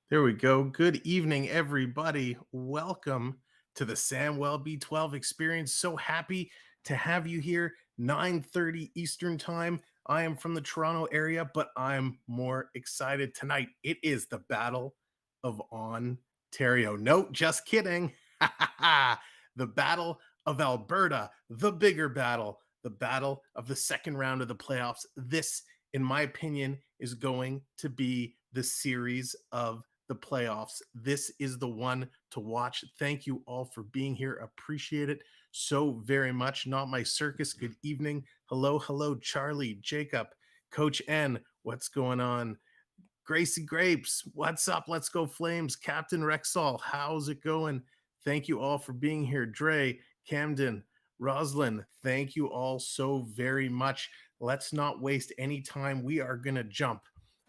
There we go. Good evening, everybody. Welcome to the Samwelb12 Experience. So happy to have you here. 9:30 Eastern Time. I am from the Toronto area, but I'm more excited tonight. It is the Battle of Ontario. No, just kidding. The Battle of Alberta, the bigger battle, the battle of the second round of the playoffs. This, in my opinion, is going to be the series of the playoffs. This is the one to watch. Thank you all for being here. Appreciate it so very much. Not my circus. Good evening. Hello, hello, Charlie, Jacob, Coach N. What's going on? Gracie Grapes, what's up? Let's go Flames. Captain Rexall, how's it going? Thank you all for being here. Dre, Camden, Roslyn, thank you all so very much. Let's not waste any time. We are going to jump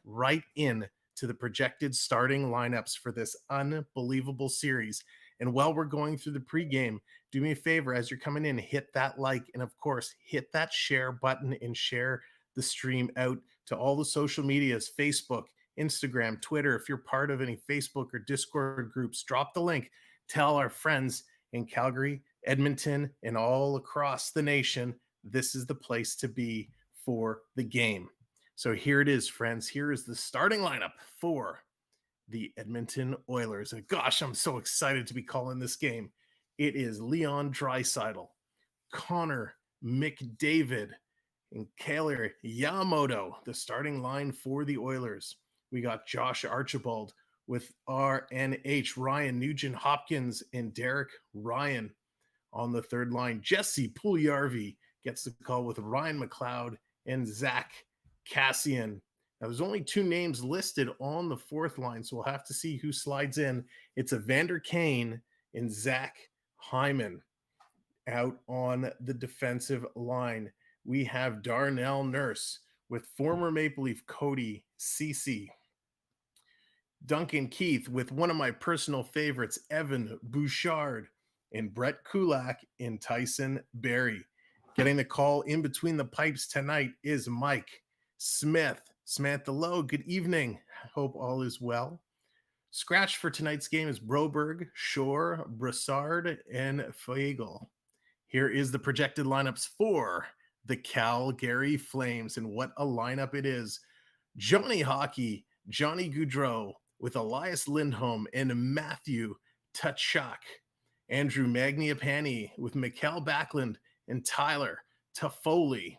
right in to the projected starting lineups for this unbelievable series. And while we're going through the pregame, do me a favor as you're coming in, hit that like and, of course, hit that share button and share the stream out to all the social medias, Facebook, Instagram, Twitter. If you're part of any Facebook or Discord groups, drop the link. Tell our friends in Calgary, Edmonton, and all across the nation, this is the place to be for the game. So here it is, friends. Here is the starting lineup for the Edmonton Oilers. And gosh, I'm so excited to be calling this game. It is Leon Draisaitl, Connor McDavid, and Kailer Yamamoto, the starting line for the Oilers. We got Josh Archibald with RNH, Ryan Nugent Hopkins, and Derek Ryan on the third line. Jesse Puljujarvi gets the call with Ryan McLeod and Zach Cassian. Now, there's only two names listed on the fourth line, so we'll have to see who slides in. It's Evander Kane and Zach Hyman out on the defensive line. We have Darnell Nurse with former Maple Leaf Cody Ceci. Duncan Keith with one of my personal favorites, Evan Bouchard, and Brett Kulak and Tyson Barrie. Getting the call in between the pipes tonight is Mike Smith. Samantha Lowe, good evening. Hope all is well. Scratch for tonight's game is Broberg, Shore, Brassard, and Feigl. Here is the projected lineups for the Calgary Flames, and what a lineup it is. Johnny Hockey, Johnny Gaudreau with Elias Lindholm and Matthew Tkachuk. Andrew Mangiapane with Mikael Backlund and Tyler Toffoli.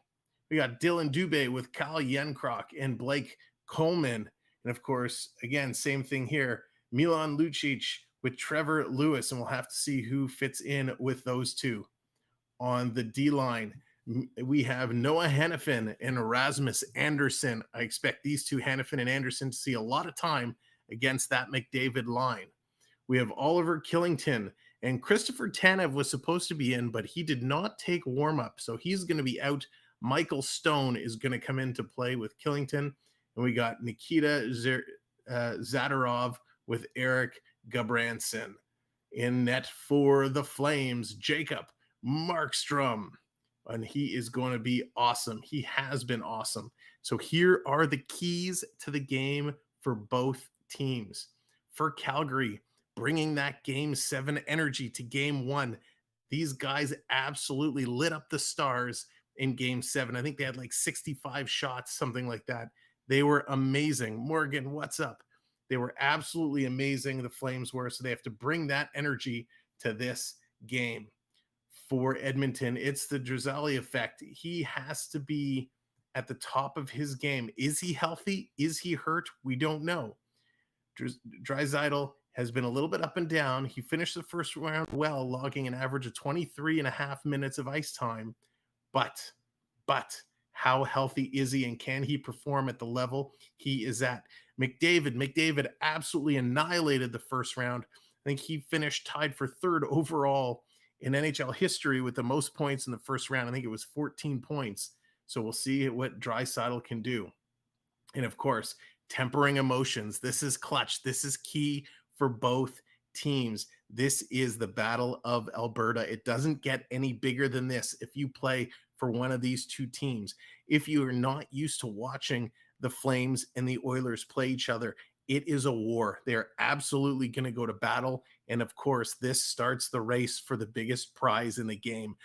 We got Dylan Dubé with Kyle Yenkrock and Blake Coleman. And of course, again, same thing here. Milan Lucic with Trevor Lewis, and we'll have to see who fits in with those two. On the D-line, we have Noah Hannafin and Rasmus Anderson. I expect these two, Hannafin and Anderson, to see a lot of time against that McDavid line. We have Oliver Killington, and Christopher Tanev was supposed to be in, but he did not take warm-up, so he's going to be out. Michael Stone is going to come into play with Killington, and we got Nikita Zadorov with Eric Gabranson. In net for the Flames, Jacob Markstrom, and he is going to be awesome. He has been awesome. So here are the keys to the game for both teams. For Calgary, bringing that Game 7 energy to Game 1. These guys absolutely lit up the Stars in Game 7. I think they had like 65 shots, something like that. They were amazing. Morgan, what's up? They were absolutely amazing, the Flames were, so they have to bring that energy to this game. For Edmonton, it's the Draisaitl effect. He has to be at the top of his game. Is he healthy? Is he hurt? We don't know. Draisaitl has been a little bit up and down. He finished the first round well, logging an average of 23 and a half minutes of ice time. But how healthy is he, and can he perform at the level he is at? McDavid absolutely annihilated the first round. I think he finished tied for third overall in NHL history with the most points in the first round. I think it was 14 points. So we'll see what Draisaitl can do. And of course, tempering emotions. This is clutch. This is key for both teams. This is the Battle of Alberta. It doesn't get any bigger than this if you play for one of these two teams. If you are not used to watching the Flames and the Oilers play each other It is a war. They're absolutely going to go to battle. And of course, this starts the race for the biggest prize in the game.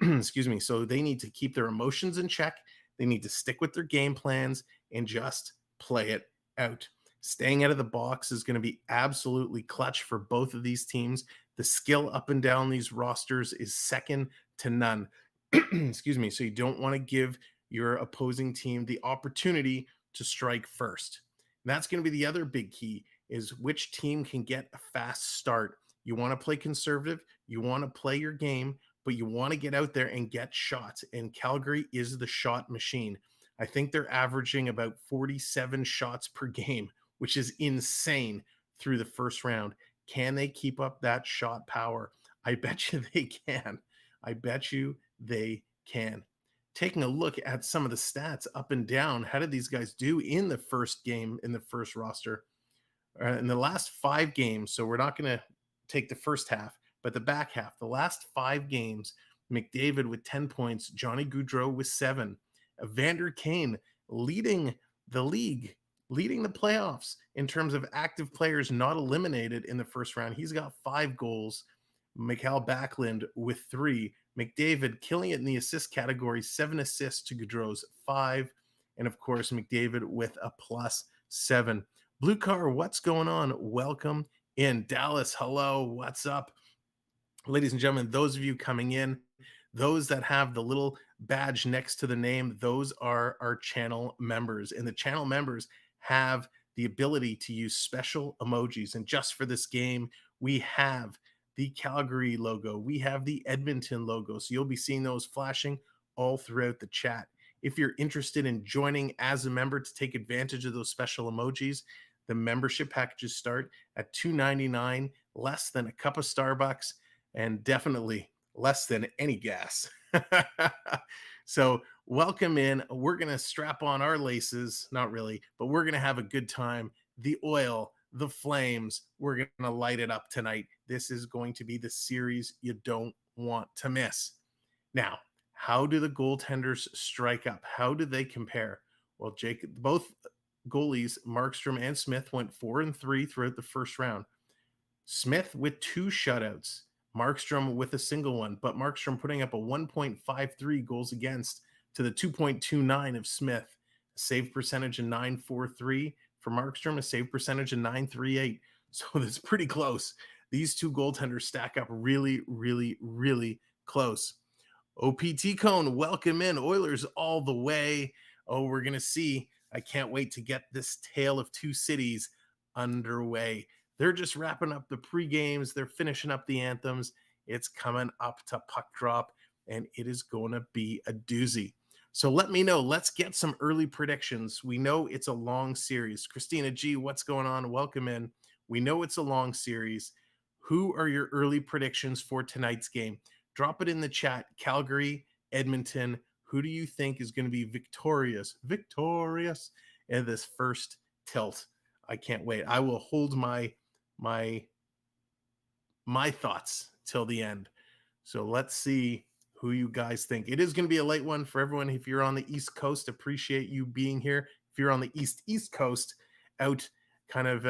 Excuse me. So they need to keep their emotions in check. They need to stick with their game plans and just play it out. Staying out of the box is going to be absolutely clutch for both of these teams. The skill up and down these rosters is second to none. Excuse me. So you don't want to give your opposing team the opportunity to strike first. And that's going to be the other big key is which team can get a fast start. You want to play conservative, you want to play your game, but you want to get out there and get shots. And Calgary is the shot machine. I think they're averaging about 47 shots per game, which is insane through the first round. Can they keep up that shot power? I bet you they can. I bet you they can. Taking a look at some of the stats up and down, how did these guys do in the first game, in the first roster? In the last 5 games, so we're not going to take the first half, but the back half, the last 5 games, McDavid with 10 points, Johnny Gaudreau with 7, Evander Kane leading the league, leading the playoffs in terms of active players not eliminated in the first round. He's got 5 goals. Mikael Backlund with 3. McDavid killing it in the assist category, 7 assists to Gaudreau's 5. And of course, McDavid with a +7. Blue Car, what's going on? Welcome in. Dallas, hello, what's up? Ladies and gentlemen, those of you coming in, those that have the little badge next to the name, those are our channel members. And the channel members have the ability to use special emojis. And just for this game, we have the Calgary logo. We have the Edmonton logo. So you'll be seeing those flashing all throughout the chat. If you're interested in joining as a member to take advantage of those special emojis, the membership packages start at $2.99, less than a cup of Starbucks, and definitely less than any gas. So welcome in. We're going to strap on our laces. Not really, but we're going to have a good time. The oil, the flames, we're going to light it up tonight. This is going to be the series you don't want to miss. Now, how do the goaltenders strike up? How do they compare? Well, Jake, both goalies, Markstrom and Smith, went 4-3 throughout the first round. Smith with 2 shutouts, Markstrom with a single one, but Markstrom putting up a 1.53 goals against to the 2.29 of Smith. A save percentage of .943 for Markstrom, a save percentage of .938. So that's pretty close. These 2 goaltenders stack up really, really, really close. OPT Cone, welcome in. Oilers all the way. Oh, we're going to see. I can't wait to get this Tale of Two Cities underway. They're just wrapping up the pre-games. They're finishing up the anthems. It's coming up to puck drop, and it is going to be a doozy. So let me know. Let's get some early predictions. We know it's a long series. Christina G, what's going on? Welcome in. We know it's a long series. Who are your early predictions for tonight's game? Drop it in the chat. Calgary, Edmonton. Who do you think is going to be victorious in this first tilt? I can't wait. I will hold my thoughts till the end. So let's see who you guys think. It is going to be a late one for everyone. If you're on the East Coast, appreciate you being here. If you're on the East Coast, out kind of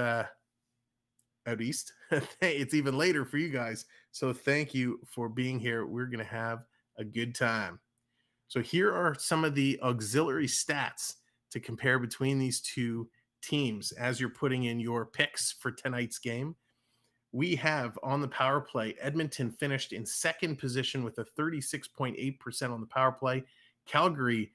out east, it's even later for you guys. So thank you for being here. We're going to have a good time. So here are some of the auxiliary stats to compare between these 2 teams as you're putting in your picks for tonight's game. We have on the power play, Edmonton finished in second position with a 36.8% on the power play. Calgary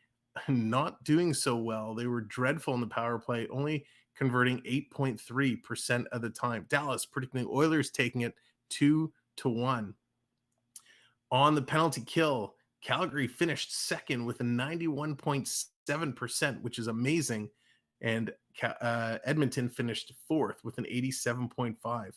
not doing so well. They were dreadful in the power play, only converting 8.3% of the time. Dallas predicting the Oilers taking it 2-1. On the penalty kill, Calgary finished second with a 91.7%, which is amazing. And Edmonton finished fourth with an 87.5%.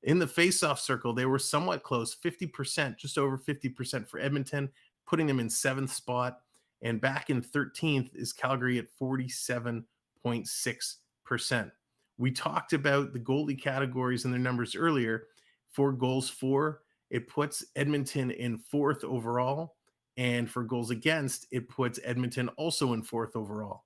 In the faceoff circle, they were somewhat close, 50%, just over 50% for Edmonton, putting them in 7th spot. And back in 13th is Calgary at 47.6%. We talked about the goalie categories and their numbers earlier. For goals for, it puts Edmonton in 4th overall. And for goals against, it puts Edmonton also in 4th overall.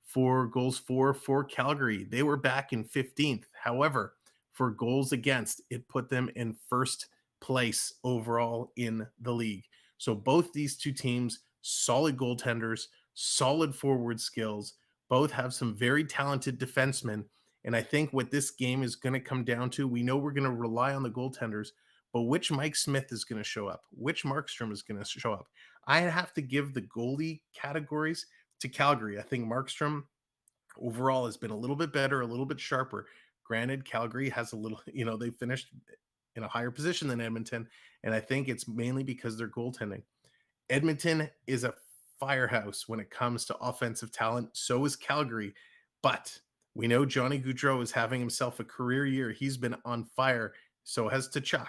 for Calgary. They were back in 15th. However, for goals against, it put them in first place overall in the league. So both these two teams, solid goaltenders, solid forward skills, both have some very talented defensemen. And I think what this game is going to come down to, we know we're going to rely on the goaltenders, but which Mike Smith is going to show up? Which Markstrom is going to show up? I have to give the goalie categories to Calgary. I think Markstrom overall has been a little bit better, a little bit sharper. Granted, Calgary has a little, they finished in a higher position than Edmonton, and I think it's mainly because they're goaltending. Edmonton is a firehouse when it comes to offensive talent. So is Calgary. But we know Johnny Gaudreau is having himself a career year. He's been on fire. So has Tkachuk.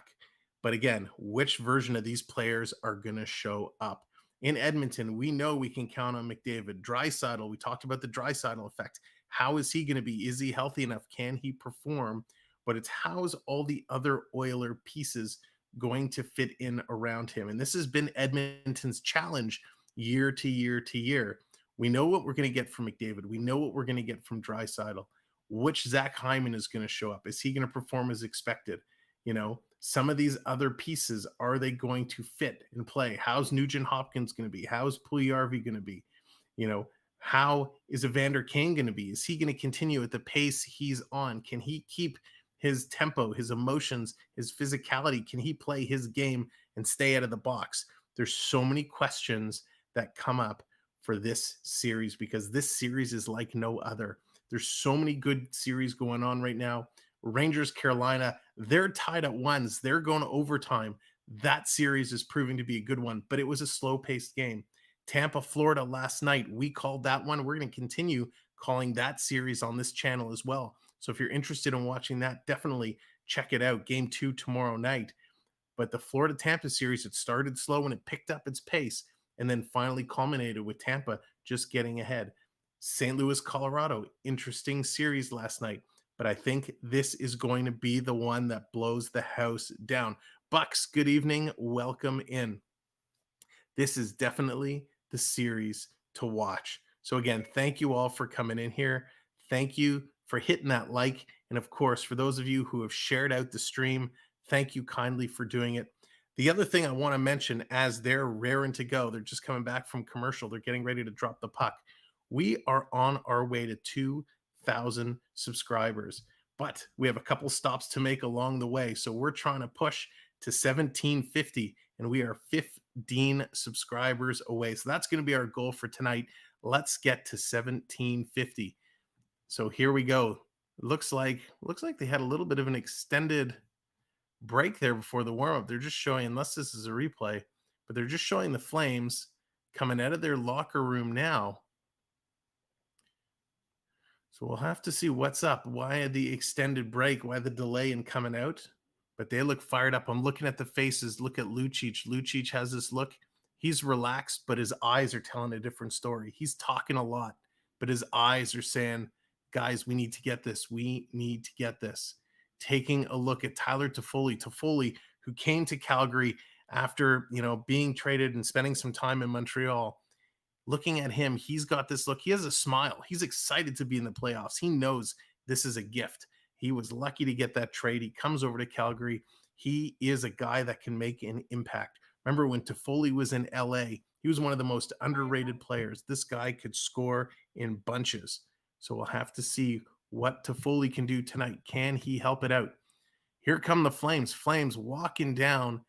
But again, which version of these players are going to show up? In Edmonton, we know we can count on McDavid. Draisaitl, we talked about the Draisaitl effect. How is he going to be? Is he healthy enough? Can he perform? But it's how is all the other Oiler pieces going to fit in around him? And this has been Edmonton's challenge year to year to year. We know what we're going to get from McDavid. We know what we're going to get from Draisaitl. Which Zach Hyman is going to show up? Is he going to perform as expected? Some of these other pieces, are they going to fit and play? How's Nugent Hopkins going to be? How's Puljujarvi going to be? How is Evander Kane going to be? Is he going to continue at the pace he's on? Can he keep his tempo, his emotions, his physicality? Can he play his game and stay out of the box? There's so many questions that come up for this series because this series is like no other. There's so many good series going on right now. Rangers, Carolina, they're tied at ones. They're going to overtime. That series is proving to be a good one, but it was a slow-paced game. Tampa, Florida last night, we called that one. We're going to continue calling that series on this channel as well. So if you're interested in watching that, definitely check it out. Game 2 tomorrow night. But the Florida-Tampa series, it started slow and it picked up its pace and then finally culminated with Tampa just getting ahead. St. Louis, Colorado, interesting series last night. But I think this is going to be the one that blows the house down. Bucks, good evening. Welcome in. This is definitely the series to watch. So again, thank you all for coming in here. Thank you for hitting that like. And of course, for those of you who have shared out the stream, thank you kindly for doing it. The other thing I want to mention, as they're raring to go, they're just coming back from commercial. They're getting ready to drop the puck. We are on our way to 2,000 subscribers, but we have a couple stops to make along the way. So we're trying to push to 1,750, and we are 15 subscribers away. So that's going to be our goal for tonight. Let's get to 1,750. So here we go. Looks like they had a little bit of an extended break there before the warm-up. They're just showing, unless this is a replay, but they're just showing the Flames coming out of their locker room now. So we'll have to see what's up. Why the extended break? Why the delay in coming out? But they look fired up. I'm looking at the faces. Look at Lucic. Lucic has this look. He's relaxed, but his eyes are telling a different story. He's talking a lot, but his eyes are saying, guys, we need to get this. We need to get this. Taking a look at Tyler Toffoli. Toffoli, who came to Calgary after, being traded and spending some time in Montreal. Looking at him, he's got this look. He has a smile. He's excited to be in the playoffs. He knows this is a gift. He was lucky to get that trade. He comes over to Calgary. He is a guy that can make an impact. Remember when Toffoli was in LA, he was one of the most underrated players. This guy could score in bunches. So we'll have to see what Toffoli can do tonight. Can he help it out? Here come the Flames. Flames walking down.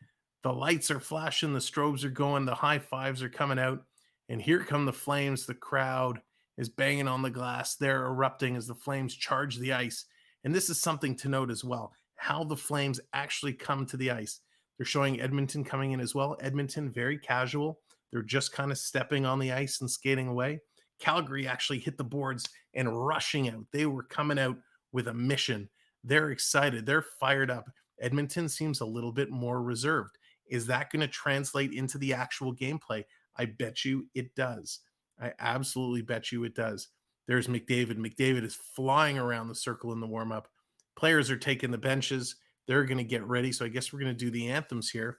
The lights are flashing. The strobes are going. The high fives are coming out. And here come the Flames. The crowd is banging on the glass. They're erupting as the Flames charge the ice. And this is something to note as well, how the Flames actually come to the ice. They're showing Edmonton coming in as well. Edmonton, very casual. They're just kind of stepping on the ice and skating away. Calgary actually hit the boards and rushing out. They were coming out with a mission. They're excited. They're fired up. Edmonton seems a little bit more reserved. Is that going to translate into the actual gameplay? I bet you it does. I absolutely bet you it does. There's McDavid. McDavid is flying around the circle in the warm-up. Players are taking the benches. They're going to get ready. So I guess we're going to do the anthems here,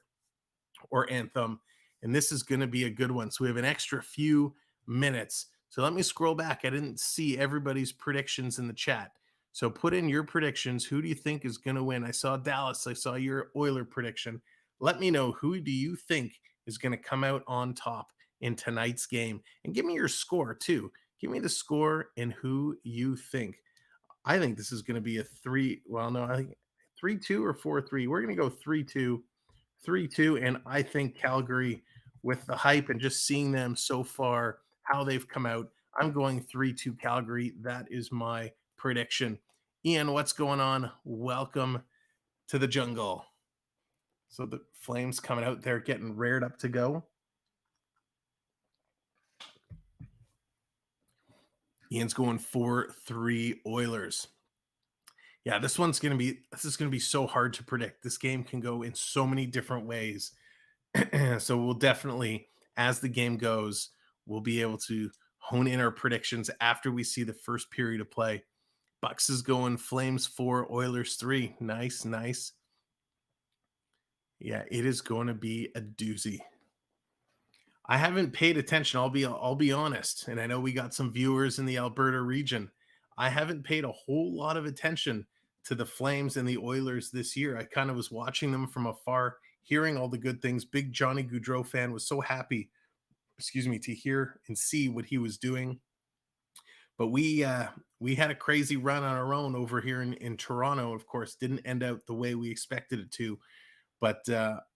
or anthem. And this is going to be a good one. So we have an extra few minutes. So let me scroll back. I didn't see everybody's predictions in the chat. So put in your predictions. Who do you think is going to win? I saw Dallas. I saw your Oiler prediction. Let me know, who do you think is going to come out on top in tonight's game? And give me your score too. Give me the score and who you think. I think this is going to be a 3. Well, no, I think 3-2 or 4-3. We're going to go 3-2, 3-2. And I think Calgary, with the hype and just seeing them so far, how they've come out, I'm going 3-2 Calgary. That is my prediction. Ian, what's going on? Welcome to the jungle. So the Flames coming out there getting rared up to go. Ian's going 4-3 Oilers. Yeah, this is going to be so hard to predict. This game can go in so many different ways. So we'll definitely, as the game goes, we'll be able to hone in our predictions after we see the first period of play. Bucks is going Flames 4, Oilers 3. Nice, nice. Yeah, it is going to be a doozy. I haven't paid attention. I'll be honest, and I know we got some viewers in the Alberta region. I haven't paid a whole lot of attention to the Flames and the Oilers this year. I kind of was watching them from afar, hearing all the good things. Big Johnny Gaudreau fan, was so happy, to hear and see what he was doing. But we had a crazy run on our own over here in Toronto. Of course, didn't end out the way we expected it to. But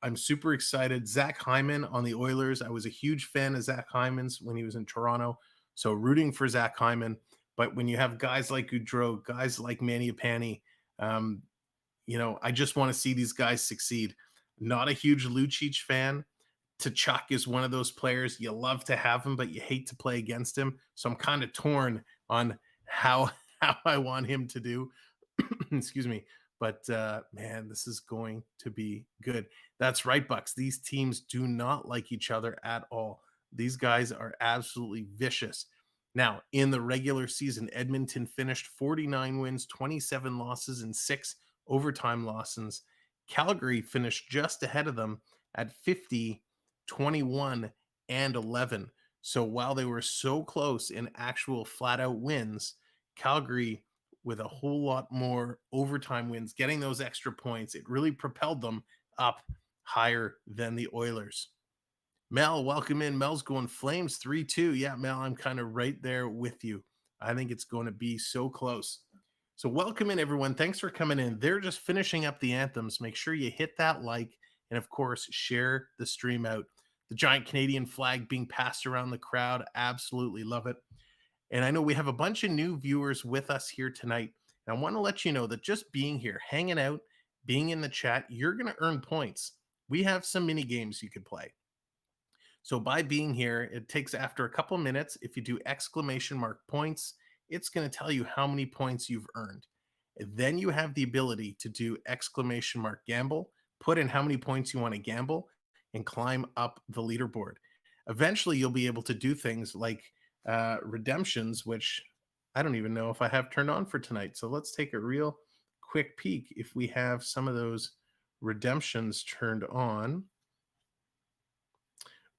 I'm super excited. Zach Hyman on the Oilers. I was a huge fan of Zach Hyman's when he was in Toronto. So rooting for Zach Hyman. But when you have guys like Gaudreau, guys like Mangiapane, I just want to see these guys succeed. Not a huge Lucic fan. Tkachuk is one of those players. You love to have him, but you hate to play against him. So I'm kind of torn on how I want him to do. Excuse me. But, man, this is going to be good. That's right, Bucks. These teams do not like each other at all. These guys are absolutely vicious. Now, in the regular season, Edmonton finished 49 wins, 27 losses, and 6 overtime losses. Calgary finished just ahead of them at 50, 21, and 11. So while they were so close in actual flat-out wins, Calgary, with a whole lot more overtime wins, getting those extra points, it really propelled them up higher than the Oilers. Mel, welcome in. Mel's going Flames 3-2. Yeah, Mel, I'm kind of right there with you. I think it's going to be so close. So welcome in, everyone. Thanks for coming in. They're just finishing up the anthems. Make sure you hit that like and, of course, share the stream out. The giant Canadian flag being passed around the crowd. Absolutely love it. And I know we have a bunch of new viewers with us here tonight. And I want to let you know that just being here, hanging out, being in the chat, you're going to earn points. We have some mini games you could play. So by being here, it takes, after a couple minutes, if you do exclamation mark points, it's going to tell you how many points you've earned. And then you have the ability to do exclamation mark gamble, put in how many points you want to gamble, and climb up the leaderboard. Eventually, you'll be able to do things like redemptions, which I don't even know if I have turned on for tonight. So let's take a real quick peek if we have some of those redemptions turned on.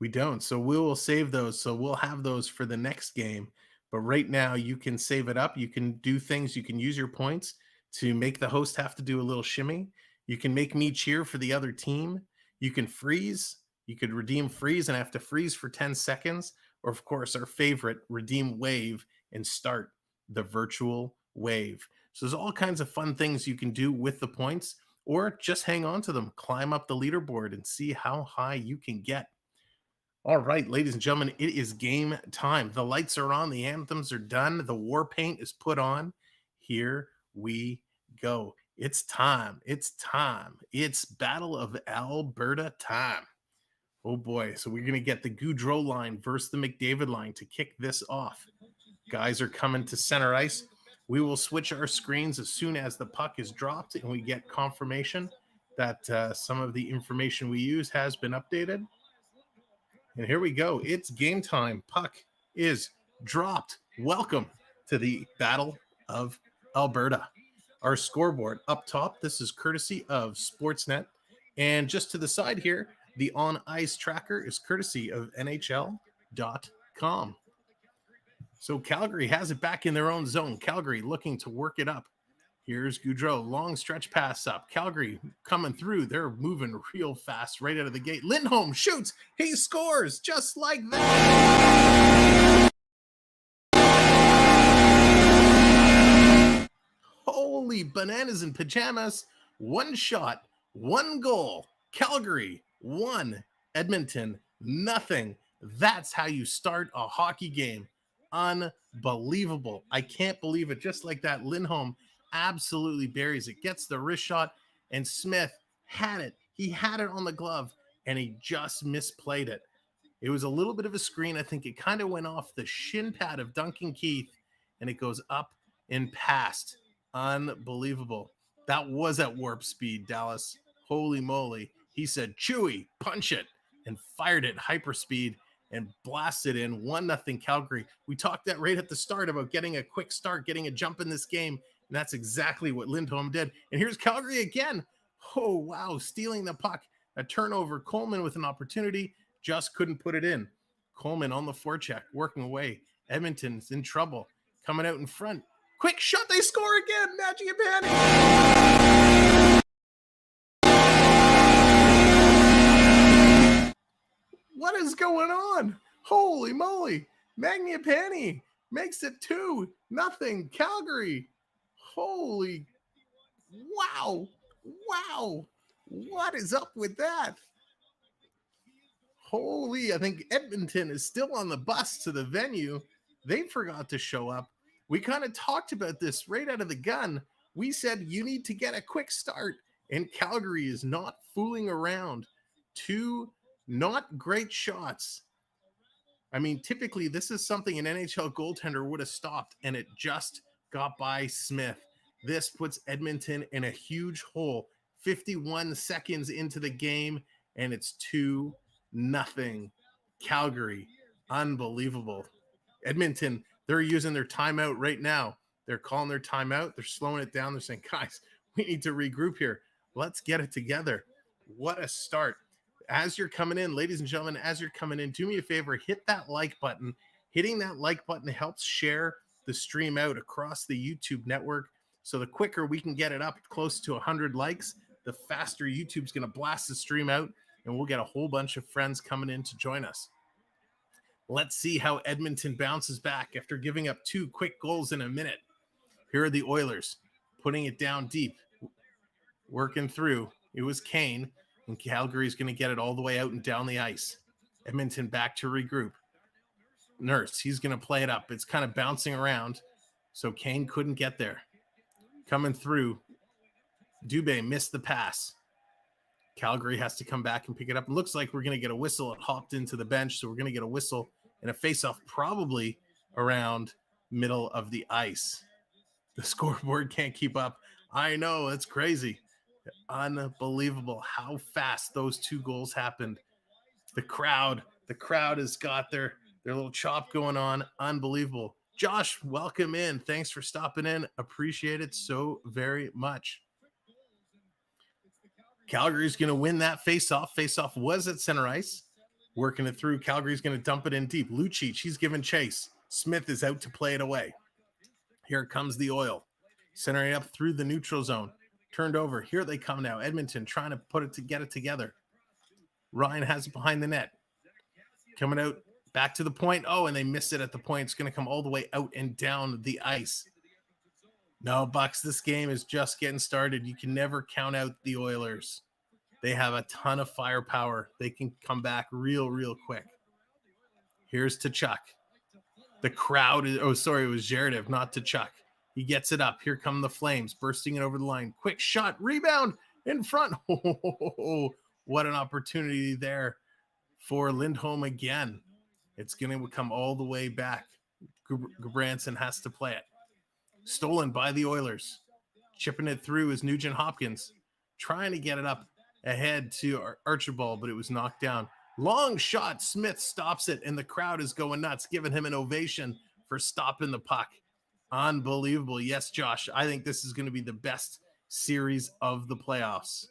We don't. So we will save those. So we'll have those for the next game. But right now you can save it up. You can do things. You can use your points to make the host have to do a little shimmy. You can make me cheer for the other team. You can freeze. You could redeem freeze and have to freeze for 10 seconds. Or, of course, our favorite, redeem wave and start the virtual wave. So there's all kinds of fun things you can do with the points, or just hang on to them, climb up the leaderboard and see how high you can get. All right, ladies and gentlemen, it is game time. The lights are on. The anthems are done. The war paint is put on. Here we go. It's time. It's time. It's Battle of Alberta time. Oh boy, so we're going to get the Gaudreau line versus the McDavid line to kick this off. Guys are coming to center ice. We will switch our screens as soon as the puck is dropped and we get confirmation that some of the information we use has been updated. And here we go. It's game time. Puck is dropped. Welcome to the Battle of Alberta. Our scoreboard up top, this is courtesy of Sportsnet. And just to the side here, the on-ice tracker is courtesy of NHL.com. So Calgary has it back in their own zone. Calgary looking to work it up. Here's Gaudreau, long stretch pass up. Calgary coming through. They're moving real fast right out of the gate. Lindholm shoots. He scores just like that. Holy bananas and pajamas. One shot, one goal. Calgary 1, Edmonton nothing. That's how you start a hockey game. Unbelievable. I can't believe it. Just like that, Lindholm absolutely buries it, gets the wrist shot, and Smith had it. He had it on the glove, and he just misplayed it. It was a little bit of a screen. I think it kind of went off the shin pad of Duncan Keith, and it goes up and past. Unbelievable. That was at warp speed, Dallas. Holy moly. He said, Chewy, punch it, and fired it hyperspeed and blasted in 1-0 Calgary. We talked that right at the start about getting a quick start, getting a jump in this game, and that's exactly what Lindholm did. And here's Calgary again. Oh, wow, stealing the puck. A turnover. Coleman with an opportunity, just couldn't put it in. Coleman on the forecheck, working away. Edmonton's in trouble, coming out in front. Quick shot, they score again. Mangiapane. What is going on? Holy moly. Mangiapane makes it 2-0 Calgary. Holy wow. Wow. What is up with that? Holy, I think Edmonton is still on the bus to the venue. They forgot to show up. We kind of talked about this right out of the gun. We said you need to get a quick start, and Calgary is not fooling around. 2 not great shots. I mean, typically this is something an NHL goaltender would have stopped, and it just got by Smith. This puts Edmonton in a huge hole. 51 seconds into the game, and it's 2-0 Calgary. Unbelievable. Edmonton, they're using their timeout right now. They're calling their timeout. They're slowing it down. They're saying, guys, we need to regroup here. Let's get it together. What a start. As you're coming in, ladies and gentlemen, as you're coming in, do me a favor, hit that like button. Hitting that like button helps share the stream out across the YouTube network. So the quicker we can get it up close to 100 likes, the faster YouTube's going to blast the stream out, and we'll get a whole bunch of friends coming in to join us. Let's see how Edmonton bounces back after giving up 2 quick goals in a minute. Here are the Oilers putting it down deep, working through. It was Kane, and Calgary's going to get it all the way out and down the ice. Edmonton back to regroup. Nurse, he's going to play it up. It's kind of bouncing around, so Kane couldn't get there. Coming through. Dubé missed the pass. Calgary has to come back and pick it up. It looks like we're going to get a whistle. It hopped into the bench, so we're going to get a whistle and a face-off probably around middle of the ice. The scoreboard can't keep up. I know, it's crazy. Unbelievable how fast those 2 goals happened. The crowd has got their little chop going on. Unbelievable. Josh, welcome in. Thanks for stopping in. Appreciate it so very much. Calgary's going to win that face-off. Face-off was at center ice. Working it through. Calgary's going to dump it in deep. Lucic, he's giving chase. Smith is out to play it away. Here comes the Oil. Centering up through the neutral zone. Turned over. Here they come now. Edmonton trying to get it together. Ryan has it behind the net. Coming out back to the point. Oh, and they missed it at the point. It's going to come all the way out and down the ice. No, Bucks, this game is just getting started. You can never count out the Oilers. They have a ton of firepower. They can come back real quick. Here's Tkachuk. The crowd is, oh, sorry, it was Jaredev, not Tkachuk. He gets it up. Here come the Flames, bursting it over the line. Quick shot, rebound in front. Oh, what an opportunity there for Lindholm again. It's going to come all the way back. Gudbranson has to play it. Stolen by the Oilers. Chipping it through is Nugent Hopkins. Trying to get it up ahead to Archibald, but it was knocked down. Long shot. Smith stops it, and the crowd is going nuts, giving him an ovation for stopping the puck. Unbelievable. Yes, Josh, I think this is going to be the best series of the playoffs.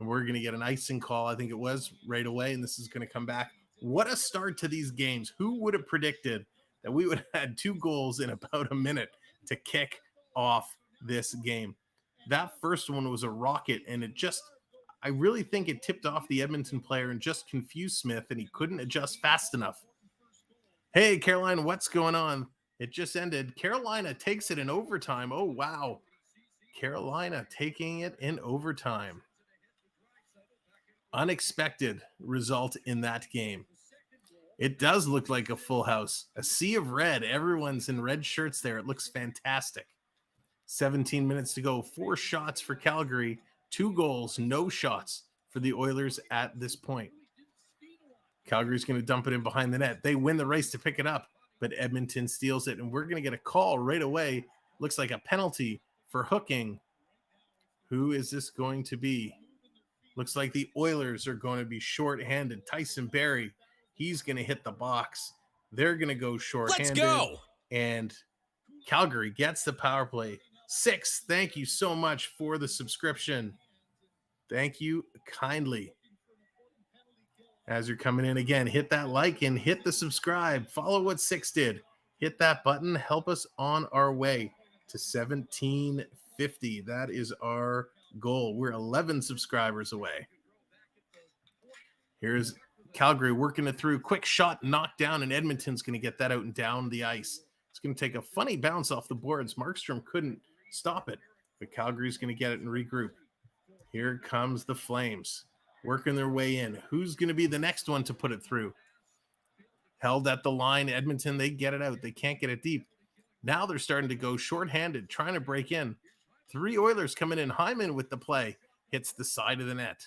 And we're going to get an icing call, I think it was, right away, and this is going to come back. What a start to these games. Who would have predicted that we would have had 2 goals in about a minute to kick off this game. That first one was a rocket, and I really think it tipped off the Edmonton player and just confused Smith, and he couldn't adjust fast enough. Hey, Caroline, what's going on? It just ended. Carolina takes it in overtime. Oh, wow. Carolina taking it in overtime. Unexpected result in that game. It does look like a full house. A sea of red. Everyone's in red shirts there. It looks fantastic. 17 minutes to go. 4 shots for Calgary. 2 goals, no shots for the Oilers at this point. Calgary's going to dump it in behind the net. They win the race to pick it up, but Edmonton steals it, and we're going to get a call right away. Looks like a penalty for hooking. Who is this going to be? Looks like the Oilers are going to be shorthanded. Tyson Barrie, he's going to hit the box. They're going to go shorthanded. Let's go! And Calgary gets the power play. 6, thank you so much for the subscription. Thank you kindly. As you're coming in again, hit that like and hit the subscribe. Follow what 6 did. Hit that button. Help us on our way to 1750. That is our goal. We're 11 subscribers away. Here's Calgary working it through. Quick shot, knocked down, and Edmonton's going to get that out and down the ice. It's going to take a funny bounce off the boards. Markstrom couldn't stop it, but Calgary's going to get it and regroup. Here comes the Flames, working their way in. Who's going to be the next one to put it through? Held at the line. Edmonton, they get it out. They can't get it deep. Now they're starting to go shorthanded, trying to break in. 3 Oilers coming in. Hyman with the play. Hits the side of the net.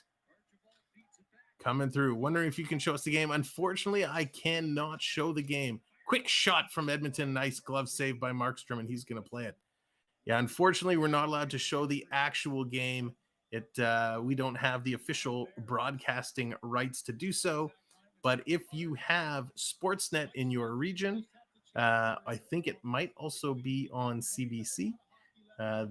Coming through. Wondering if you can show us the game. Unfortunately, I cannot show the game. Quick shot from Edmonton. Nice glove save by Markstrom, and he's going to play it. Yeah, unfortunately, we're not allowed to show the actual game. We don't have the official broadcasting rights to do so. But if you have Sportsnet in your region, I think it might also be on CBC.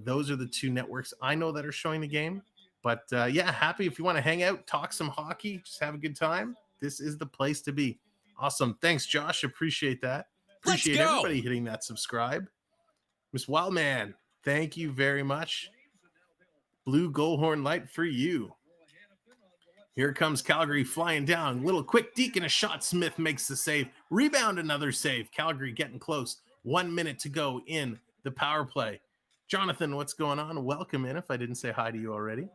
Those are the 2 networks I know that are showing the game. But yeah, happy if you want to hang out, talk some hockey, just have a good time. This is the place to be. Awesome. Thanks, Josh. Appreciate that. Appreciate everybody hitting that subscribe. Miss Wildman, thank you very much. Blue Goalhorn light for you. Here comes Calgary flying down. Little quick deke and a shot. Smith makes the save. Rebound, another save. Calgary getting close. 1 minute to go in the power play. Jonathan, what's going on? Welcome in if I didn't say hi to you already.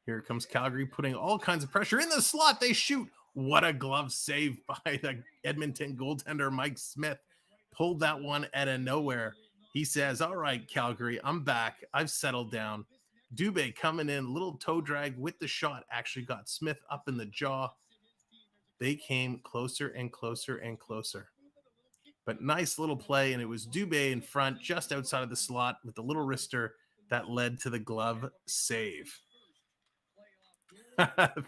Here comes Calgary putting all kinds of pressure in the slot. They shoot. What a glove save by the Edmonton goaltender, Mike Smith. Pulled that one out of nowhere. He says, all right, Calgary, I'm back. I've settled down. Dubé coming in, little toe drag with the shot, actually got Smith up in the jaw. They came closer and closer and closer. But nice little play, and it was Dubé in front, just outside of the slot with the little wrister that led to the glove save.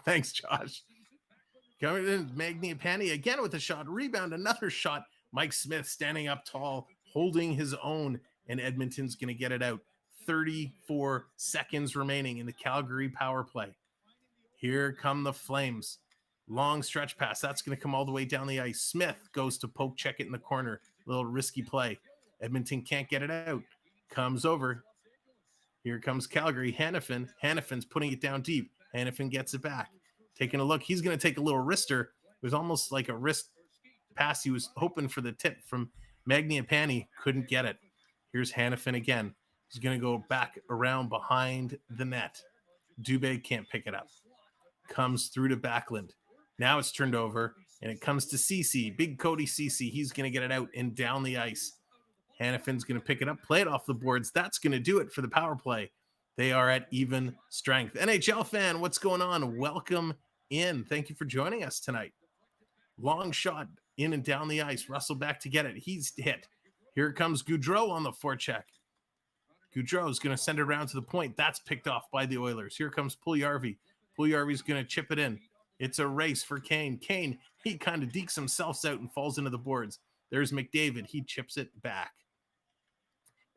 Thanks, Josh. Coming in, Mangiapane again with a shot. Rebound, another shot. Mike Smith standing up tall, holding his own, and Edmonton's going to get it out. 34 seconds remaining in the Calgary power play. Here come the Flames. Long stretch pass. That's going to come all the way down the ice. Smith goes to poke check it in the corner. Little risky play. Edmonton can't get it out. Comes over. Here comes Calgary. Hannafin. Hannafin's putting it down deep. Hannafin gets it back. Taking a look. He's going to take a little wrister. It was almost like a wrist pass. He was hoping for the tip from Mangiapane. Couldn't get it. Here's Hannafin again. He's going to go back around behind the net. Dubé can't pick it up. Comes through to Backlund. Now it's turned over, and it comes to Cece. Big Cody Cece. He's going to get it out and down the ice. Hannafin's going to pick it up, play it off the boards. That's going to do it for the power play. They are at even strength. NHL fan, what's going on? Welcome in. Thank you for joining us tonight. Long shot in and down the ice. Russell back to get it. He's hit. Here comes Gaudreau on the forecheck. Gaudreau is going to send it around to the point. That's picked off by the Oilers. Here comes Puljujarvi. Puljujarvi's going to chip it in. It's a race for Kane. Kane, he kind of dekes himself out and falls into the boards. There's McDavid. He chips it back.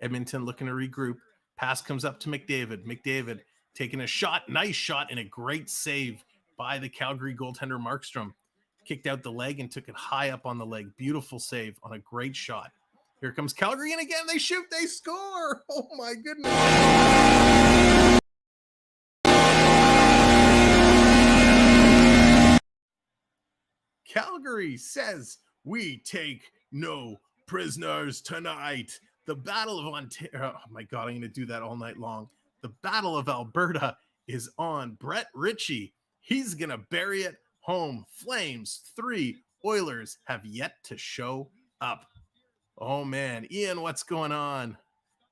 Edmonton looking to regroup. Pass comes up to McDavid. McDavid taking a shot. Nice shot and a great save by the Calgary goaltender Markstrom. kicked out the leg and took it high up on the leg. Beautiful save on a great shot. Here comes Calgary, and again, they shoot, they score. Oh my goodness. Calgary says, we take no prisoners tonight. The Battle of Ontario. Oh my God, I'm going to do that all night long. The Battle of Alberta is on. Brett Ritchie, he's going to bury it home. Flames 3, Oilers have yet to show up. Oh man, Ian, what's going on?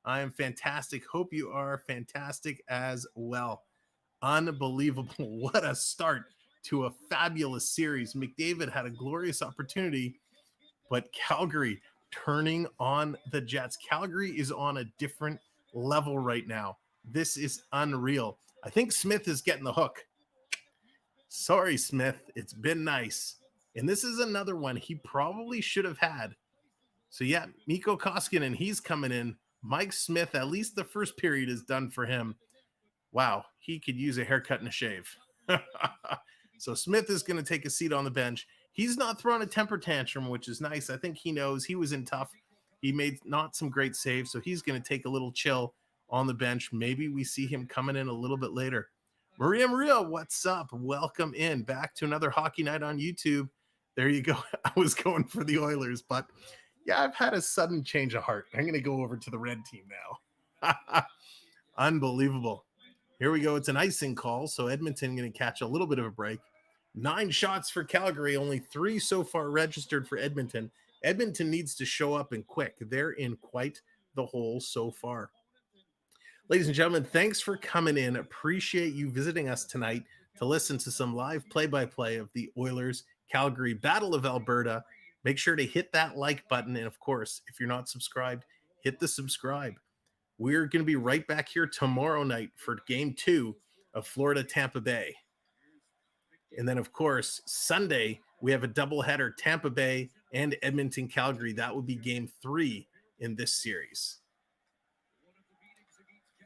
I am fantastic. Hope you are fantastic as well. Unbelievable. What a start to a fabulous series. McDavid had a glorious opportunity, but Calgary turning on the Jets. Calgary is on a different level right now. This is unreal. I think Smith is getting the hook. Sorry, Smith. It's been nice. And this is another one he probably should have had. So yeah, Mikko Koskinen, he's coming in. Mike Smith, at least the first period is done for him. Wow, he could use a haircut and a shave. So Smith is going to take a seat on the bench. He's not throwing a temper tantrum, which is nice. I think he knows he was in tough. He made not some great saves, so he's going to take a little chill on the bench. Maybe we see him coming in a little bit later. Maria, what's up? Welcome in. Back to another hockey night on YouTube. There you go. I was going for the Oilers, but yeah, I've had a sudden change of heart. I'm going to go over to the red team now. Unbelievable. Here we go. It's an icing call, so Edmonton going to catch a little bit of a break. 9 shots for Calgary, only 3 so far registered for Edmonton. Edmonton needs to show up and quick. They're in quite the hole so far. Ladies and gentlemen, thanks for coming in. Appreciate you visiting us tonight to listen to some live play-by-play of the Oilers Calgary Battle of Alberta. Make sure to hit that like button. And of course, if you're not subscribed, hit the subscribe. We're going to be right back here tomorrow night for game 2 of Florida Tampa Bay. And then, of course, Sunday, we have a doubleheader, Tampa Bay and Edmonton Calgary. That would be game 3 in this series.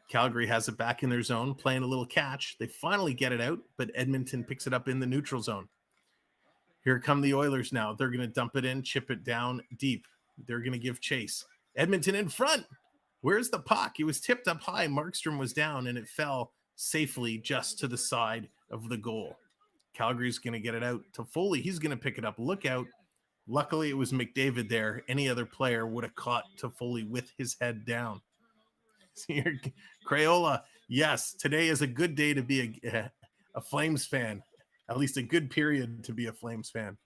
Calgary has it back in their zone, playing a little catch. They finally get it out, but Edmonton picks it up in the neutral zone. Here come the Oilers now. They're going to dump it in, chip it down deep. They're going to give chase. Edmonton in front. Where's the puck? It was tipped up high. Markstrom was down, and it fell safely just to the side of the goal. Calgary's going to get it out to Toffoli. He's going to pick it up. Look out. Luckily, it was McDavid there. Any other player would have caught Toffoli with his head down. Here, Crayola, yes, today is a good day to be a Flames fan. At least a good period to be a Flames fan.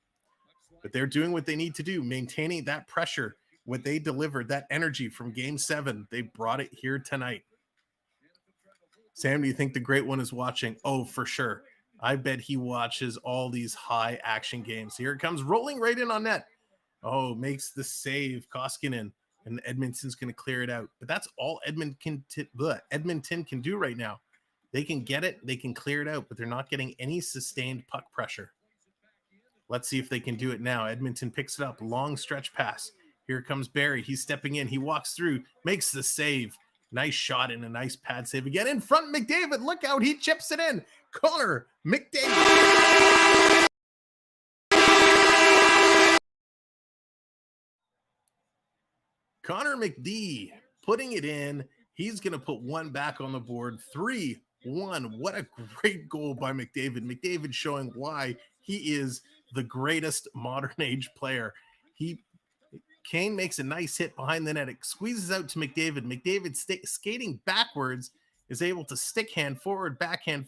But they're doing what they need to do, maintaining that pressure, what they delivered, that energy from Game 7. They brought it here tonight. Sam, do you think the Great One is watching? Oh, for sure. I bet he watches all these high-action games. Here it comes, rolling right in on net. Oh, makes the save, Koskinen, and Edmonton's going to clear it out. But that's all Edmonton can do right now. They can get it, they can clear it out, but they're not getting any sustained puck pressure. Let's see if they can do it now. Edmonton picks it up, long stretch pass. Here comes Barry. He's stepping in. He walks through, makes the save. Nice shot and a nice pad save again. In front, McDavid. Look out. He chips it in. Conor McDavid. Conor McD putting it in. He's going to put one back on the board. 3-1. What a great goal by McDavid. McDavid showing why he is the greatest modern age player. Kane makes a nice hit behind the net. It squeezes out to McDavid. McDavid skating backwards is able to stick hand forward, backhand,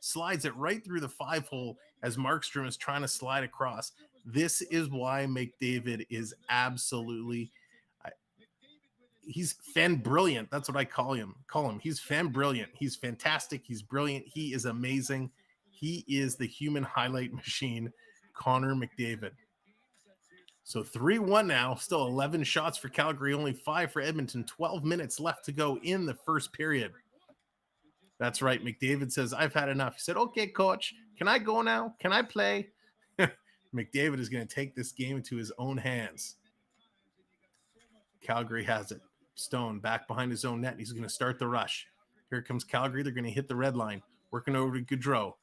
slides it right through the 5-hole as Markstrom is trying to slide across. This is why McDavid is absolutely he's fan brilliant. That's what I call him. He's fan brilliant. He's fantastic. He's brilliant. He is amazing. He is the human highlight machine, Conor McDavid. So 3-1 now, still 11 shots for Calgary, only 5 for Edmonton, 12 minutes left to go in the first period. That's right. McDavid says, I've had enough. He said, okay, coach, can I go now? Can I play? McDavid is going to take this game into his own hands. Calgary has it. Stone back behind his own net. He's going to start the rush. Here comes Calgary. They're going to hit the red line. Working over to Gaudreau.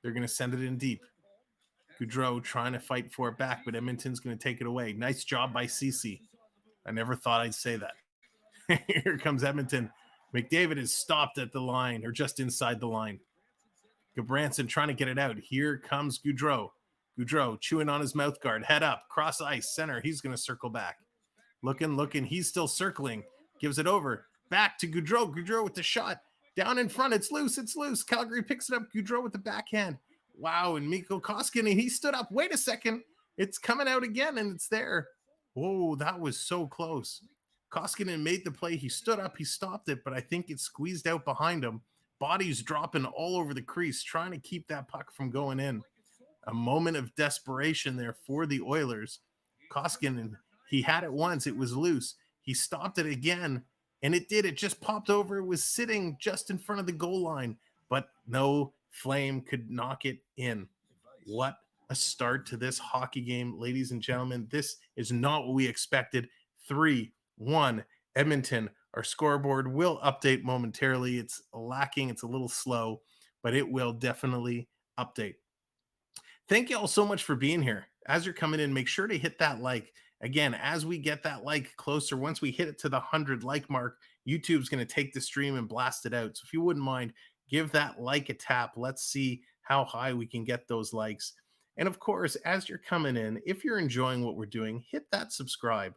They're going to send it in deep. Gaudreau trying to fight for it back, but Edmonton's going to take it away. Nice job by Cece. I never thought I'd say that. Here comes Edmonton. McDavid is stopped at the line, or just inside the line. Gabranson trying to get it out. Here comes Gaudreau. Gaudreau chewing on his mouth guard. Head up, cross ice, center. He's going to circle back. Looking. He's still circling. Gives it over. Back to Gaudreau. Gaudreau with the shot. Down in front. It's loose. Calgary picks it up. Gaudreau with the backhand. Wow, and Mikko Koskinen, he stood up. Wait a second. It's coming out again, and it's there. Whoa, that was so close. Koskinen made the play. He stood up. He stopped it, but I think it squeezed out behind him. Bodies dropping all over the crease, trying to keep that puck from going in. A moment of desperation there for the Oilers. Koskinen, he had it once. It was loose. He stopped it again, and it did. It just popped over. It was sitting just in front of the goal line, but no Flame could knock it in. What a start to this hockey game, ladies and gentlemen. This is not what we expected. 3-1 Edmonton. Our scoreboard will update momentarily. It's lacking. It's a little slow, but it will definitely update. Thank you all so much for being here. As you're coming in, make sure to hit that like. Again, as we get that like closer, once we hit it to the 100 like mark, YouTube's going to take the stream and blast it out. So if you wouldn't mind, give that like a tap. Let's see how high we can get those likes. And of course, as you're coming in, if you're enjoying what we're doing, hit that subscribe.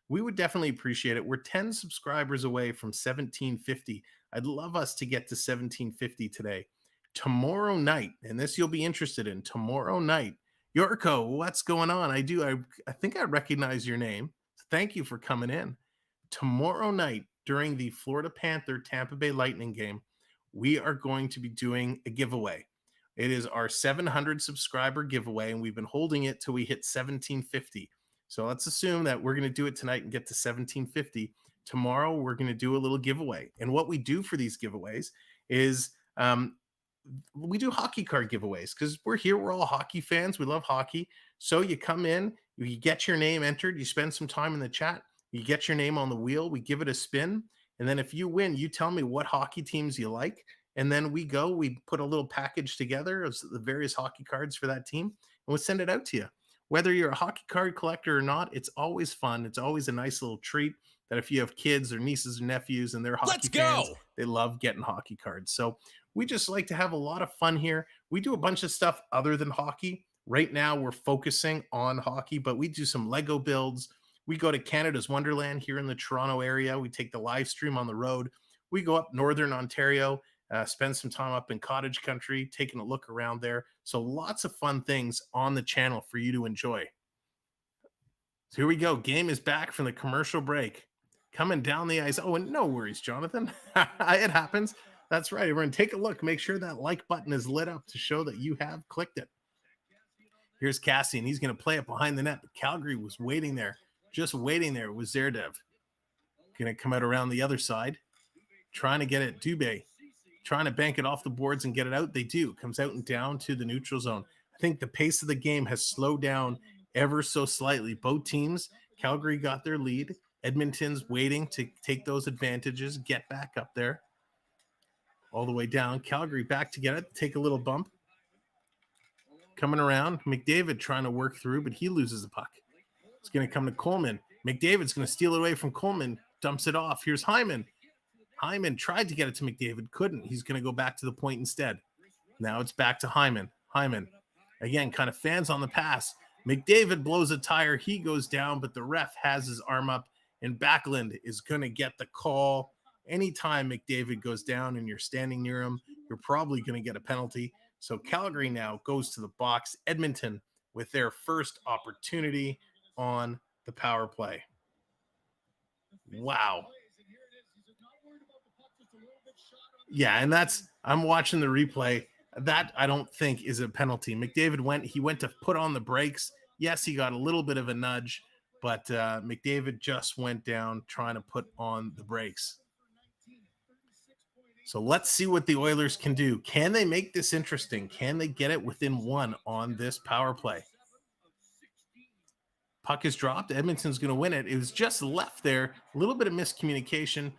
We would definitely appreciate it. We're 10 subscribers away from 1750. I'd love us to get to 1750 today. Tomorrow night, and this you'll be interested in, tomorrow night, Yorko, what's going on? I think I recognize your name. Thank you for coming in. Tomorrow night, during the Florida Panther Tampa Bay Lightning game, we are going to be doing a giveaway. It is our 700 subscriber giveaway, and we've been holding it till we hit 1750. So let's assume that we're going to do it tonight and get to 1750. Tomorrow, we're going to do a little giveaway. And what we do for these giveaways is we do hockey card giveaways because we're all hockey fans. We love hockey. So you come in, you get your name entered, you spend some time in the chat, you get your name on the wheel, we give it a spin. And then if you win, you tell me what hockey teams you like. And then we put a little package together of the various hockey cards for that team, and we'll send it out to you. Whether you're a hockey card collector or not, it's always fun. It's always a nice little treat that if you have kids or nieces or nephews and they're hockey fans, they love getting hockey cards. So we just like to have a lot of fun here. We do a bunch of stuff other than hockey. Right now, we're focusing on hockey, but we do some Lego builds. We go to Canada's Wonderland here in the Toronto area. We take the live stream on the road. We go up Northern Ontario, spend some time up in cottage country, taking a look around there. So lots of fun things on the channel for you to enjoy. So here we go. Game is back from the commercial break. Coming down the ice. Oh, and no worries, Jonathan. It happens. That's right. Everyone, take a look. Make sure that like button is lit up to show that you have clicked it. Here's Cassie, and he's going to play it behind the net. But Calgary was waiting there. Just waiting there was Zerdev. Going to come out around the other side. Trying to get it. Dubé. Trying to bank it off the boards and get it out. They do. Comes out and down to the neutral zone. I think the pace of the game has slowed down ever so slightly. Both teams, Calgary got their lead. Edmonton's waiting to take those advantages, get back up there. All the way down. Calgary back to get it. Take a little bump. Coming around. McDavid trying to work through, but he loses the puck. It's going to come to Coleman. McDavid's going to steal it away from Coleman. Dumps it off. Here's Hyman. Hyman tried to get it to McDavid. Couldn't. He's going to go back to the point instead. Now it's back to Hyman. Hyman, again, kind of fans on the pass. McDavid blows a tire. He goes down, but the ref has his arm up, and Backlund is going to get the call. Anytime McDavid goes down and you're standing near him, you're probably going to get a penalty. So Calgary now goes to the box. Edmonton with their first opportunity on the power play. Wow. Yeah, and I'm watching the replay. That I don't think is a penalty. McDavid went to put on the brakes. Yes, he got a little bit of a nudge, but McDavid just went down trying to put on the brakes. So let's see what the Oilers can do. Can they make this interesting? Can they get it within one on this power play? Puck is dropped. Edmonton's going to win it. It was just left there. A little bit of miscommunication.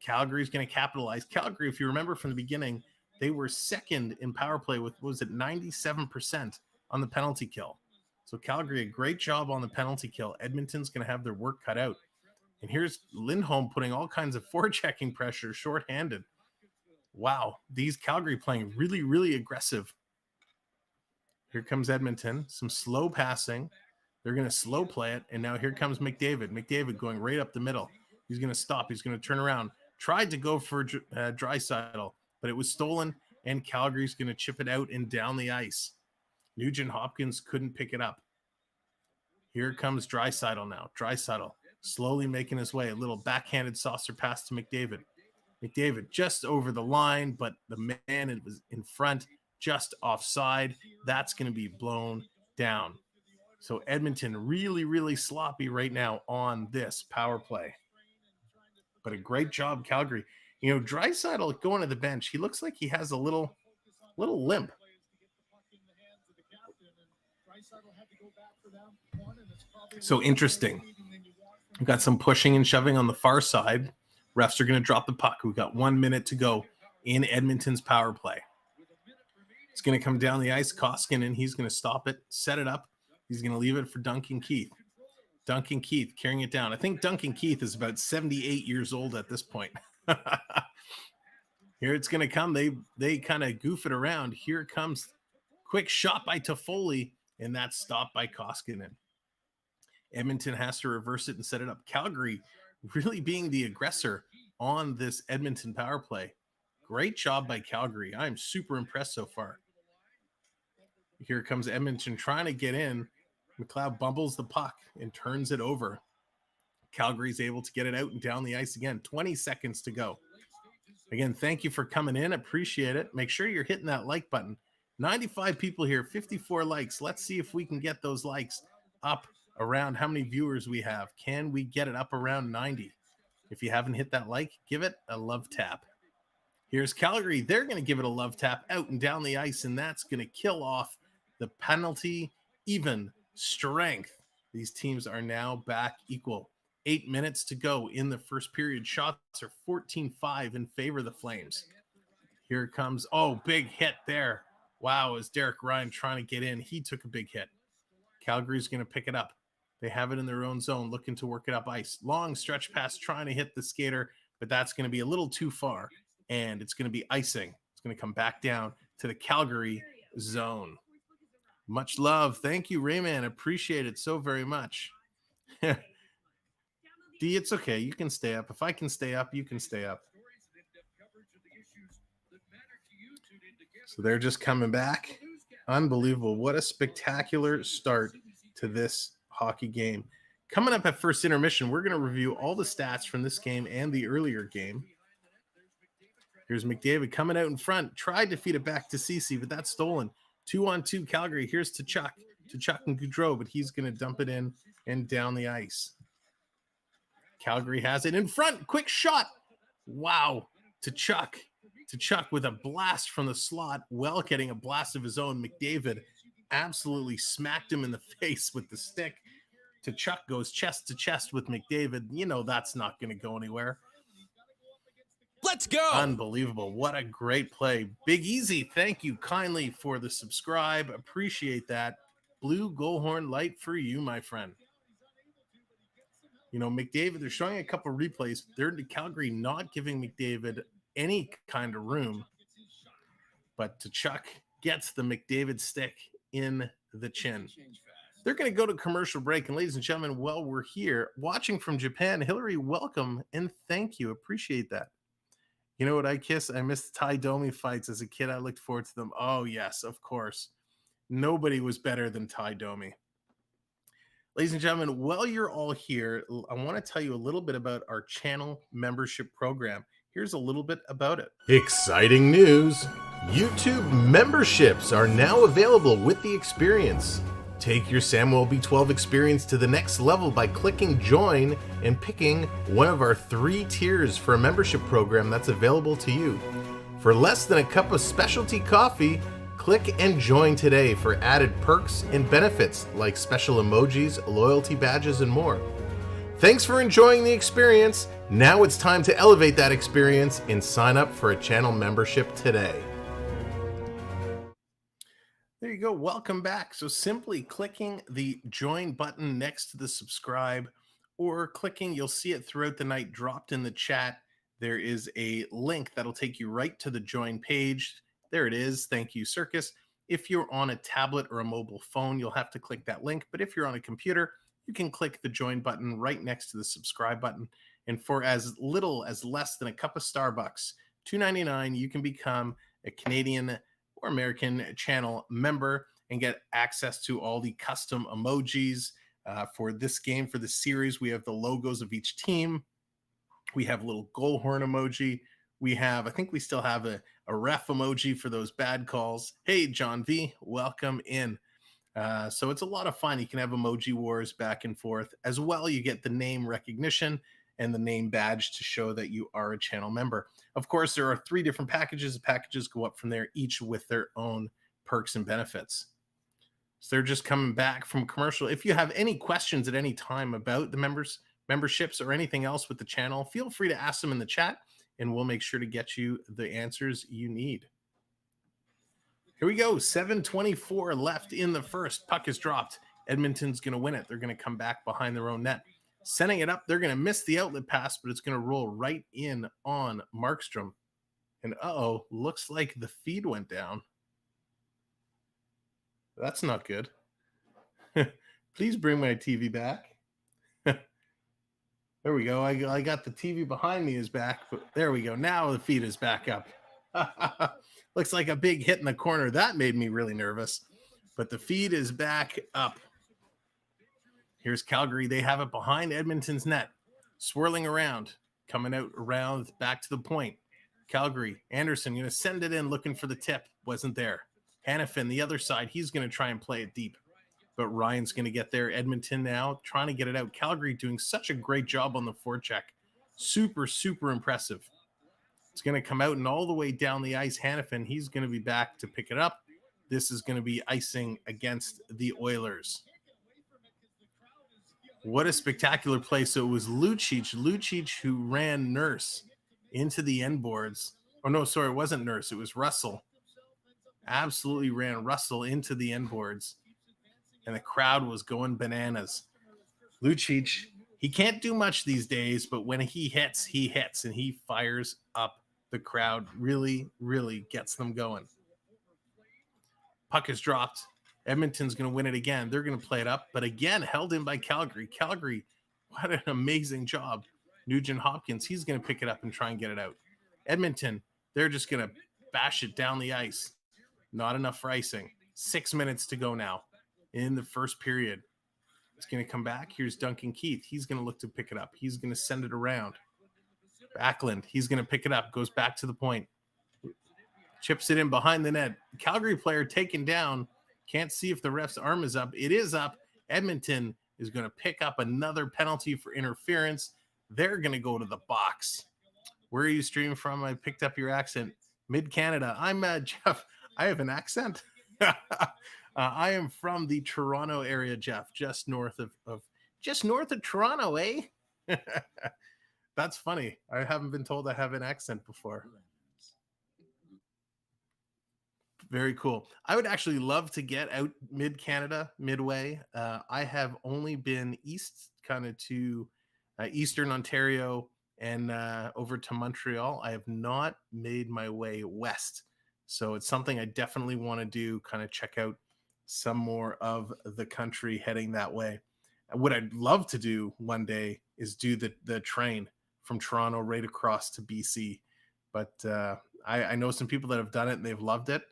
Calgary's going to capitalize. Calgary, if you remember from the beginning, they were second in power play with, 97% on the penalty kill. So Calgary, a great job on the penalty kill. Edmonton's going to have their work cut out. And here's Lindholm putting all kinds of forechecking pressure, shorthanded. Wow, these Calgary playing really, really aggressive. Here comes Edmonton, some slow passing. They're going to slow play it, and now here comes McDavid. McDavid going right up the middle. He's going to stop. He's going to turn around. Tried to go for Draisaitl, but it was stolen, and Calgary's going to chip it out and down the ice. Nugent Hopkins couldn't pick it up. Here comes Draisaitl now. Draisaitl slowly making his way. A little backhanded saucer pass to McDavid. McDavid just over the line, but the man was in front, just offside. That's going to be blown down. So Edmonton really, really sloppy right now on this power play. But a great job, Calgary. You know, Draisaitl going to the bench, he looks like he has a little limp. So interesting. We've got some pushing and shoving on the far side. Refs are going to drop the puck. We've got 1 minute to go in Edmonton's power play. It's going to come down the ice. Koskinen, he's going to stop it, set it up. He's going to leave it for Duncan Keith. Duncan Keith carrying it down. I think Duncan Keith is about 78 years old at this point. Here it's going to come. They kind of goof it around. Here it comes. Quick shot by Toffoli, and that's stopped by Koskinen. Edmonton has to reverse it and set it up. Calgary really being the aggressor on this Edmonton power play. Great job by Calgary. I'm super impressed so far. Here comes Edmonton trying to get in. McLeod bumbles the puck and turns it over. Calgary's able to get it out and down the ice again. 20 seconds to go. Again, thank you for coming in. Appreciate it. Make sure you're hitting that like button. 95 people here, 54 likes. Let's see if we can get those likes up around how many viewers we have. Can we get it up around 90? If you haven't hit that like, give it a love tap. Here's Calgary. They're going to give it a love tap out and down the ice, and that's going to kill off the penalty even strength. These teams are now back equal. 8 minutes to go in the first period. Shots are 14-5 in favor of the Flames. Here it comes. Oh, big hit there. Wow, as Derek Ryan trying to get in, he took a big hit. Calgary's going to pick it up. They have it in their own zone, looking to work it up ice. Long stretch pass, trying to hit the skater, but that's going to be a little too far, and it's going to be icing. It's going to come back down to the Calgary zone. Much love. Thank you, Rayman. Appreciate it so very much. D, it's okay. You can stay up. If I can stay up, you can stay up. So they're just coming back. Unbelievable. What a spectacular start to this hockey game. Coming up at first intermission, we're going to review all the stats from this game and the earlier game. Here's McDavid coming out in front. Tried to feed it back to Ceci, but that's stolen. 2-on-2 Calgary. Here's Tkachuk. Tkachuk and Gaudreau, but he's going to dump it in and down the ice. Calgary has it in front. Quick shot. Wow. Tkachuk with a blast from the slot. Well, getting a blast of his own. McDavid absolutely smacked him in the face with the stick. Tkachuk goes chest to chest with McDavid. You know that's not going to go anywhere. Let's go. Unbelievable. What a great play. Big Easy, thank you kindly for the subscribe. Appreciate that. Blue Goalhorn light for you, my friend. You know, McDavid, they're showing a couple replays. They're Calgary not giving McDavid any kind of room. But Tkachuk gets the McDavid stick in the chin. They're going to go to commercial break. And ladies and gentlemen, while we're here watching from Japan, Hillary, welcome and thank you. Appreciate that. You know what I kiss? I missed Ty Domi fights as a kid. I looked forward to them. Oh, yes, of course. Nobody was better than Ty Domi. Ladies and gentlemen, while you're all here, I want to tell you a little bit about our channel membership program. Here's a little bit about it. Exciting news! YouTube memberships are now available with the experience. Take your Samwelb12 experience to the next level by clicking join and picking one of our 3 tiers for a membership program that's available to you. For less than a cup of specialty coffee, click and join today for added perks and benefits like special emojis, loyalty badges, and more. Thanks for enjoying the experience. Now it's time to elevate that experience and sign up for a channel membership today. There you go. Welcome back. So simply clicking the join button next to the subscribe or clicking, you'll see it throughout the night dropped in the chat. There is a link that'll take you right to the join page. There it is. Thank you, Circus. If you're on a tablet or a mobile phone, you'll have to click that link. But if you're on a computer, you can click the join button right next to the subscribe button. And for as little as less than a cup of Starbucks, $2.99, you can become a Canadian or American channel member and get access to all the custom emojis for this game. For the series, we have the logos of each team. We have a little goal horn emoji. We have, I think we still have a ref emoji for those bad calls. Hey, John V, welcome in. So it's a lot of fun. You can have emoji wars back and forth. As well, you get the name recognition and the name badge to show that you are a channel member. Of course, there are 3 different packages. The packages go up from there, each with their own perks and benefits. So they're just coming back from commercial. If you have any questions at any time about the memberships or anything else with the channel, feel free to ask them in the chat, and we'll make sure to get you the answers you need. Here we go. 7:24 left in the first. Puck is dropped. Edmonton's going to win it. They're going to come back behind their own net. Sending it up. They're going to miss the outlet pass, but it's going to roll right in on Markstrom. And looks like the feed went down. That's not good. Please bring my TV back. There we go. I got the TV behind me is back. But there we go. Now the feed is back up. Looks like a big hit in the corner. That made me really nervous. But the feed is back up. Here's Calgary. They have it behind Edmonton's net. Swirling around. Coming out around back to the point. Calgary. Anderson going to send it in looking for the tip. Wasn't there. Hanifin, the other side. He's going to try and play it deep. But Ryan's going to get there. Edmonton now trying to get it out. Calgary doing such a great job on the forecheck. Super, super impressive. It's going to come out and all the way down the ice. Hanifin, he's going to be back to pick it up. This is going to be icing against the Oilers. What a spectacular play. So it was Lucic who ran Nurse into the end boards. Oh, no, sorry, it wasn't Nurse. It was Russell. Absolutely ran Russell into the end boards. And the crowd was going bananas. Lucic, he can't do much these days, but when he hits, and he fires up the crowd. Really, really gets them going. Puck is dropped. Edmonton's going to win it again. They're going to play it up, but again, held in by Calgary. Calgary, what an amazing job. Nugent Hopkins, he's going to pick it up and try and get it out. Edmonton, they're just going to bash it down the ice. Not enough for icing. 6 minutes to go now in the first period. It's going to come back. Here's Duncan Keith. He's going to look to pick it up. He's going to send it around. Backlund, he's going to pick it up. Goes back to the point. Chips it in behind the net. Calgary player taken down. Can't see if the ref's arm is up. It is up. Edmonton is going to pick up another penalty for interference. They're going to go to the box. Where are you streaming from? I picked up your accent. Mid-Canada. I'm Jeff. I have an accent. I am from the Toronto area, Jeff, just north of Toronto, eh? That's funny. I haven't been told I have an accent before. Very cool. I would actually love to get out mid-Canada, midway. I have only been east, kind of to eastern Ontario and over to Montreal. I have not made my way west. So it's something I definitely want to do, kind of check out some more of the country heading that way. What I'd love to do one day is do the train from Toronto right across to BC. But I know some people that have done it and they've loved it.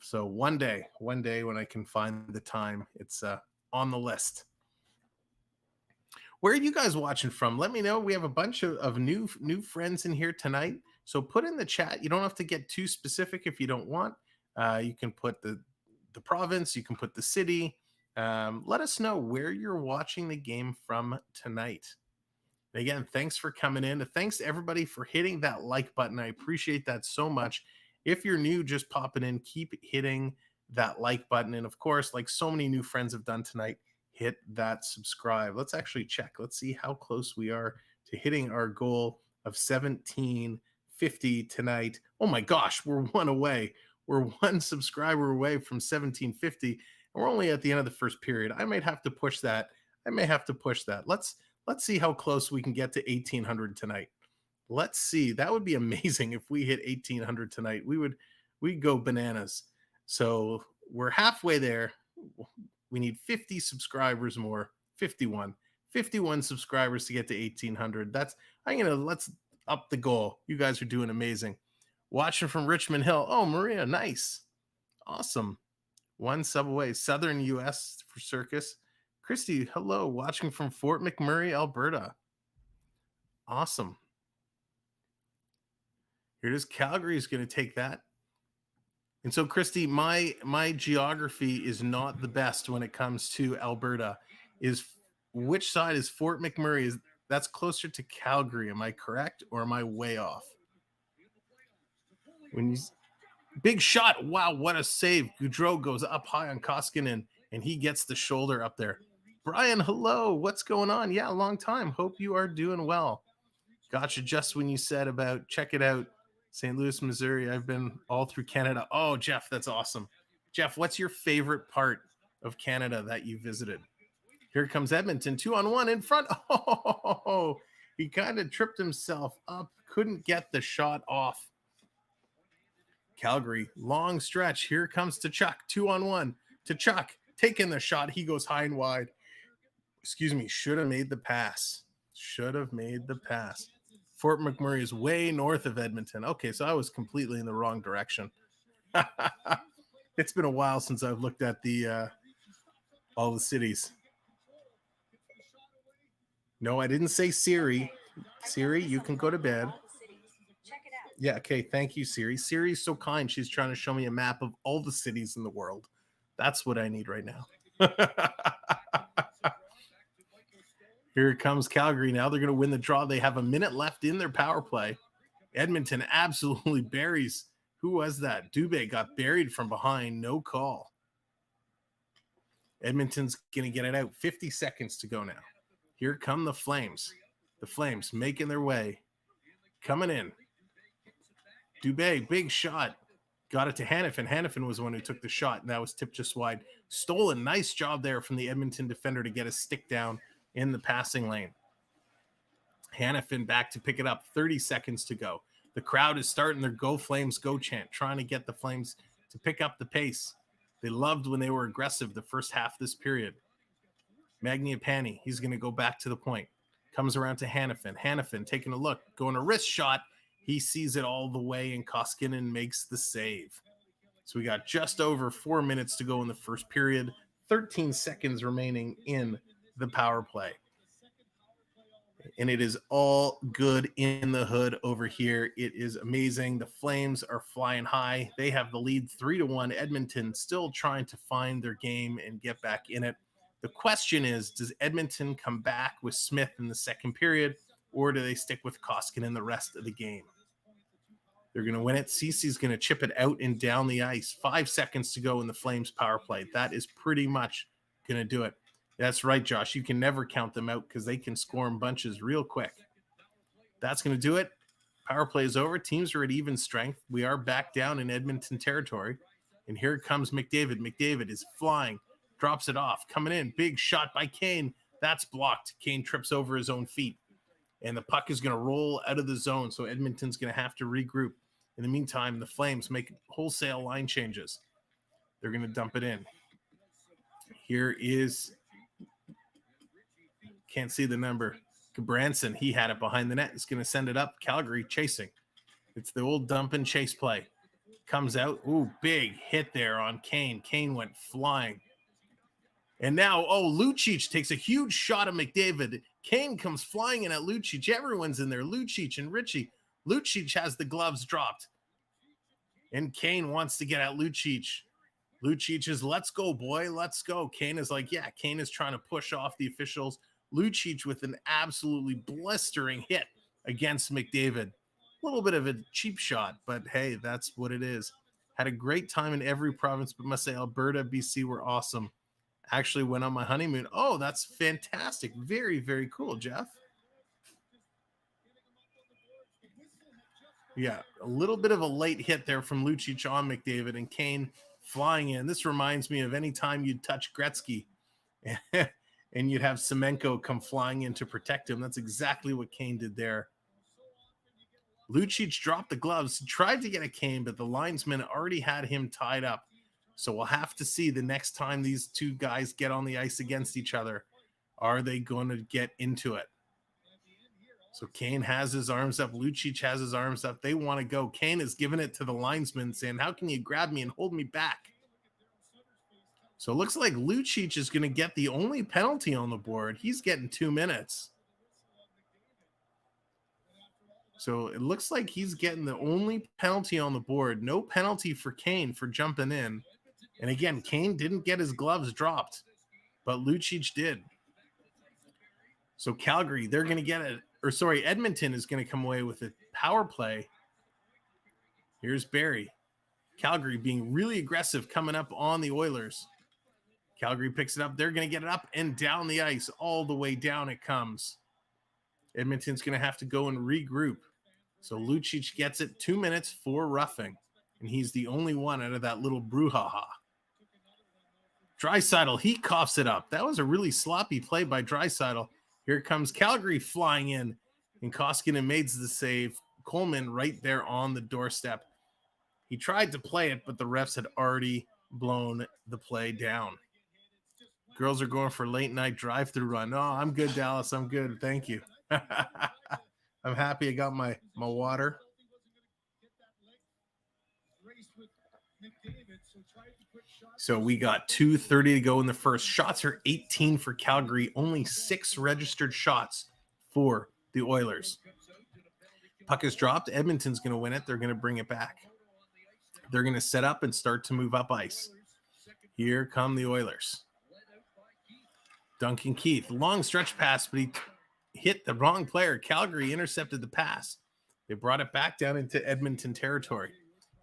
So one day when I can find the time, it's on the list. Where are you guys watching from? Let me know. We have a bunch of new friends in here tonight. So put in the chat. You don't have to get too specific if you don't want. You can put the province. You can put the city. Let us know where you're watching the game from tonight. And again, thanks for coming in. Thanks to everybody for hitting that like button. I appreciate that so much. If you're new, just popping in, keep hitting that like button. And of course, like so many new friends have done tonight, hit that subscribe. Let's actually check. Let's see how close we are to hitting our goal of 1750 tonight. Oh my gosh, we're one away. We're one subscriber away from 1750, and we're only at the end of the first period. I might have to push that. Let's see how close we can get to 1800 tonight. Let's see. That would be amazing if we hit 1800 tonight. We'd go bananas. So we're halfway there. We need 50 subscribers more. 51 subscribers to get to 1800. Let's up the goal. You guys are doing amazing. Watching from Richmond Hill. Oh, Maria, nice. Awesome. One sub away. Southern US for Circus. Christy, hello. Watching from Fort McMurray, Alberta. Awesome. Here it is. Calgary is going to take that. And so, Christy, my geography is not the best when it comes to Alberta. Which side is Fort McMurray? That's closer to Calgary. Am I correct, or am I way off? Big shot. Wow, what a save. Gaudreau goes up high on Koskinen, and he gets the shoulder up there. Brian, hello. What's going on? Yeah, long time. Hope you are doing well. Gotcha just when you said about check it out. St. Louis, Missouri. I've been all through Canada. Oh, Jeff, that's awesome. Jeff, what's your favorite part of Canada that you visited? Here comes Edmonton, 2-on-1 in front. Oh, he kind of tripped himself up. Couldn't get the shot off. Calgary, long stretch. Here comes Tkachuk, 2-on-1. Tkachuk taking the shot. He goes high and wide. Excuse me, should have made the pass. Fort McMurray is way north of Edmonton. Okay, so I was completely in the wrong direction. It's been a while since I've looked at the all the cities. No, I didn't say Siri. Siri, you can go to bed. Yeah, okay, thank you, Siri. Siri's so kind. She's trying to show me a map of all the cities in the world. That's what I need right now. Here comes Calgary now. They're going to win the draw. They have a minute left in their power play. Edmonton absolutely buries. Who was that? Dubé got buried from behind. No call. Edmonton's going to get it out. 50 seconds to go now. Here come the Flames. The Flames making their way. Coming in. Dubé, big shot. Got it to Hanifin. Hanifin was the one who took the shot, and that was tipped just wide. Stolen. Nice job there from the Edmonton defender to get a stick down in the passing lane. Hanifin back to pick it up. 30 seconds to go. The crowd is starting their Go Flames Go chant, trying to get the Flames to pick up the pace. They loved when they were aggressive the first half of this period. Mangiapane, he's going to go back to the point. Comes around to Hanifin. Hanifin taking a look, going a wrist shot. He sees it all the way, and Koskinen makes the save. So we got just over 4 minutes to go in the first period. 13 seconds remaining in the power play. And it is all good in the hood over here. It is amazing. The Flames are flying high. They have the lead 3-1. Edmonton still trying to find their game and get back in it. The question is, does Edmonton come back with Smith in the second period, or do they stick with Koskinen the rest of the game? They're going to win it. Cece's going to chip it out and down the ice. 5 seconds to go in the Flames power play. That is pretty much going to do it. That's right, Josh. You can never count them out because they can score in bunches real quick. That's going to do it. Power play is over. Teams are at even strength. We are back down in Edmonton territory. And here comes McDavid. McDavid is flying. Drops it off. Coming in. Big shot by Kane. That's blocked. Kane trips over his own feet. And the puck is going to roll out of the zone. So Edmonton's going to have to regroup. In the meantime, the Flames make wholesale line changes. They're going to dump it in. Here is... Can't see the number. Branson, he had it behind the net. He's going to send it up. Calgary chasing. It's the old dump and chase play. Comes out. Ooh, big hit there on Kane. Kane went flying. And now, Lucic takes a huge shot at McDavid. Kane comes flying in at Lucic. Everyone's in there. Lucic and Richie. Lucic has the gloves dropped. And Kane wants to get at Lucic. Lucic is, let's go, boy. Let's go. Kane is like, yeah. Kane is trying to push off the officials. Lucic with an absolutely blistering hit against McDavid. A little bit of a cheap shot, but hey, that's what it is. Had a great time in every province, but must say Alberta, BC were awesome. Actually went on my honeymoon. Oh, that's fantastic. Very, very cool, Jeff. Yeah, a little bit of a late hit there from Lucic on McDavid, and Kane flying in. This reminds me of any time you'd touch Gretzky and you'd have Semenko come flying in to protect him. That's exactly what Kane did there. Lucic dropped the gloves, tried to get a Kane, but the linesman already had him tied up. So we'll have to see the next time these two guys get on the ice against each other. Are they going to get into it? So Kane has his arms up. Lucic has his arms up. They want to go. Kane is giving it to the linesman, saying, how can you grab me and hold me back? So it looks like Lucic is going to get the only penalty on the board. He's getting 2 minutes. So it looks like he's getting the only penalty on the board. No penalty for Kane for jumping in. And again, Kane didn't get his gloves dropped, but Lucic did. So Calgary, they're going to get it. Or sorry, Edmonton is going to come away with a power play. Here's Barrie. Calgary being really aggressive coming up on the Oilers. Calgary picks it up. They're going to get it up and down the ice. All the way down it comes. Edmonton's going to have to go and regroup. So Lucic gets it. 2 minutes for roughing. And he's the only one out of that little brouhaha. Draisaitl, he coughs it up. That was a really sloppy play by Draisaitl. Here comes Calgary flying in. And Koskinen makes the save. Coleman right there on the doorstep. He tried to play it, but the refs had already blown the play down. Girls are going for late night drive-through run. Oh, I'm good, Dallas. I'm good. Thank you. I'm happy I got my water. So we got 2:30 to go in the first. Shots are 18 for Calgary. Only 6 registered shots for the Oilers. Puck is dropped. Edmonton's going to win it. They're going to bring it back. They're going to set up and start to move up ice. Here come the Oilers. Duncan Keith, long stretch pass, but he hit the wrong player. Calgary intercepted the pass. They brought it back down into Edmonton territory,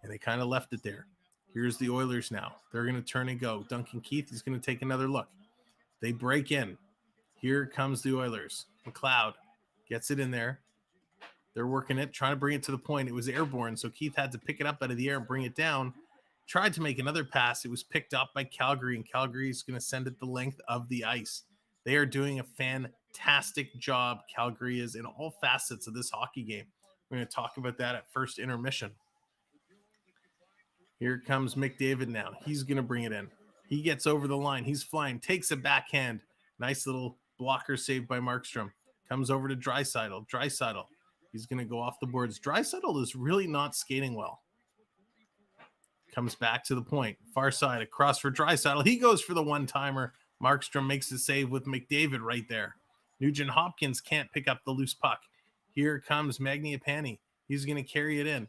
and they kind of left it there. Here's the Oilers now. They're going to turn and go. Duncan Keith is going to take another look. They break in. Here comes the Oilers. McLeod gets it in there. They're working it, trying to bring it to the point. It was airborne, so Keith had to pick it up out of the air and bring it down. Tried to make another pass. It was picked up by Calgary, and Calgary is going to send it the length of the ice. They are doing a fantastic job, Calgary is, in all facets of this hockey game. We're going to talk about that at first intermission. Here comes McDavid now. He's going to bring it in. He gets over the line. He's flying, takes a backhand. Nice little blocker saved by Markstrom. Comes over to Draisaitl. Draisaitl. He's going to go off the boards. Draisaitl is really not skating well. Comes back to the point. Far side, across for Draisaitl. He goes for the one-timer. Markstrom makes the save with McDavid right there. Nugent Hopkins can't pick up the loose puck. Here comes Mangiapane. He's going to carry it in.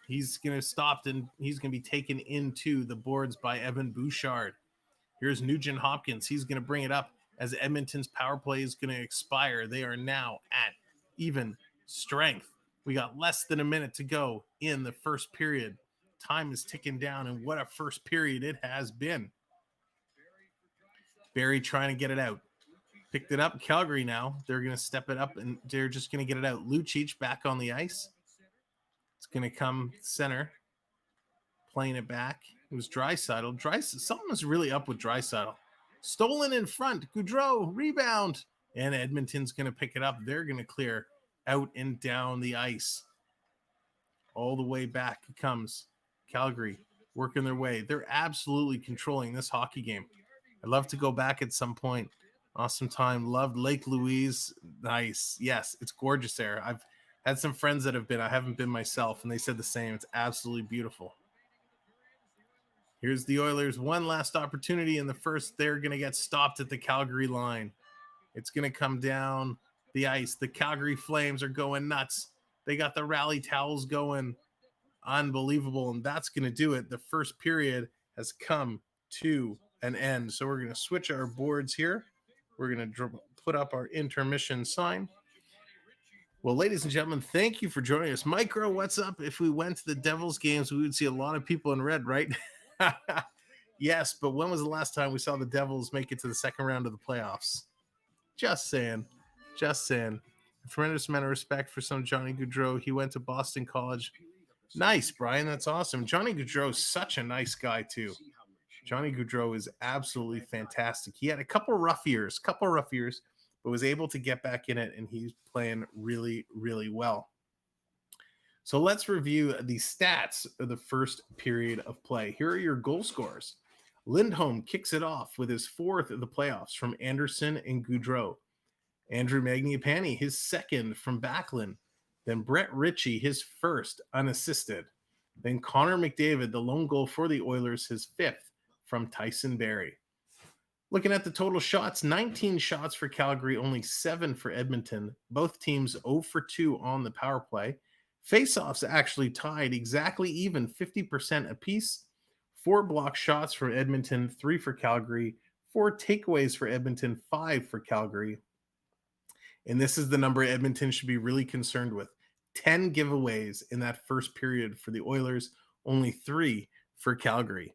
He's going to stop, and he's going to be taken into the boards by Evan Bouchard. Here's Nugent Hopkins. He's going to bring it up as Edmonton's power play is going to expire. They are now at even strength. We got less than a minute to go in the first period. Time is ticking down, and what a first period it has been. Barrie trying to get it out. Picked it up. Calgary now. They're going to step it up, and they're just going to get it out. Lucic back on the ice. It's going to come center. Playing it back. It was Draisaitl. Something was really up with Draisaitl. Stolen in front. Gaudreau. Rebound. And Edmonton's going to pick it up. They're going to clear out and down the ice. All the way back it comes. Calgary working their way. They're absolutely controlling this hockey game. I'd love to go back at some point. Awesome time. Loved Lake Louise. Nice. Yes, it's gorgeous there. I've had some friends that have been. I haven't been myself, and they said the same. It's absolutely beautiful. Here's the Oilers. One last opportunity in the first. They're going to get stopped at the Calgary line. It's going to come down the ice. The Calgary Flames are going nuts. They got the rally towels going. Unbelievable, and that's going to do it. The first period has come to an end. So we're going to switch our boards here. We're going to put up our intermission sign. Well, ladies and gentlemen, thank you for joining us. Micro, what's up? If we went to the Devils games, we would see a lot of people in red, right? Yes, but when was the last time we saw the Devils make it to the second round of the playoffs? Just saying. Just saying. A tremendous amount of respect for some Johnny Gaudreau. He went to Boston College. Nice, Brian. That's awesome. Johnny Gaudreau is such a nice guy, too. Johnny Gaudreau is absolutely fantastic. He had a couple rough years, but was able to get back in it, and he's playing really, really well. So let's review the stats of the first period of play. Here are your goal scorers. Lindholm kicks it off with his fourth of the playoffs from Anderson and Gaudreau. Andrew Mangiapane, his second from Backlund. Then Brett Ritchie, his first unassisted. Then Conor McDavid, the lone goal for the Oilers, his fifth from Tyson Barrie. Looking at the total shots, 19 shots for Calgary, only 7 for Edmonton. Both teams 0 for 2 on the power play. Faceoffs actually tied exactly even, 50% apiece. 4 block shots for Edmonton, 3 for Calgary. 4 takeaways for Edmonton, 5 for Calgary. And this is the number Edmonton should be really concerned with. 10 giveaways in that first period for the Oilers, only 3 for Calgary.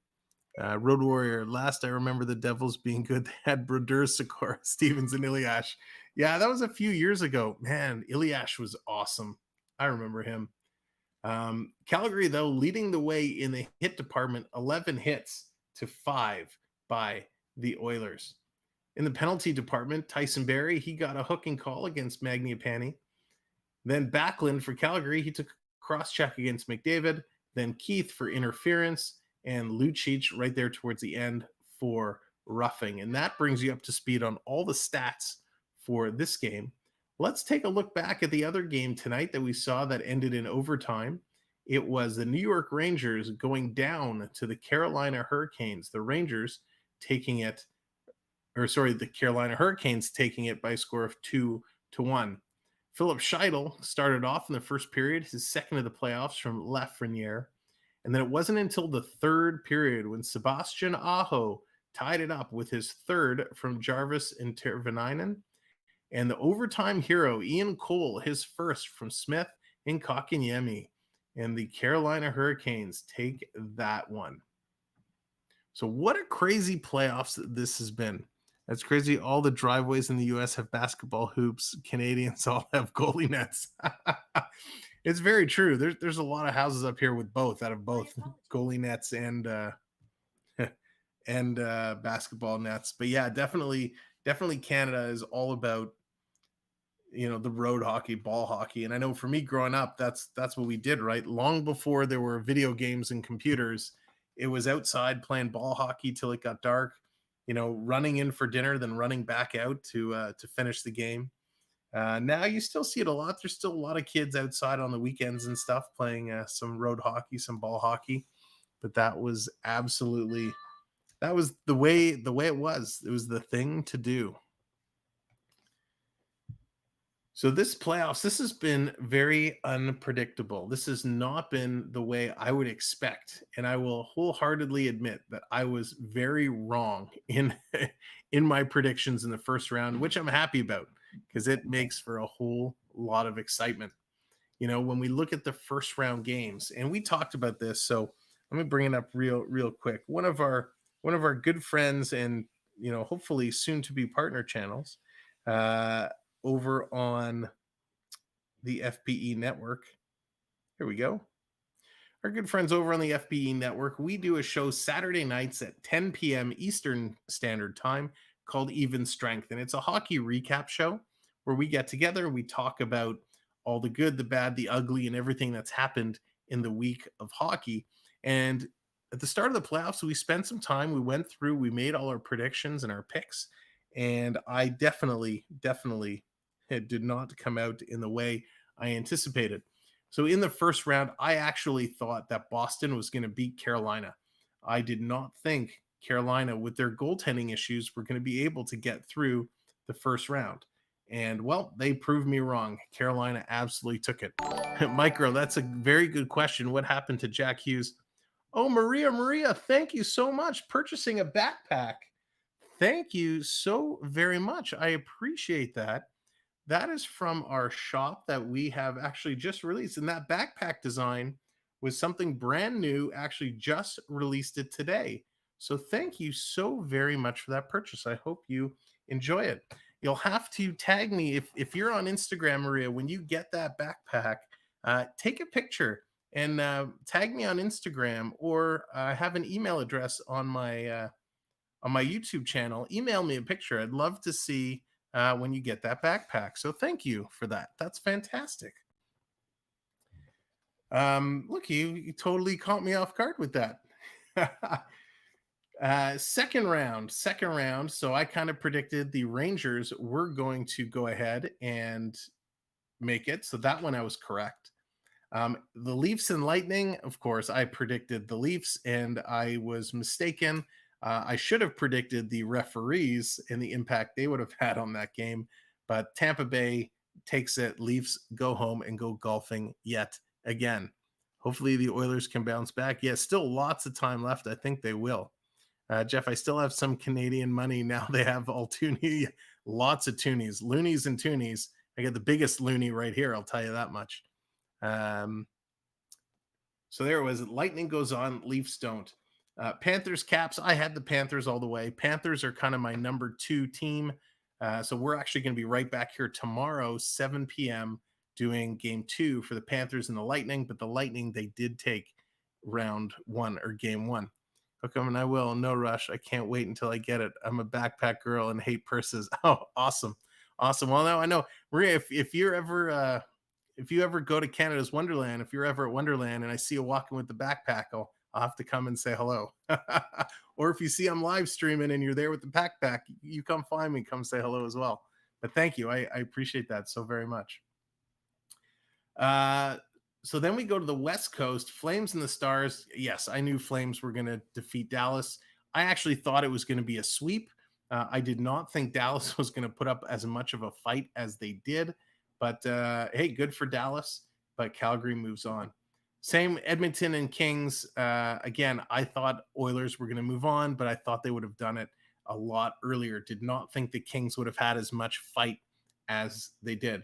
Road Warrior, last I remember the Devils being good, they had Brodeur, Sikora, Stevens, and Ilyash. Yeah, that was a few years ago. Man, Ilyash was awesome. I remember him. Calgary, though, leading the way in the hit department, 11 hits to 5 by the Oilers. In the penalty department, Tyson Barrie, he got a hooking call against Mangiapane. Then Backlund for Calgary, he took a cross-check against McDavid. Then Keith for interference, and Lucic right there towards the end for roughing. And that brings you up to speed on all the stats for this game. Let's take a look back at the other game tonight that we saw that ended in overtime. It was the New York Rangers going down to the Carolina Hurricanes. The Carolina Hurricanes taking it by a score of 2-1. Philip Scheidel started off in the first period, his second of the playoffs from Lafreniere. And then it wasn't until the third period when Sebastian Aho tied it up with his third from Jarvis and Teravainen. And the overtime hero, Ian Cole, his first from Smith and Kotkaniemi. And the Carolina Hurricanes take that one. So what a crazy playoffs this has been. That's crazy. All the driveways in the U.S. have basketball hoops. Canadians all have goalie nets. It's very true. There's a lot of houses up here with both, out of both goalie nets and basketball nets. But yeah, definitely Canada is all about, the road hockey, ball hockey. And I know for me growing up, that's what we did, right? Long before there were video games and computers, it was outside playing ball hockey till it got dark, running in for dinner, then running back out to finish the game. Now you still see it a lot. There's still a lot of kids outside on the weekends and stuff playing some road hockey, some ball hockey. But that was the way it was. It was the thing to do. So this playoffs, this has been very unpredictable. This has not been the way I would expect. And I will wholeheartedly admit that I was very wrong in my predictions in the first round, which I'm happy about because it makes for a whole lot of excitement. When we look at the first round games, and we talked about this, so let me bring it up real quick. One of our good friends and, hopefully soon to be partner channels, over on the FPE network. Here we go. Our good friends over on the FPE network, we do a show Saturday nights at 10 p.m. Eastern Standard Time called Even Strength. And it's a hockey recap show where we get together and we talk about all the good, the bad, the ugly, and everything that's happened in the week of hockey. And at the start of the playoffs, we spent some time, we went through, we made all our predictions and our picks. And I definitely it did not come out in the way I anticipated. So in the first round, I actually thought that Boston was going to beat Carolina. I did not think Carolina, with their goaltending issues, were going to be able to get through the first round. And, well, they proved me wrong. Carolina absolutely took it. Micro, that's a very good question. What happened to Jack Hughes? Oh, Maria, thank you so much. Purchasing a backpack. Thank you so very much. I appreciate that. That is from our shop that we have actually just released. And that backpack design was something brand new, actually just released it today. So thank you so very much for that purchase. I hope you enjoy it. You'll have to tag me if you're on Instagram, Maria, when you get that backpack, take a picture and tag me on Instagram, or have an email address on my YouTube channel. Email me a picture. I'd love to see when you get that backpack. So thank you for that. That's fantastic. Look, you totally caught me off guard with that. Second round. So I kind of predicted the Rangers were going to go ahead and make it. So that one I was correct. The Leafs and Lightning, of course, I predicted the Leafs and I was mistaken. I should have predicted the referees and the impact they would have had on that game. But Tampa Bay takes it. Leafs go home and go golfing yet again. Hopefully the Oilers can bounce back. Yeah, still lots of time left. I think they will. Jeff, I still have some Canadian money now. They have all toonie, lots of toonies, loonies and toonies. I get the biggest loony right here. I'll tell you that much. So there it was. Lightning goes on. Leafs don't. Panthers, Caps. I had the Panthers all the way. Panthers are kind of my number 2 team. So we're actually going to be right back here tomorrow, 7 p.m., doing game 2 for the Panthers and the Lightning. But the Lightning, they did take round 1 or game 1. How come? And I will. No rush. I can't wait until I get it. I'm a backpack girl and hate purses. Oh, awesome. Awesome. Well, now I know, Maria, if you ever go to Canada's Wonderland, if you're ever at Wonderland and I see you walking with the backpack, I'll have to come and say hello. Or if you see I'm live streaming and you're there with the backpack, you come find me, come say hello as well. But thank you. I appreciate that so very much. So then we go to the West Coast, Flames and the Stars. Yes, I knew Flames were going to defeat Dallas. I actually thought it was going to be a sweep. I did not think Dallas was going to put up as much of a fight as they did. But hey, good for Dallas. But Calgary moves on. Same Edmonton and Kings. Again, I thought Oilers were going to move on, but I thought they would have done it a lot earlier. Did not think the Kings would have had as much fight as they did.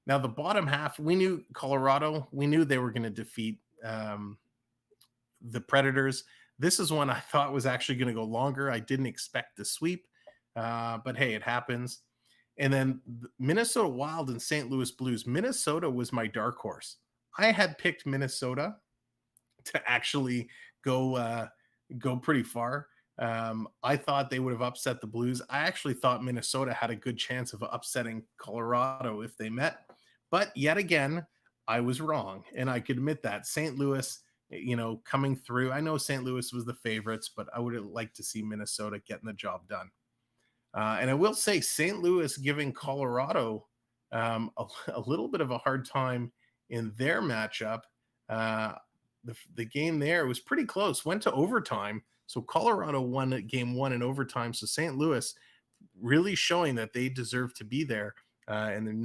Now, the bottom half, we knew Colorado. We knew they were going to defeat the Predators. This is one I thought was actually going to go longer. I didn't expect the sweep, but hey, it happens. And then Minnesota Wild and St. Louis Blues. Minnesota was my dark horse. I had picked Minnesota to actually go pretty far. I thought they would have upset the Blues. I actually thought Minnesota had a good chance of upsetting Colorado if they met. But yet again, I was wrong. And I could admit that. St. Louis, coming through. I know St. Louis was the favorites, but I would have liked to see Minnesota getting the job done. And I will say St. Louis giving Colorado a little bit of a hard time in their matchup. The game there was pretty close, went to overtime. So Colorado won game 1 in overtime. So St. Louis really showing that they deserve to be there, and there's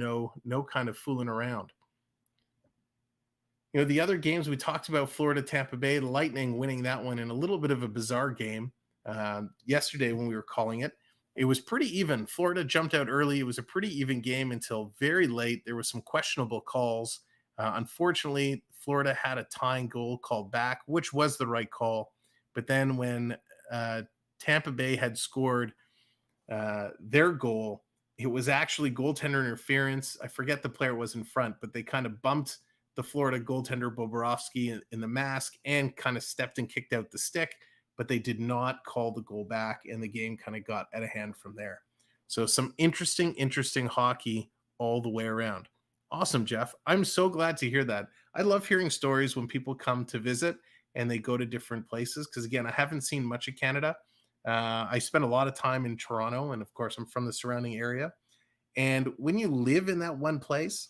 no kind of fooling around. The other games we talked about, Florida, Tampa Bay, the Lightning winning that one in a little bit of a bizarre game yesterday when we were calling it. It was pretty even. Florida jumped out early. It was a pretty even game until very late. There were some questionable calls. Unfortunately, Florida had a tying goal called back, which was the right call. But then when Tampa Bay had scored their goal, it was actually goaltender interference. I forget the player was in front, but they kind of bumped the Florida goaltender Bobrovsky in the mask and kind of stepped and kicked out the stick. But they did not call the goal back, and the game kind of got out of hand from there. So some interesting hockey all the way around. Awesome, Jeff. I'm so glad to hear that. I love hearing stories when people come to visit and they go to different places because, again, I haven't seen much of Canada. I spent a lot of time in Toronto, and, of course, I'm from the surrounding area. And when you live in that one place,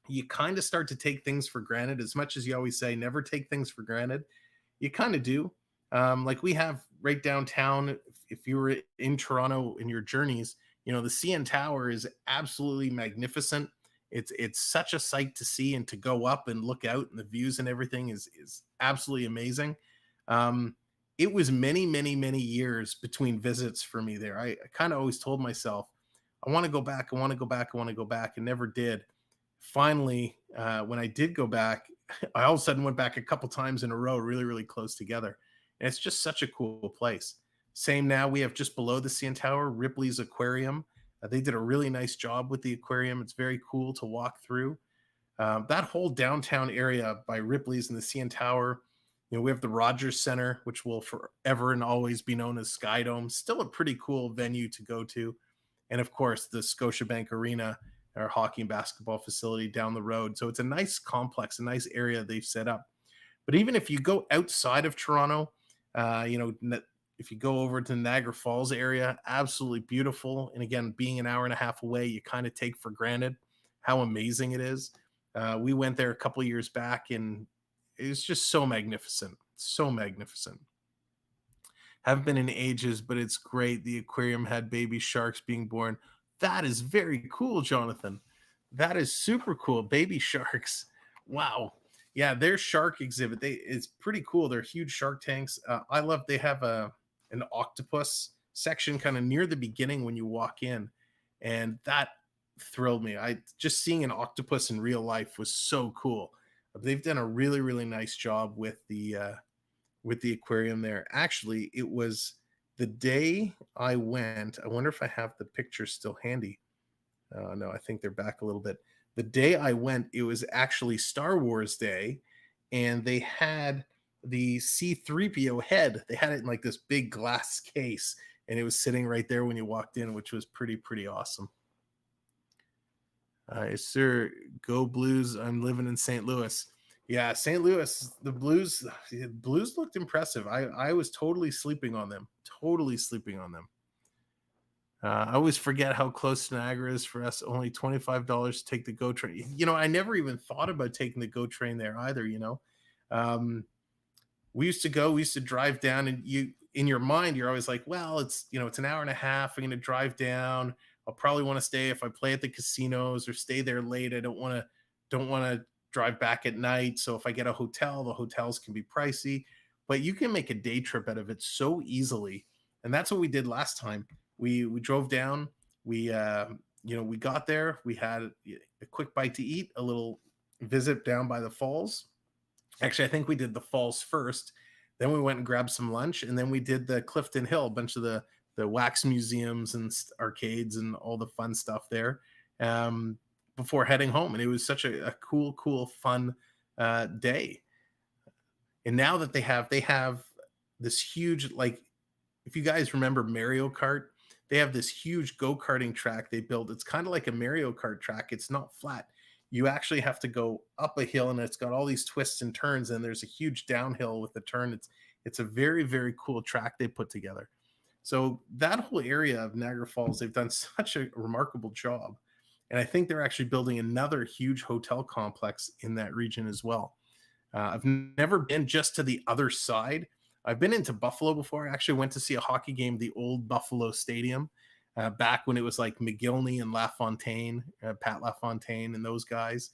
you kind of start to take things for granted. As much as you always say, never take things for granted, you kind of do. Like we have right downtown, if you were in Toronto in your journeys, the CN Tower is absolutely magnificent. It's such a sight to see and to go up and look out, and the views and everything is absolutely amazing. It was many years between visits for me there. I kind of always told myself, I want to go back, and never did. Finally, when I did go back, I all of a sudden went back a couple times in a row, really close together. And it's just such a cool place. Same now, we have just below the CN Tower, Ripley's Aquarium. They did a really nice job with the aquarium. It's very cool to walk through. That whole downtown area by Ripley's and the CN Tower. We have the Rogers Center, which will forever and always be known as Sky Dome. Still a pretty cool venue to go to. And of course, the Scotiabank Arena, our hockey and basketball facility down the road. So it's a nice complex, a nice area they've set up. But even if you go outside of Toronto, if you go over to the Niagara Falls area, absolutely beautiful. And again, being an hour and a half away, you kind of take for granted how amazing it is. We went there a couple of years back, and it was just so magnificent. So magnificent. Haven't been in ages, but it's great. The aquarium had baby sharks being born. That is very cool, Jonathan. That is super cool. Baby sharks. Wow. Yeah, their shark exhibit. It's pretty cool. They're huge shark tanks. I love they have an octopus section kind of near the beginning when you walk in, and that thrilled me. I just seeing an octopus in real life was so cool. They've done a really, really nice job with the aquarium there. Actually, it was the day I went. I wonder if I have the picture still handy. No, I think they're back a little bit. The day I went, it was actually Star Wars Day, and they had the C-3PO head. They had it in like this big glass case, and it was sitting right there when you walked in, which was pretty awesome. Yes, sir. Go Blues. I'm living in St. Louis. Yeah, St. Louis, the Blues looked impressive. I was totally sleeping on them. I always forget how close to Niagara is for us. Only $25 to take the GO train. I never even thought about taking the GO train there either, we used to drive down, and in your mind, you're always like, well, it's an hour and a half. I'm going to drive down. I'll probably want to stay if I play at the casinos or stay there late. I don't want to drive back at night. So if I get a hotel, the hotels can be pricey, but you can make a day trip out of it so easily. And that's what we did last time. We drove down. We got there. We had a quick bite to eat, a little visit down by the falls. Actually, I think we did the falls first. Then we went and grabbed some lunch, and then we did the Clifton Hill, a bunch of the wax museums and arcades and all the fun stuff there before heading home. And it was such a cool, fun day. And now that they have this huge, like, if you guys remember Mario Kart, they have this huge go-karting track they built. It's kind of like a Mario Kart track. It's not flat. You actually have to go up a hill, and it's got all these twists and turns, and there's a huge downhill with the turn. It's a very, very cool track they put together. So that whole area of Niagara Falls, they've done such a remarkable job. And I think they're actually building another huge hotel complex in that region as well. I've never been just to the other side. I've been into Buffalo before. I actually went to see a hockey game, the old Buffalo Stadium, back when it was like McGillney and LaFontaine, Pat LaFontaine and those guys.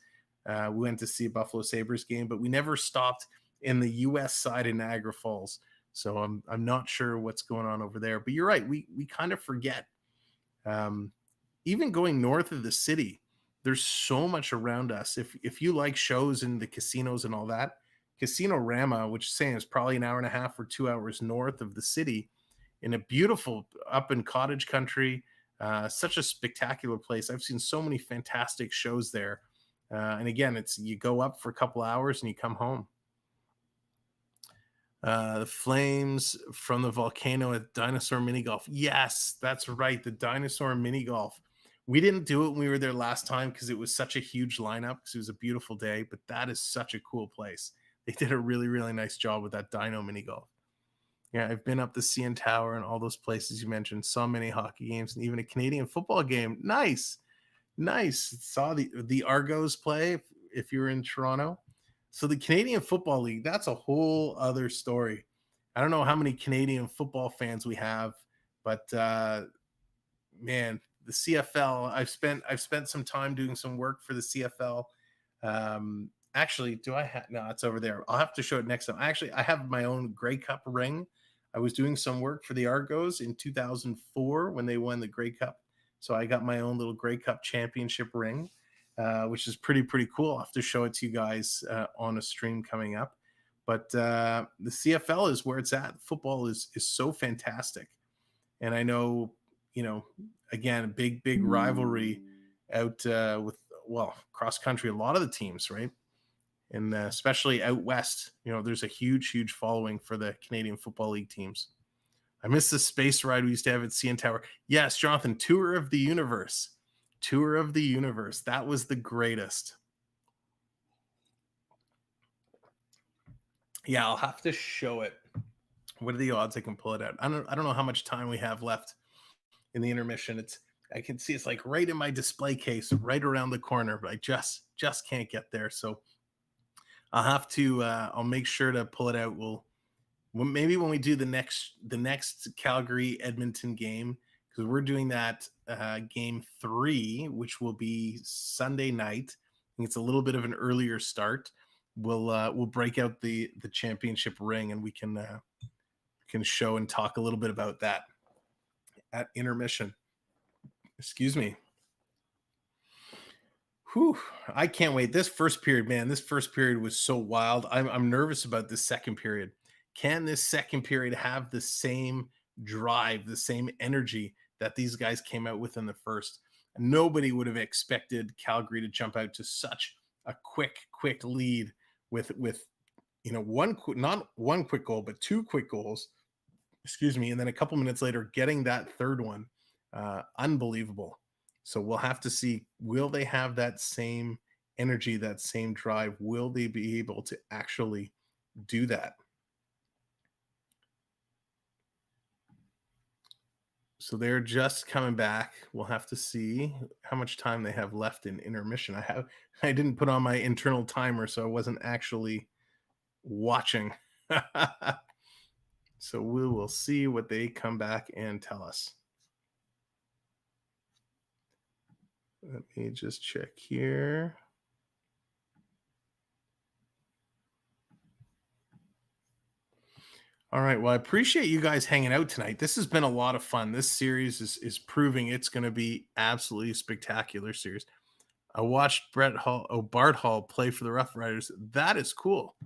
We went to see a Buffalo Sabres game, but we never stopped in the U.S. side of Niagara Falls. So I'm not sure what's going on over there. But you're right. We kind of forget. Even going north of the city, there's so much around us. If you like shows in the casinos and all that, Casino Rama, which is saying is probably an hour and a half or 2 hours north of the city, in a beautiful up in cottage country, such a spectacular place. I've seen so many fantastic shows there. And again, you go up for a couple hours and you come home. The flames from the volcano at Dinosaur Mini Golf. Yes, that's right. The Dinosaur Mini Golf. We didn't do it when we were there last time because it was such a huge lineup, because it was a beautiful day, but that is such a cool place. They did a really, really nice job with that Dino Mini Golf. Yeah, I've been up the CN Tower and all those places you mentioned. Saw many hockey games and even a Canadian football game. Nice. Saw the Argos play if you were in Toronto. So the Canadian Football League, that's a whole other story. I don't know how many Canadian football fans we have, but man, the CFL, I've spent some time doing some work for the CFL. Actually, do I have? No, it's over there. I'll have to show it next time. Actually, I have my own Grey Cup ring. I was doing some work for the Argos in 2004 when they won the Grey Cup. So I got my own little Grey Cup championship ring, which is pretty cool. I'll have to show it to you guys on a stream coming up. But the CFL is where it's at. Football is so fantastic. And I know, again, a big rivalry out with cross country, a lot of the teams, right? And especially out west, there's a huge following for the Canadian Football League teams. I miss the space ride we used to have at CN Tower. Yes, Jonathan, Tour of the Universe. Tour of the Universe. That was the greatest. Yeah, I'll have to show it. What are the odds I can pull it out? I don't know how much time we have left in the intermission. I can see it's like right in my display case, right around the corner, but I just can't get there. So I'll have to I'll make sure to pull it out. Maybe when we do the next Calgary Edmonton game, because we're doing that game 3, which will be Sunday night. I think it's a little bit of an earlier start. We'll break out the championship ring, and we can show and talk a little bit about that at intermission. Excuse me. Whew, I can't wait. This first period, man, was so wild. I'm nervous about this second period. Can this second period have the same drive, the same energy that these guys came out with in the first? Nobody would have expected Calgary to jump out to such a quick lead with not one quick goal, but 2 quick goals. Excuse me. And then a couple minutes later, getting that third one. Unbelievable. So we'll have to see, will they have that same energy, that same drive? Will they be able to actually do that? So they're just coming back. We'll have to see how much time they have left in intermission. I didn't put on my internal timer, so I wasn't actually watching. So we will see what they come back and tell us. Let me just check here. All right. Well, I appreciate you guys hanging out tonight. This has been a lot of fun. This series is proving it's going to be absolutely spectacular series. I watched Bart Hall play for the Rough Riders. That is cool.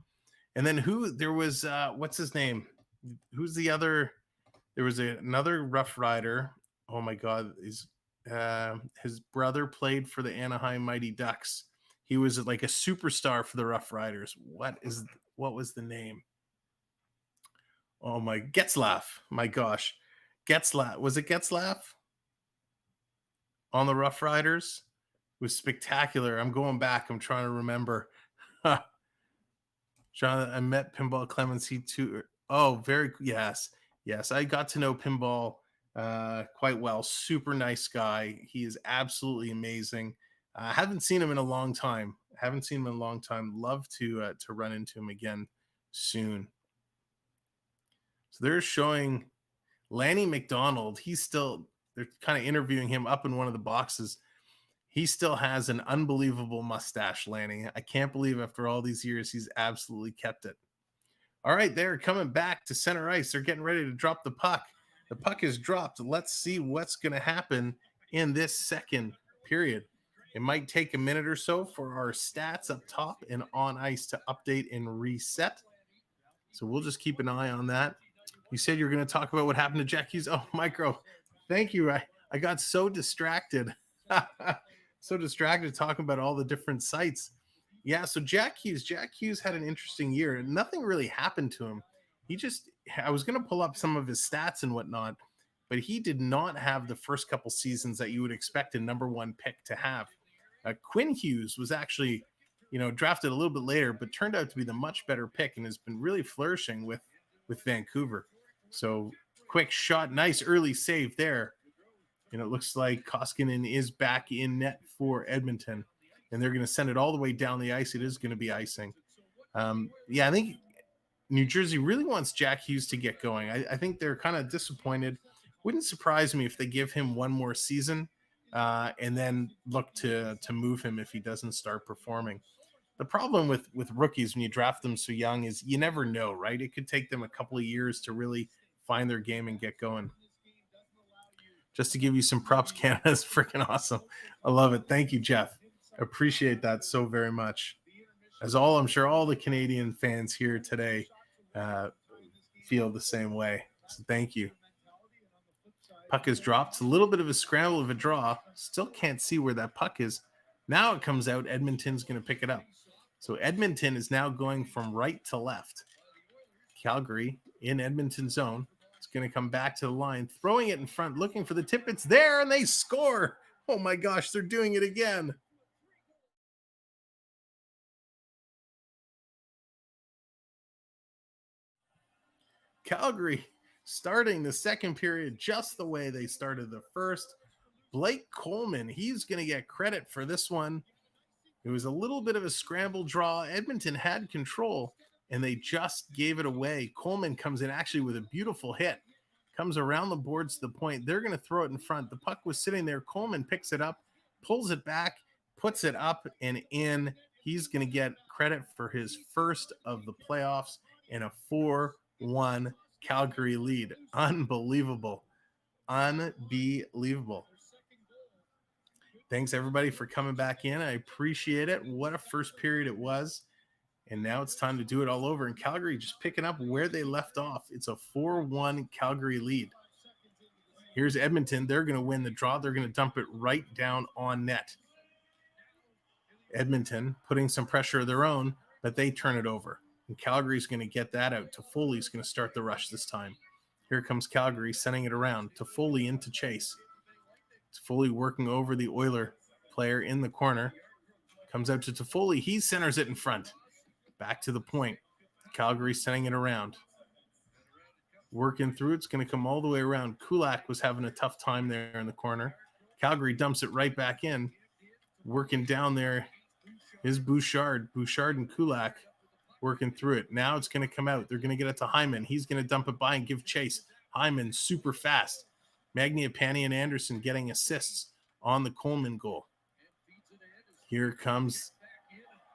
And then there was, what's his name? Who's the other? There was another Rough Rider. Oh my God. His brother played for the Anaheim Mighty Ducks. He was like a superstar for the Rough Riders. What was the name? Oh my, Getzlaff. My gosh. Getzlaff. Was it Getzlaff? On the Rough Riders? It was spectacular. I'm going back. I'm trying to remember. John, I met Pinball Clemency too. Oh, yes. I got to know Pinball quite well. Super nice guy. He is absolutely amazing. I haven't seen him in a long time. Love to run into him again soon. So they're showing Lanny McDonald. They're kind of interviewing him up in one of the boxes. He still has an unbelievable mustache, Lanny. I can't believe after all these years, he's absolutely kept it. All right, they're coming back to center ice. They're getting ready to drop the puck. The puck is dropped. Let's see what's going to happen in this second period. It might take a minute or so for our stats up top and on ice to update and reset. So we'll just keep an eye on that. You said you're going to talk about what happened to Jack Hughes. Oh, Micro, thank you. I got so distracted. So distracted talking about all the different sites. Yeah, so Jack Hughes had an interesting year. Nothing really happened to him. I was going to pull up some of his stats and whatnot, but he did not have the first couple seasons that you would expect a number 1 pick to have. Quinn Hughes was actually, drafted a little bit later, but turned out to be the much better pick and has been really flourishing with Vancouver. So quick shot, nice early save there. And it looks like Koskinen is back in net for Edmonton, and they're going to send it all the way down the ice. It is going to be icing. I think New Jersey really wants Jack Hughes to get going. I think they're kind of disappointed. Wouldn't surprise me if they give him one more season and then look to move him if he doesn't start performing. The problem with rookies when you draft them so young is you never know, right? It could take them a couple of years to really find their game and get going. Just to give you some props, Canada is freaking awesome. I love it. Thank you, Jeff. Appreciate that so very much. I'm sure all the Canadian fans here today feel the same way. So thank you. Puck is dropped. It's a little bit of a scramble of a draw. Still can't see where that puck is. Now it comes out. Edmonton's going to pick it up. So Edmonton is now going from right to left. Calgary in Edmonton zone. It's going to come back to the line, throwing it in front, looking for the tip. It's there, and they score. Oh my gosh, they're doing it again. Calgary starting the second period just the way they started the first. Blake Coleman, he's going to get credit for this one. It was a little bit of a scramble draw. Edmonton had control, and they just gave it away. Coleman comes in actually with a beautiful hit. Comes around the boards to the point. They're going to throw it in front. The puck was sitting there. Coleman picks it up, pulls it back, puts it up and in. He's going to get credit for his first of the playoffs in a 4-1 Calgary lead. Unbelievable. Unbelievable. Thanks, everybody, for coming back in. I appreciate it. What a first period it was. And now it's time to do it all over. And Calgary just picking up where they left off. It's a 4-1 Calgary lead. Here's Edmonton. They're going to win the draw. They're going to dump it right down on net. Edmonton putting some pressure of their own, but they turn it over. And Calgary's going to get that out. Toffoli's going to start the rush this time. Here comes Calgary sending it around. Toffoli into chase. Toffoli working over the Oiler player in the corner. Comes out to Toffoli. He centers it in front. Back to the point. Calgary sending it around. Working through. It's going to come all the way around. Kulak was having a tough time there in the corner. Calgary dumps it right back in. Working down there is Bouchard. Bouchard and Kulak working through it. Now it's going to come out. They're going to get it to Hyman. He's going to dump it by and give chase. Hyman super fast. Mangiapane and Anderson getting assists on the Coleman goal. Here comes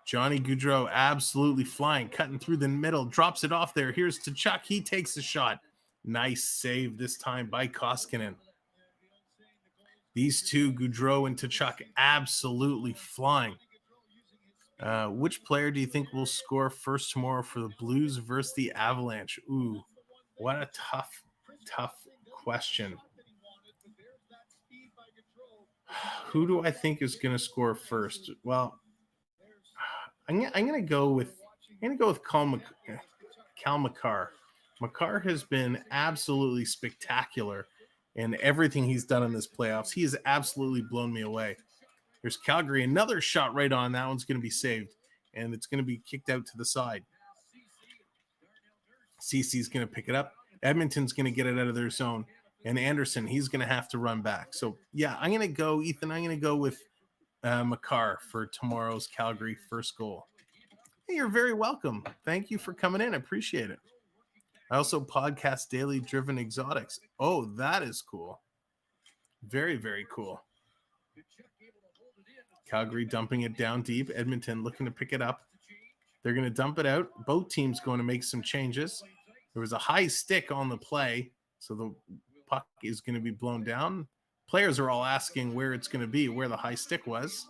Johnny Gaudreau, absolutely flying, cutting through the middle, drops it off there. Here's Tkachuk. He takes the shot. Nice save this time by Koskinen. These two, Gaudreau and Tkachuk, absolutely flying. Which player do you think will score first tomorrow for the Blues versus the Avalanche? Ooh, what a tough question. Who do I think is going to score first? Well, I'm going to go with Cal Makar. Makar has been absolutely spectacular in everything he's done in this playoffs. He has absolutely blown me away. There's Calgary, another shot right on. That one's going to be saved, and it's going to be kicked out to the side. CC's going to pick it up. Edmonton's going to get it out of their zone. And Anderson, he's going to have to run back. So, yeah, I'm going to go, Ethan, I'm going to go with Makar for tomorrow's Calgary first goal. Hey, you're very welcome. Thank you for coming in. I appreciate it. I also podcast Daily Driven Exotics. Oh, that is cool. Very, very cool. Calgary dumping it down deep. Edmonton looking to pick it up. They're going to dump it out. Both teams going to make some changes. There was a high stick on the play, so the puck is going to be blown down. Players are all asking where it's going to be, where the high stick was.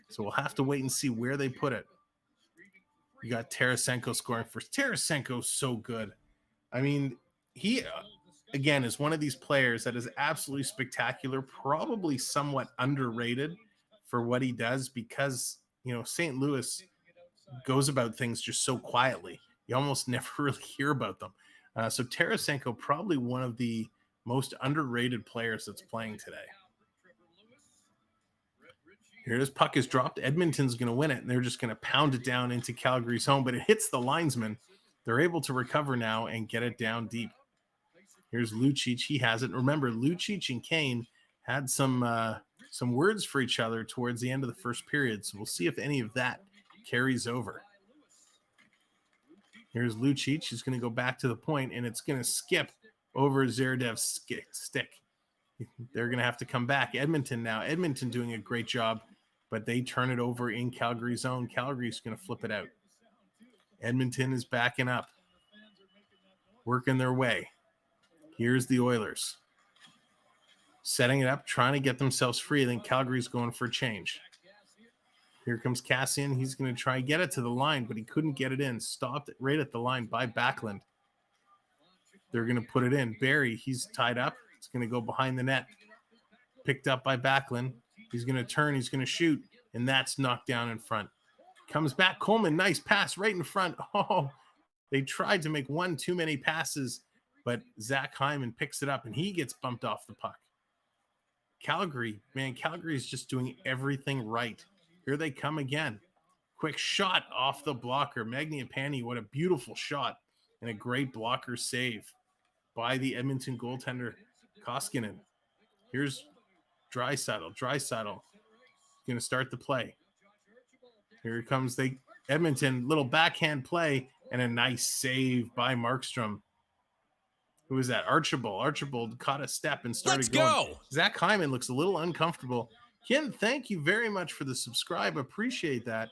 So we'll have to wait and see where they put it. You got Tarasenko scoring first. Tarasenko's so good. I mean, he, again, is one of these players that is absolutely spectacular, probably somewhat underrated for what he does because, you know, St. Louis goes about things just so quietly. You almost never really hear about them. So Tarasenko, probably one of the most underrated players that's playing today. Here this puck is dropped. Edmonton's going to win it, and they're just going to pound it down into Calgary's home, but it hits the linesman. They're able to recover now and get it down deep. Here's Lucic. He has it. Remember, Lucic and Kane had some words for each other towards the end of the first period, so we'll see if any of that carries over. Here's Lucic. He's going to go back to the point, and it's going to skip over Zerdev's stick. They're going to have to come back. Edmonton now. Edmonton doing a great job, but they turn it over in Calgary's zone. Calgary's going to flip it out. Edmonton is backing up, working their way. Here's the Oilers. Setting it up, trying to get themselves free. Then Calgary's going for a change. Here comes Cassian. He's going to try and get it to the line, but he couldn't get it in. Stopped it right at the line by Backlund. They're going to put it in. Barry, he's tied up. It's going to go behind the net. Picked up by Backlund. He's going to turn. He's going to shoot. and that's knocked down in front. Comes back, Coleman, nice pass right in front. Oh, they tried to make one too many passes, but Zach Hyman picks it up, and he gets bumped off the puck. Calgary, man, Calgary is just doing everything right. Here they come again. Quick shot off the blocker. Mangiapane, what a beautiful shot, and a great blocker save by the Edmonton goaltender, Koskinen. Here's Draisaitl. Draisaitl going to start the play. Here comes the Edmonton, little backhand play, and a nice save by Markstrom. Who was that? Archibald. Archibald caught a step and started going. Zach Hyman looks a little uncomfortable. Ken, thank you very much for the subscribe. Appreciate that.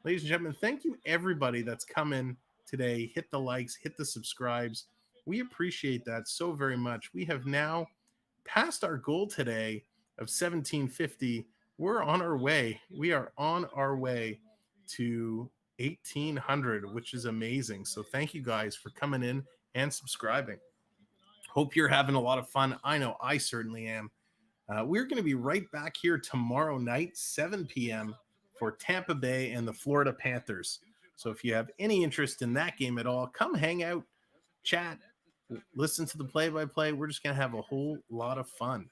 Ladies and gentlemen, thank you everybody that's come in today. Hit the likes, hit the subscribes. We appreciate that so very much. We have now passed our goal today of 1750. We're on our way. We are on our way to 1800, which is amazing. So thank you guys for coming in and subscribing. Hope you're having a lot of fun. I know I certainly am. We're going to be right back here tomorrow night, 7 p.m. for Tampa Bay and the Florida Panthers. So if you have any interest in that game at all, come hang out, chat, listen to the play-by-play. We're just going to have a whole lot of fun.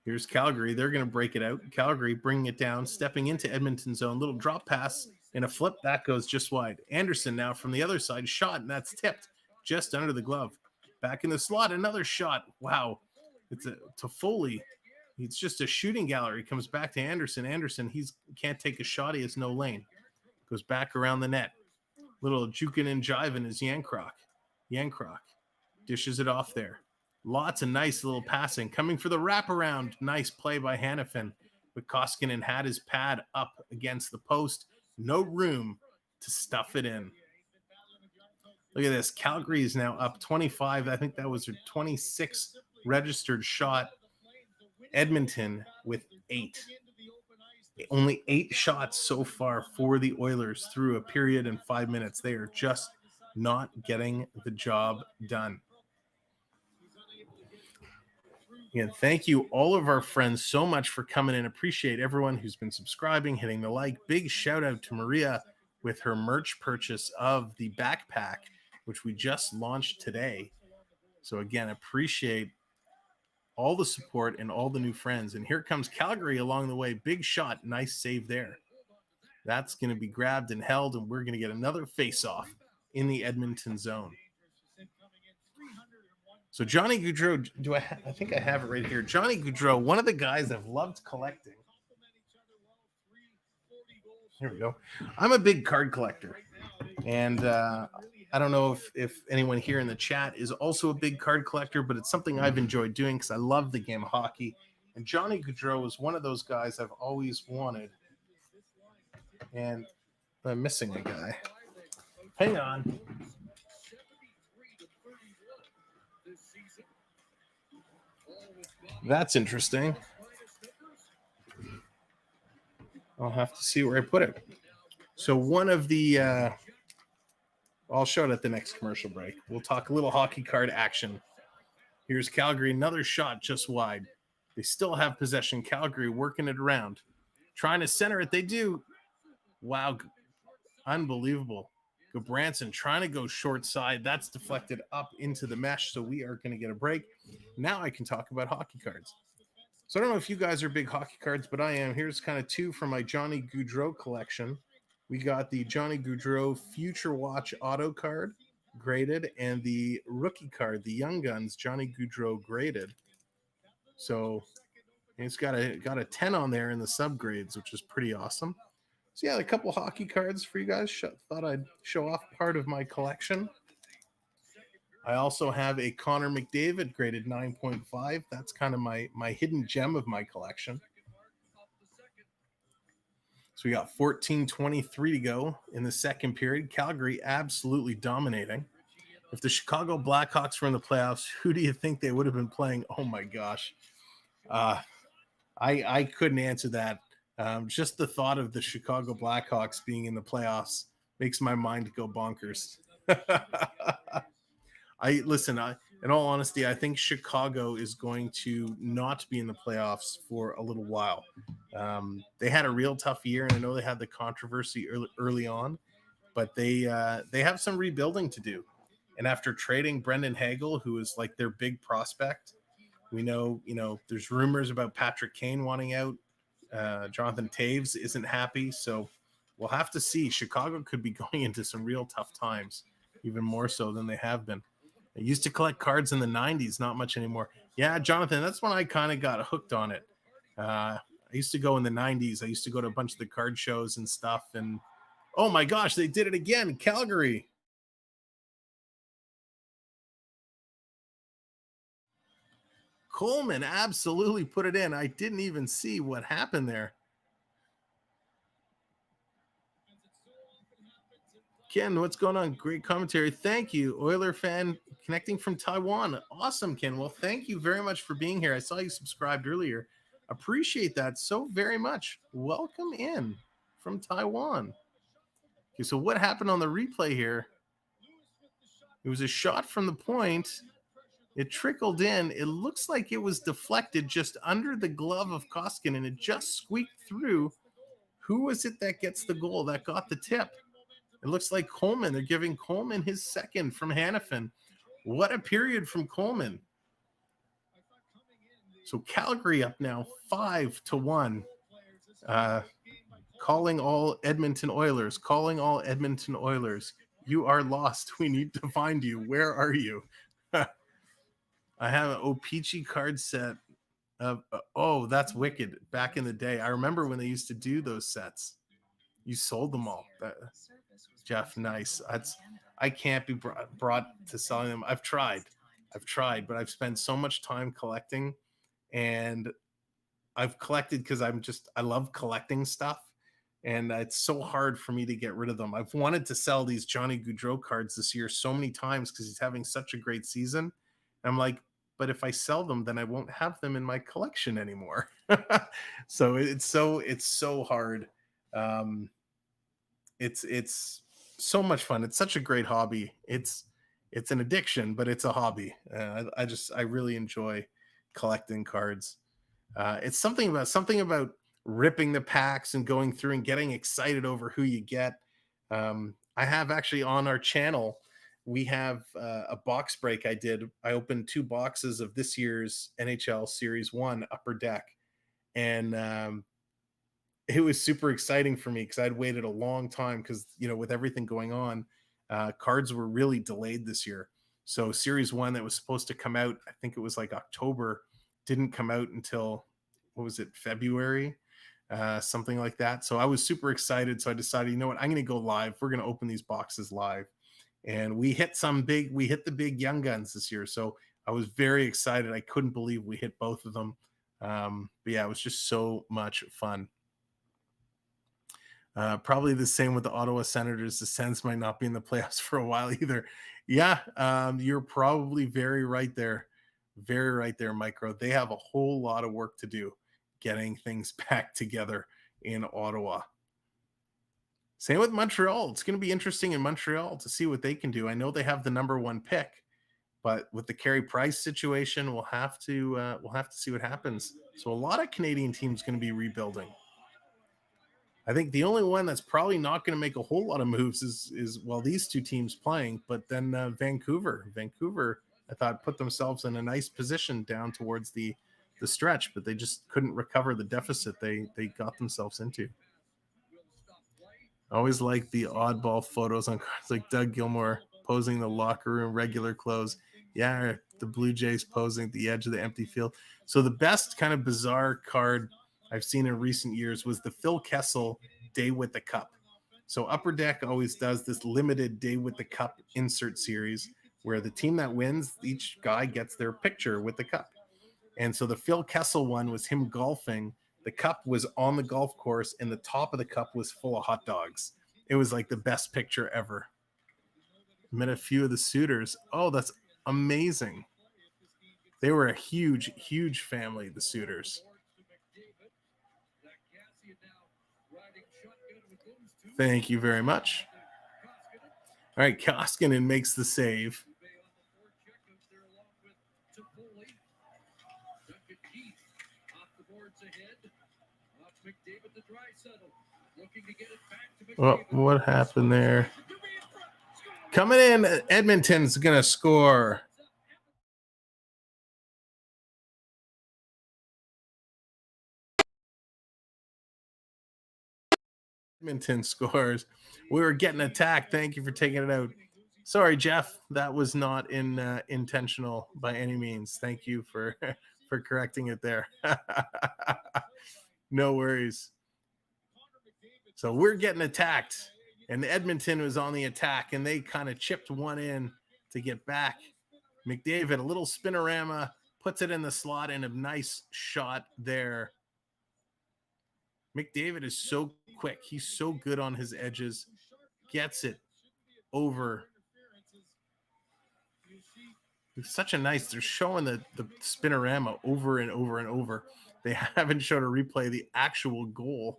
Here's Calgary. They're going to break it out. Calgary bringing it down, stepping into Edmonton zone. Little drop pass and a flip. That goes just wide. Anderson now from the other side. Shot, and that's tipped just under the glove. Back in the slot, another shot. Wow. It's a Toffoli. It's just a shooting gallery. Comes back to Anderson. Anderson, can't take a shot. He has no lane. Goes back around the net. Little juking and jiving is Yankrok. Yankrok dishes it off there. Lots of nice little passing. Coming for the wraparound. Nice play by Hanifin. But Koskinen had his pad up against the post. No room to stuff it in. Look at this. Calgary is now up 25. I think that was their 26th registered shot. Edmonton with 8. Only 8 shots so far for the Oilers through a period in 5 minutes. They are just not getting the job done. Again, thank you all of our friends so much for coming in. Appreciate everyone who's been subscribing, hitting the like. Big shout out to Maria with her merch purchase of the backpack, which we just launched today. So again, appreciate all the support and all the new friends. And here comes Calgary along the way. Big shot. Nice save there. That's going to be grabbed and held, and we're going to get another face-off in the Edmonton zone. So Johnny Gaudreau, I think I have it right here. Johnny Gaudreau, one of the guys I've loved collecting. Here we go. I'm a big card collector. And I don't know if anyone here in the chat is also a big card collector, but it's something I've enjoyed doing because I love the game of hockey. And Johnny Gaudreau is one of those guys I've always wanted. And I'm missing a guy. Hang on. That's interesting. I'll have to see where I put it. So one of the I'll show it at the next commercial break. We'll talk a little hockey card action. Here's Calgary, another shot just wide. They still have possession. Calgary working it around. Trying to center it. They do. Wow. Unbelievable. Branson trying to go short side. That's deflected up into the mesh, so we are going to get a break. Now I can talk about hockey cards. So I don't know if you guys are big hockey cards, but I am. Here's kind of 2 from my Johnny Gaudreau collection. We got the Johnny Gaudreau Future Watch auto card graded and the rookie card, the Young Guns Johnny Gaudreau graded. So it's got a 10 on there in the subgrades, which is pretty awesome. So yeah, a couple hockey cards for you guys. Thought I'd show off part of my collection. I also have a Conor McDavid graded 9.5. That's kind of my hidden gem of my collection. So we got 14:23 to go in the second period. Calgary absolutely dominating. If the Chicago Blackhawks were in the playoffs, who do you think they would have been playing? Oh my gosh. I couldn't answer that. Just the thought of the Chicago Blackhawks being in the playoffs makes my mind go bonkers. in all honesty, I think Chicago is going to not be in the playoffs for a little while. They had a real tough year, and I know they had the controversy early on, but they have some rebuilding to do. And after trading Brendan Hagel, who is like their big prospect, we know, there's rumors about Patrick Kane wanting out. Jonathan Taves isn't happy, so we'll have to see. Chicago could be going into some real tough times, even more so than they have been. I used to collect cards in the 90s, not much anymore. Yeah, Jonathan, that's when I kind of got hooked on it. I used to go in the 90s. I used to go to a bunch of the card shows and stuff. And oh my gosh, they did it again. Calgary. Coleman absolutely put it in. I didn't even see what happened there. Ken, what's going on? Great commentary. Thank you. Oiler fan connecting from Taiwan. Awesome, Ken. Well, thank you very much for being here. I saw you subscribed earlier. Appreciate that so very much. Welcome in from Taiwan. Okay, so what happened on the replay here? It was a shot from the point. It trickled in. It looks like it was deflected just under the glove of Koskinen, and it just squeaked through. Who was it that gets the goal, that got the tip? It looks like Coleman. They're giving Coleman his second from Hannafin. What a period from Coleman. So Calgary up now 5-1. Calling all Edmonton Oilers. Calling all Edmonton Oilers. You are lost. We need to find you. Where are you? I have an O-Pee-Chee card set. Oh, that's wicked. Back in the day. I remember when they used to do those sets. You sold them all. Jeff, nice. I can't be brought to selling them. I've tried, but I've spent so much time collecting, and I've collected because I love collecting stuff, and it's so hard for me to get rid of them. I've wanted to sell these Johnny Gaudreau cards this year so many times because he's having such a great season. And I'm like, but if I sell them, then I won't have them in my collection anymore. So it's so hard. It's so much fun. It's such a great hobby. It's an addiction, but it's a hobby. I really enjoy collecting cards. It's something about ripping the packs and going through and getting excited over who you get. I have actually on our channel, we have a box break I did. I opened 2 boxes of this year's NHL Series 1 Upper Deck, and it was super exciting for me because I'd waited a long time because, with everything going on, cards were really delayed this year. So Series 1 that was supposed to come out, I think it was like October, didn't come out until, what was it, February? Something like that. So I was super excited. So I decided, you know what, I'm going to go live. We're going to open these boxes live. And we hit the big young guns this year. So I was very excited. I couldn't believe we hit both of them. But yeah, it was just so much fun. Probably the same with the Ottawa Senators. The Sens might not be in the playoffs for a while either. Yeah, you're probably very right there. Very right there, Micro. They have a whole lot of work to do getting things back together in Ottawa. Same with Montreal. It's going to be interesting in Montreal to see what they can do. I know they have the number 1 pick, but with the Carey Price situation, we'll have to see what happens. So a lot of Canadian teams going to be rebuilding. I think the only one that's probably not going to make a whole lot of moves is these 2 teams playing, but then Vancouver, I thought put themselves in a nice position down towards the stretch, but they just couldn't recover the deficit they got themselves into. I always like the oddball photos on cards like Doug Gilmour posing the locker room regular clothes. Yeah, the Blue Jays posing at the edge of the empty field. So the best kind of bizarre card I've seen in recent years was the Phil Kessel Day with the Cup. So Upper Deck always does this limited Day with the Cup insert series where the team that wins, each guy gets their picture with the cup. And so the Phil Kessel one was him golfing. The cup was on the golf course, and the top of the cup was full of hot dogs. It was like the best picture ever. Met a few of the suitors. Oh, that's amazing. They were a huge, huge family, the suitors. Thank you very much. All right, Koskinen makes the save. Well, what happened there? Coming in, Edmonton's going to score. Edmonton scores. We were getting attacked. Thank you for taking it out. Sorry, Jeff. That was not intentional by any means. Thank you for correcting it there. No worries. So we're getting attacked, and Edmonton was on the attack, and they kind of chipped one in to get back. McDavid, a little spinorama, puts it in the slot, and a nice shot there. McDavid is so quick. He's so good on his edges. Gets it over. It's such a nice, they're showing the spinorama over and over and over. They haven't showed a replay of the actual goal.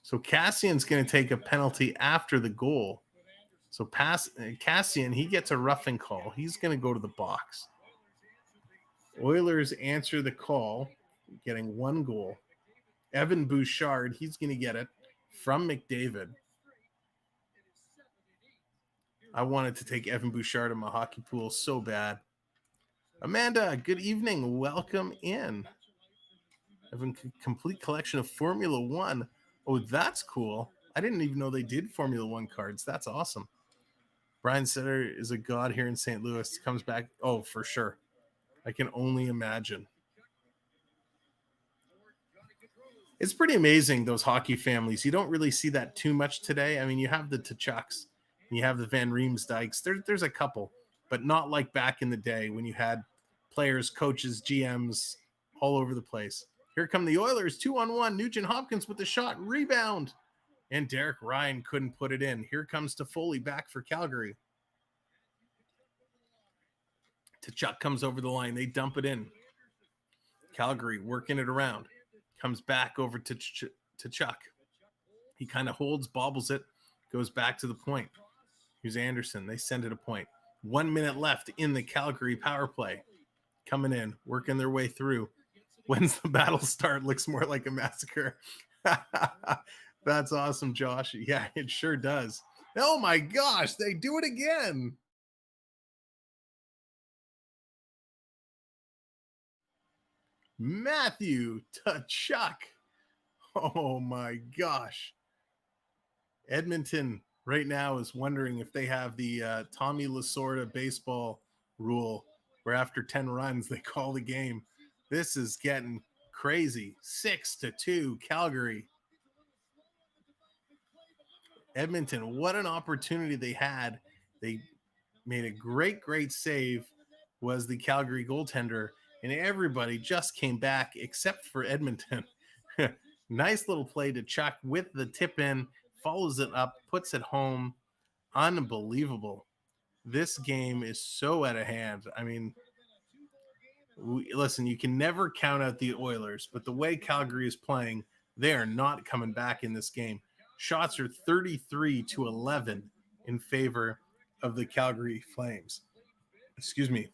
So Cassian's going to take a penalty after the goal. So Cassian, he gets a roughing call. He's going to go to the box. Oilers answer the call, getting one goal. Evan Bouchard, he's going to get it from McDavid. I wanted to take Evan Bouchard in my hockey pool so bad. Amanda, good evening. Welcome in. I have a complete collection of Formula One. Oh, that's cool. I didn't even know they did Formula One cards. That's awesome. Brian Sutter is a god here in St. Louis. Comes back. Oh, for sure. I can only imagine. It's pretty amazing, those hockey families. You don't really see that too much today. I mean, you have the Tkachuks, and you have the Van Riemsdykes. There's a couple, but not like back in the day when you had players, coaches, GMs all over the place. Here come the Oilers, 2-on-1. Nugent Hopkins with the shot, rebound. And Derek Ryan couldn't put it in. Here comes Toffoli back for Calgary. Tkachuk comes over the line. They dump it in. Calgary working it around. Comes back over to Tkachuk. He kind of holds, bobbles it, goes back to the point. Here's Anderson. They send it a point. 1 minute left in the Calgary power play. Coming in, working their way through. When's the battle start? Looks more like a massacre. That's awesome, Josh. Yeah, it sure does. Oh my gosh, they do it again. Matthew Tkachuk. Oh my gosh. Edmonton right now is wondering if they have the Tommy Lasorda baseball rule where after 10 runs they call the game. This is getting crazy. 6-2 Calgary. Edmonton, what an opportunity they had. They made a great save, was the Calgary goaltender, and everybody just came back except for Edmonton. Nice little play to Chuck with the tip in, follows it up, puts it home. Unbelievable. This game is so out of hand. I mean, listen, you can never count out the Oilers, but the way Calgary is playing, they are not coming back in this game. Shots are 33-11 in favor of the Calgary Flames. Excuse me.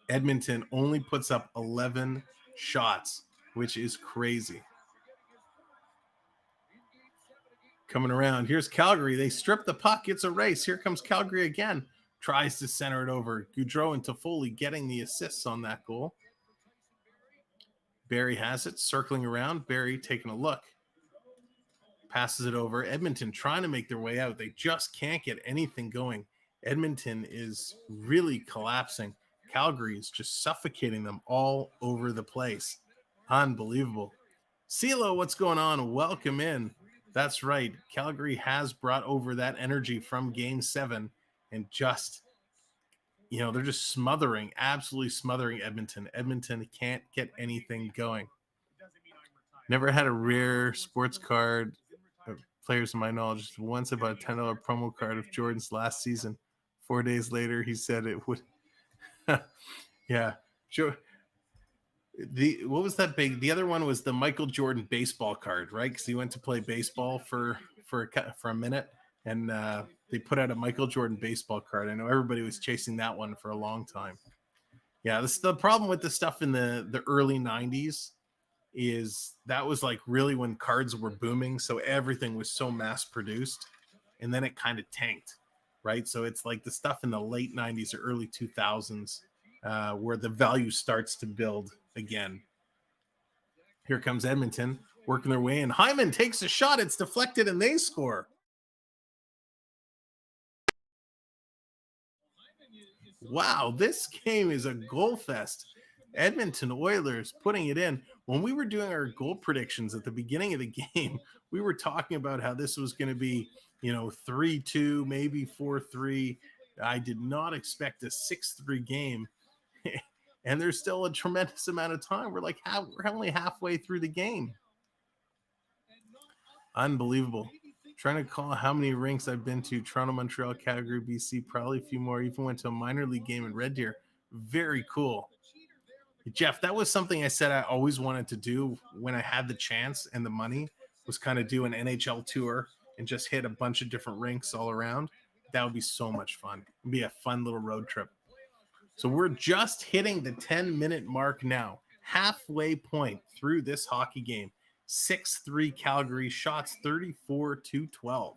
Edmonton only puts up 11 shots, which is crazy. Coming around. Here's Calgary. They strip the puck. It's a race. Here comes Calgary again. Tries to center it over. Gaudreau and Toffoli getting the assists on that goal. Barry has it. Circling around. Barry taking a look. Passes it over. Edmonton trying to make their way out. They just can't get anything going. Edmonton is really collapsing. Calgary is just suffocating them all over the place. Unbelievable. CeeLo, what's going on? Welcome in. That's right. Calgary has brought over that energy from Game 7 and just, they're just smothering, absolutely smothering Edmonton. Edmonton can't get anything going. Never had a rare sports card of players in my knowledge. Once about a $10 promo card of Jordan's last season. 4 days later, he said it would. Yeah. Sure. What was that big? The other one was the Michael Jordan baseball card, right? Because he went to play baseball for a minute, and they put out a Michael Jordan baseball card. I know everybody was chasing that one for a long time. Yeah, this the problem with the stuff in the early 90s is that was like really when cards were booming, so everything was so mass produced, and then it kind of tanked, right? So it's like the stuff in the late 90s or early 2000s where the value starts to build again. Here comes Edmonton working their way in. Hyman takes a shot, it's deflected, and they score. Wow, this game is a goal fest. Edmonton Oilers putting it in. When we were doing our goal predictions at the beginning of the game, we were talking about how this was going to be, 3-2, maybe 4-3. I did not expect a 6-3 game. And there's still a tremendous amount of time. We're only halfway through the game. Unbelievable. Trying to call how many rinks I've been to: Toronto, Montreal, Calgary, BC, probably a few more. Even went to a minor league game in Red Deer. Very cool. Jeff, that was something I said I always wanted to do when I had the chance and the money, was kind of do an NHL tour and just hit a bunch of different rinks all around. That would be so much fun. It'd be a fun little road trip. So we're just hitting the 10-minute mark now, halfway point through this hockey game. 6-3 Calgary, shots 34-12.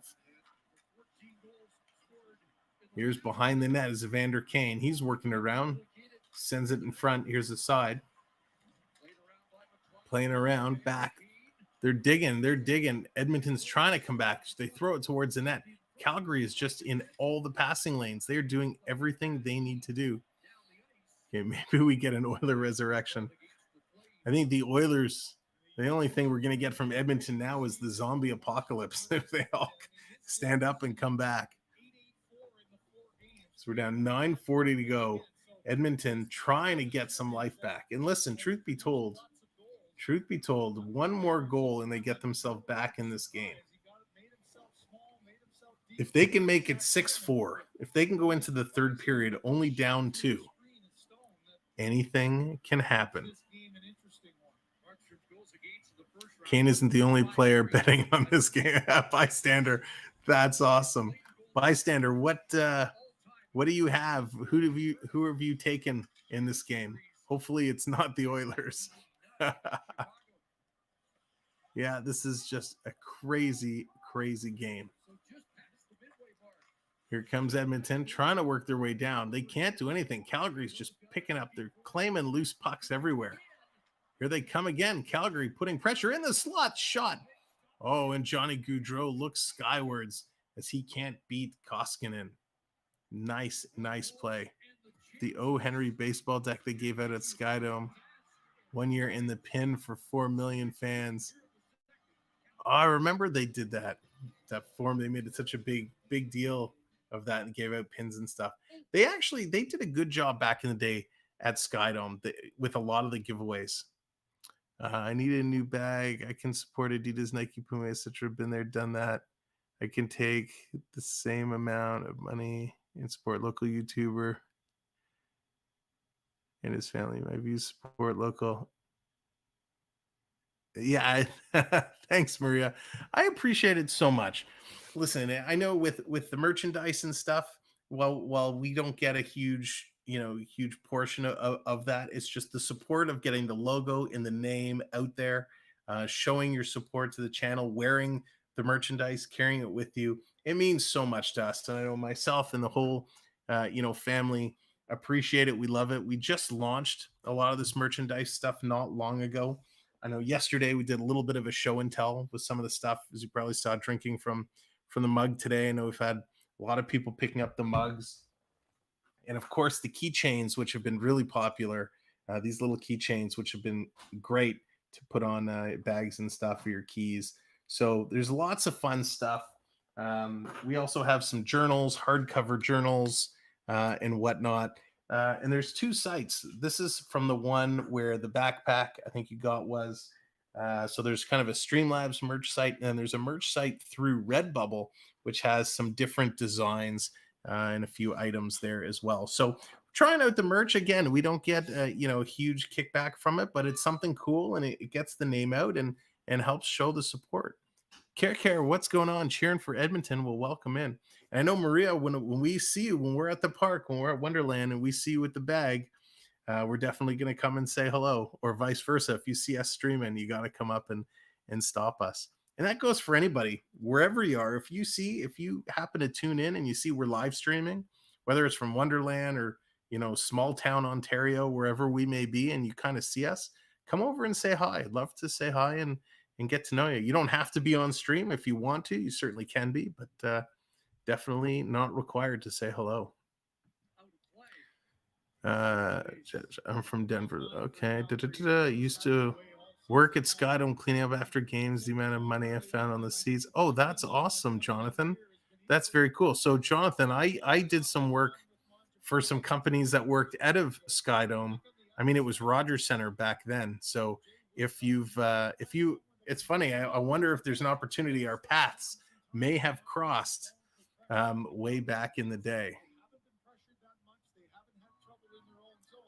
Here's behind the net is Evander Kane. He's working around, sends it in front. Here's the side. Playing around, back. They're digging. Edmonton's trying to come back. They throw it towards the net. Calgary is just in all the passing lanes. They're doing everything they need to do. Okay, maybe we get an Oiler resurrection. I think the Oilers, the only thing we're going to get from Edmonton now is the zombie apocalypse if they all stand up and come back. So we're down 9:40 to go. Edmonton trying to get some life back. And listen, truth be told, one more goal and they get themselves back in this game. If they can make it 6-4, if they can go into the third period only down 2, anything can happen. Kane isn't the only player betting on this game. Bystander, that's awesome. Bystander, what do you have? Who have you taken in this game? Hopefully it's not the Oilers. Yeah, this is just a crazy game. Here comes Edmonton trying to work their way down. They can't do anything. Calgary's just picking up. They're claiming loose pucks everywhere. Here they come again. Calgary putting pressure in the slot. Shot. Oh, and Johnny Gaudreau looks skywards as he can't beat Koskinen. Nice play. The O. Henry baseball deck they gave out at Skydome. 1 year in the pin for 4 million fans. Oh, I remember they did that form. They made it such a big deal of that and gave out pins and stuff. They did a good job back in the day at Skydome with a lot of the giveaways. I need a new bag. I can support Adidas, Nike, Puma, etc. Been there, done that. I can take the same amount of money and support local YouTuber and his family. My views support local. Yeah, thanks, Maria. I appreciate it so much. Listen, I know with the merchandise and stuff, while we don't get a huge portion of that, it's just the support of getting the logo and the name out there, showing your support to the channel, wearing the merchandise, carrying it with you. It means so much to us. And I know myself and the whole, family appreciate it. We love it. We just launched a lot of this merchandise stuff not long ago. I know yesterday we did a little bit of a show and tell with some of the stuff, as you probably saw, drinking from the mug today. I know we've had a lot of people picking up the mugs. And of course, the keychains, which have been really popular. These little keychains, which have been great to put on bags and stuff for your keys. So there's lots of fun stuff. We also have some journals, hardcover journals, and whatnot. And there's 2 sites. This is from the one where the backpack I think you got was. So there's kind of a Streamlabs merch site, and then there's a merch site through Redbubble, which has some different designs and a few items there as well. So trying out the merch again. We don't get a huge kickback from it, but it's something cool, and it gets the name out and helps show the support. Care, what's going on? Cheering for Edmonton. Well, welcome in. And I know, Maria, when we see you, when we're at the park, when we're at Wonderland and we see you with the bag, we're definitely going to come and say hello, or vice versa. If you see us streaming, you got to come up and stop us. And that goes for anybody, wherever you are. If you happen to tune in and you see we're live streaming, whether it's from Wonderland or, small town Ontario, wherever we may be, and you kind of see us, come over and say hi. I'd love to say hi and get to know you. You don't have to be on stream. If you want to, you certainly can be, but definitely not required to say hello. I'm from Denver. Okay. Used to work at Skydome cleaning up after games. The amount of money I found on the seats. Oh, that's awesome, Jonathan. That's very cool. So, Jonathan, I did some work for some companies that worked out of Skydome. I mean, it was Rogers Center back then. So if it's funny. I wonder if there's an opportunity. Our paths may have crossed way back in the day.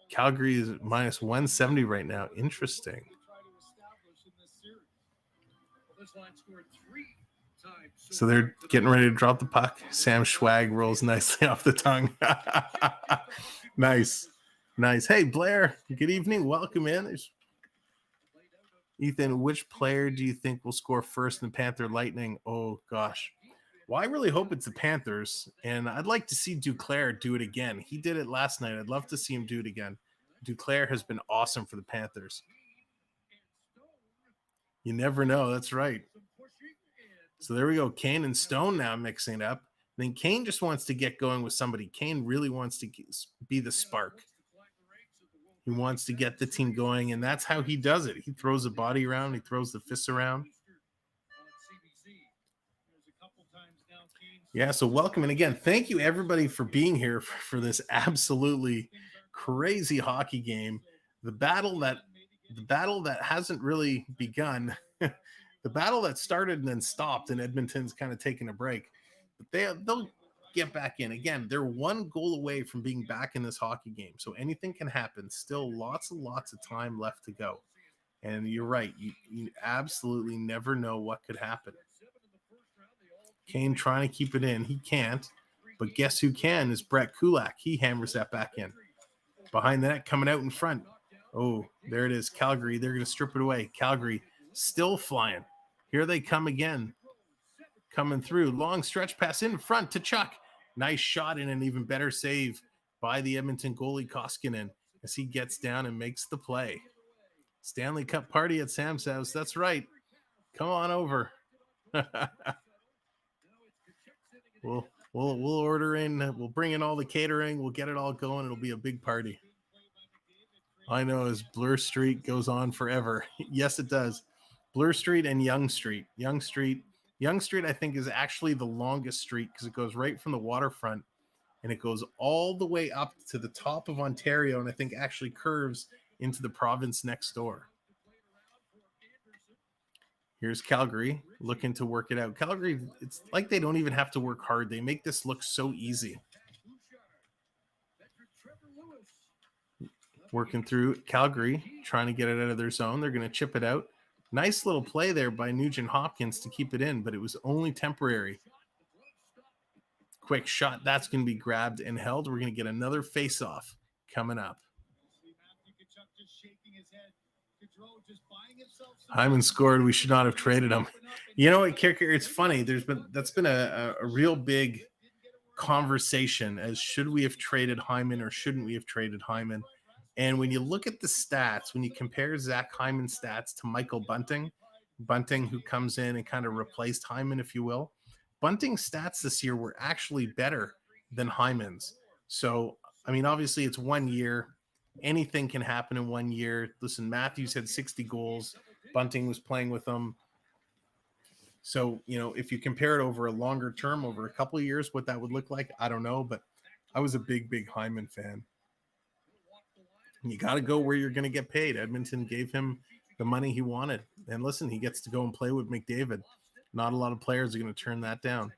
Calgary is minus 170 right now. Interesting. So they're getting ready to drop the puck. Sam Schwag rolls nicely off the tongue. Nice. Hey, Blair, good evening. Welcome in. There's Ethan, which player do you think will score first in the Panther Lightning? Oh, gosh. Well, I really hope it's the Panthers, and I'd like to see Duclair do it again. He did it last night. I'd love to see him do it again. Duclair has been awesome for the Panthers. You never know. That's right. So there we go. Kane and Stone now mixing it up. Then Kane just wants to get going with somebody. Kane really wants to be the spark. He wants to get the team going, and that's how he does it. He throws the body around. He throws the fists around. Yeah, so welcome. And again, thank you everybody for being here for this absolutely crazy hockey game. The battle that hasn't really begun. The battle that started and then stopped, and Edmonton's kind of taking a break. But they'll get back in. Again, they're one goal away from being back in this hockey game. So anything can happen. Still lots and lots of time left to go. And you're right. You absolutely never know what could happen. Kane trying to keep it in. He can't. But guess who can is Brett Kulak. He hammers that back in. Behind the net, coming out in front. Oh, there it is. Calgary. They're going to strip it away. Calgary still flying. Here they come again. Coming through. Long stretch pass in front to Tkachuk. Nice shot and an even better save by the Edmonton goalie Koskinen as he gets down and makes the play. Stanley Cup party at Sam's house. That's right. Come on over. We'll order in. We'll bring in all the catering. We'll get it all going. It'll be a big party. I know, as Bloor Street goes on forever. Yes, it does. Bloor Street and Yonge Street. Yonge Street, I think, is actually the longest street because it goes right from the waterfront and it goes all the way up to the top of Ontario, and I think actually curves into the province next door. Here's Calgary looking to work it out. Calgary, it's like they don't even have to work hard. They make this look so easy. Working through Calgary, trying to get it out of their zone. They're going to chip it out. Nice little play there by Nugent Hopkins to keep it in, but it was only temporary. Quick shot. That's going to be grabbed and held. We're going to get another face-off coming up. Hyman scored. We should not have traded him. You know what, Kicker? It's funny. That's been a real big conversation as should we have traded Hyman or shouldn't we have traded Hyman? And when you look at the stats, when you compare Zach Hyman's stats to Michael Bunting, who comes in and kind of replaced Hyman, if you will, Bunting's stats this year were actually better than Hyman's. So, I mean, obviously it's 1 year. Anything can happen in 1 year. Listen, Matthews had 60 goals. Bunting was playing with them. So, if you compare it over a longer term, over a couple of years, what that would look like, I don't know. But I was a big Hyman fan. You got to go where you're going to get paid. Edmonton gave him the money he wanted. And listen, he gets to go and play with McDavid. Not a lot of players are going to turn that down.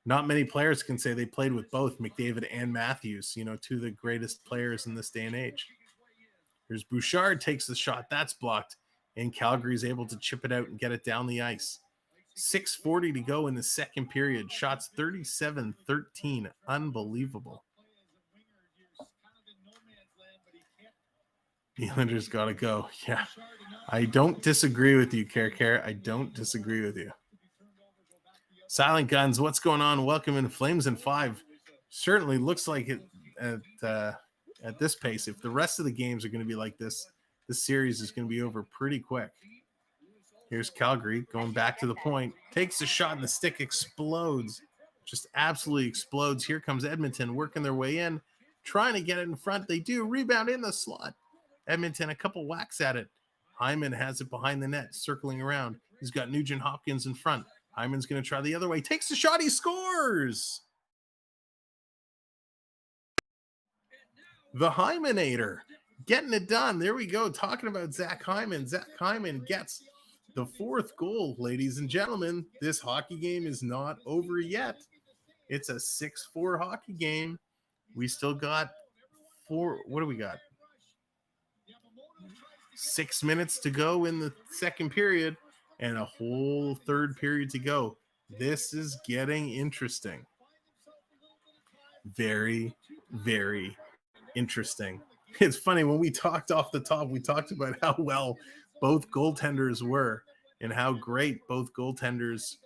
Not many players can say they played with both McDavid and Matthews, two of the greatest players in this day and age. Here's Bouchard, takes the shot. That's blocked. And Calgary is able to chip it out and get it down the ice. 6:40 to go in the second period. Shots 37-13. Unbelievable. Nylander's got to go. Yeah, I don't disagree with you, Care. I don't disagree with you. Silent Guns, what's going on? Welcome in Flames in 5. Certainly looks like it at this pace. If the rest of the games are going to be like this, this series is going to be over pretty quick. Here's Calgary going back to the point. Takes a shot and the stick explodes. Just absolutely explodes. Here comes Edmonton working their way in, trying to get it in front. They do. Rebound in the slot. Edmonton, a couple whacks at it. Hyman has it behind the net, circling around. He's got Nugent Hopkins in front. Hyman's going to try the other way. Takes the shot. He scores. The Hymenator getting it done. There we go. Talking about Zach Hyman. Zach Hyman gets the 4th goal, ladies and gentlemen. This hockey game is not over yet. It's a 6-4 hockey game. We still got 4. What do we got? 6 minutes to go in the second period and a whole third period to go. This is getting interesting. Very, very interesting. It's funny, when we talked off the top, we talked about how well both goaltenders were and how great both goaltenders,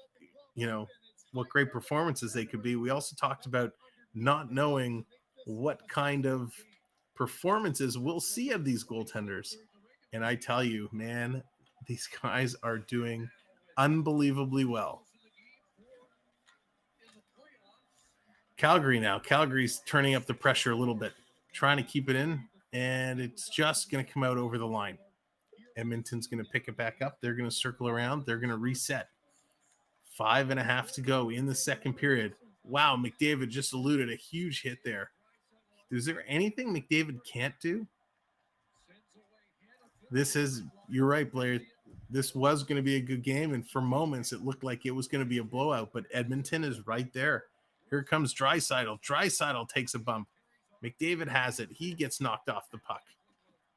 what great performances they could be. We also talked about not knowing what kind of performances we'll see of these goaltenders. And I tell you, man, these guys are doing unbelievably well. Calgary now. Calgary's turning up the pressure a little bit, trying to keep it in, and it's just going to come out over the line. Edmonton's going to pick it back up. They're going to circle around. They're going to reset. 5.5 to go in the second period. Wow, McDavid just eluded a huge hit there. Is there anything McDavid can't do? You're right, Blair. This was going to be a good game, and for moments it looked like it was going to be a blowout, but Edmonton is right there. Here comes Draisaitl. Draisaitl takes a bump. McDavid has it. He gets knocked off the puck.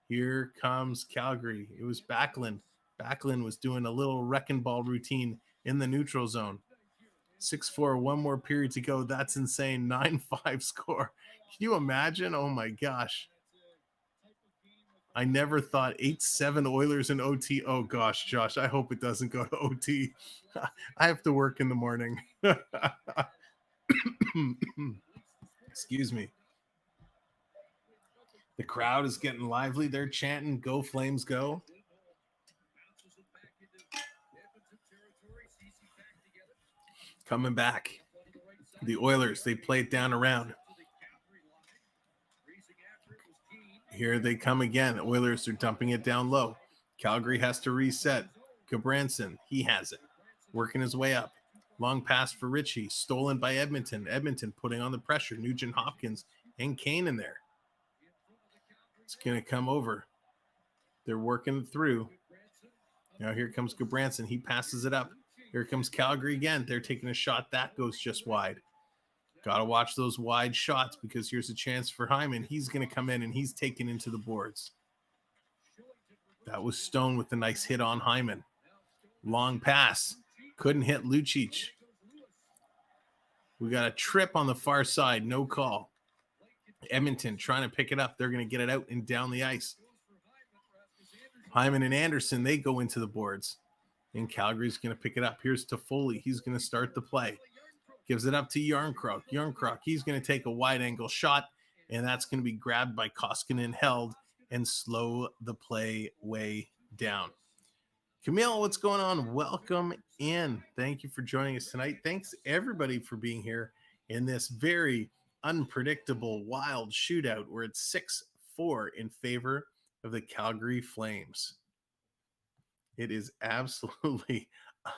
Here comes Calgary. It was Backlund. Backlund was doing a little wrecking ball routine in the neutral zone. 6-4, one more period to go. That's insane. 9-5 score. Can you imagine? Oh my gosh. I never thought 8-7 Oilers in OT. Oh gosh, Josh, I hope it doesn't go to OT. I have to work in the morning. Excuse me. The crowd is getting lively. They're chanting, "Go Flames, go." Coming back. The Oilers, they play it down around. Here they come again. The Oilers are dumping it down low. Calgary has to reset. Gabranson, he has it. Working his way up. Long pass for Ritchie. Stolen by Edmonton. Edmonton putting on the pressure. Nugent Hopkins and Kane in there. It's going to come over. They're working it through. Now here comes Gabranson. He passes it up. Here comes Calgary again. They're taking a shot. That goes just wide. Got to watch those wide shots because here's a chance for Hyman. He's going to come in and he's taken into the boards. That was Stone with a nice hit on Hyman. Long pass. Couldn't hit Lucic. We got a trip on the far side. No call. Edmonton trying to pick it up. They're going to get it out and down the ice. Hyman and Anderson, they go into the boards. And Calgary's going to pick it up. Here's Toffoli. He's going to start the play. Gives it up to Yarncroc. Yarncroc, he's going to take a wide angle shot, and that's going to be grabbed by Koskinen, held, and slow the play way down. Camille, what's going on? Welcome in. Thank you for joining us tonight. Thanks, everybody, for being here in this very unpredictable, wild shootout where it's 6-4 in favor of the Calgary Flames. It is absolutely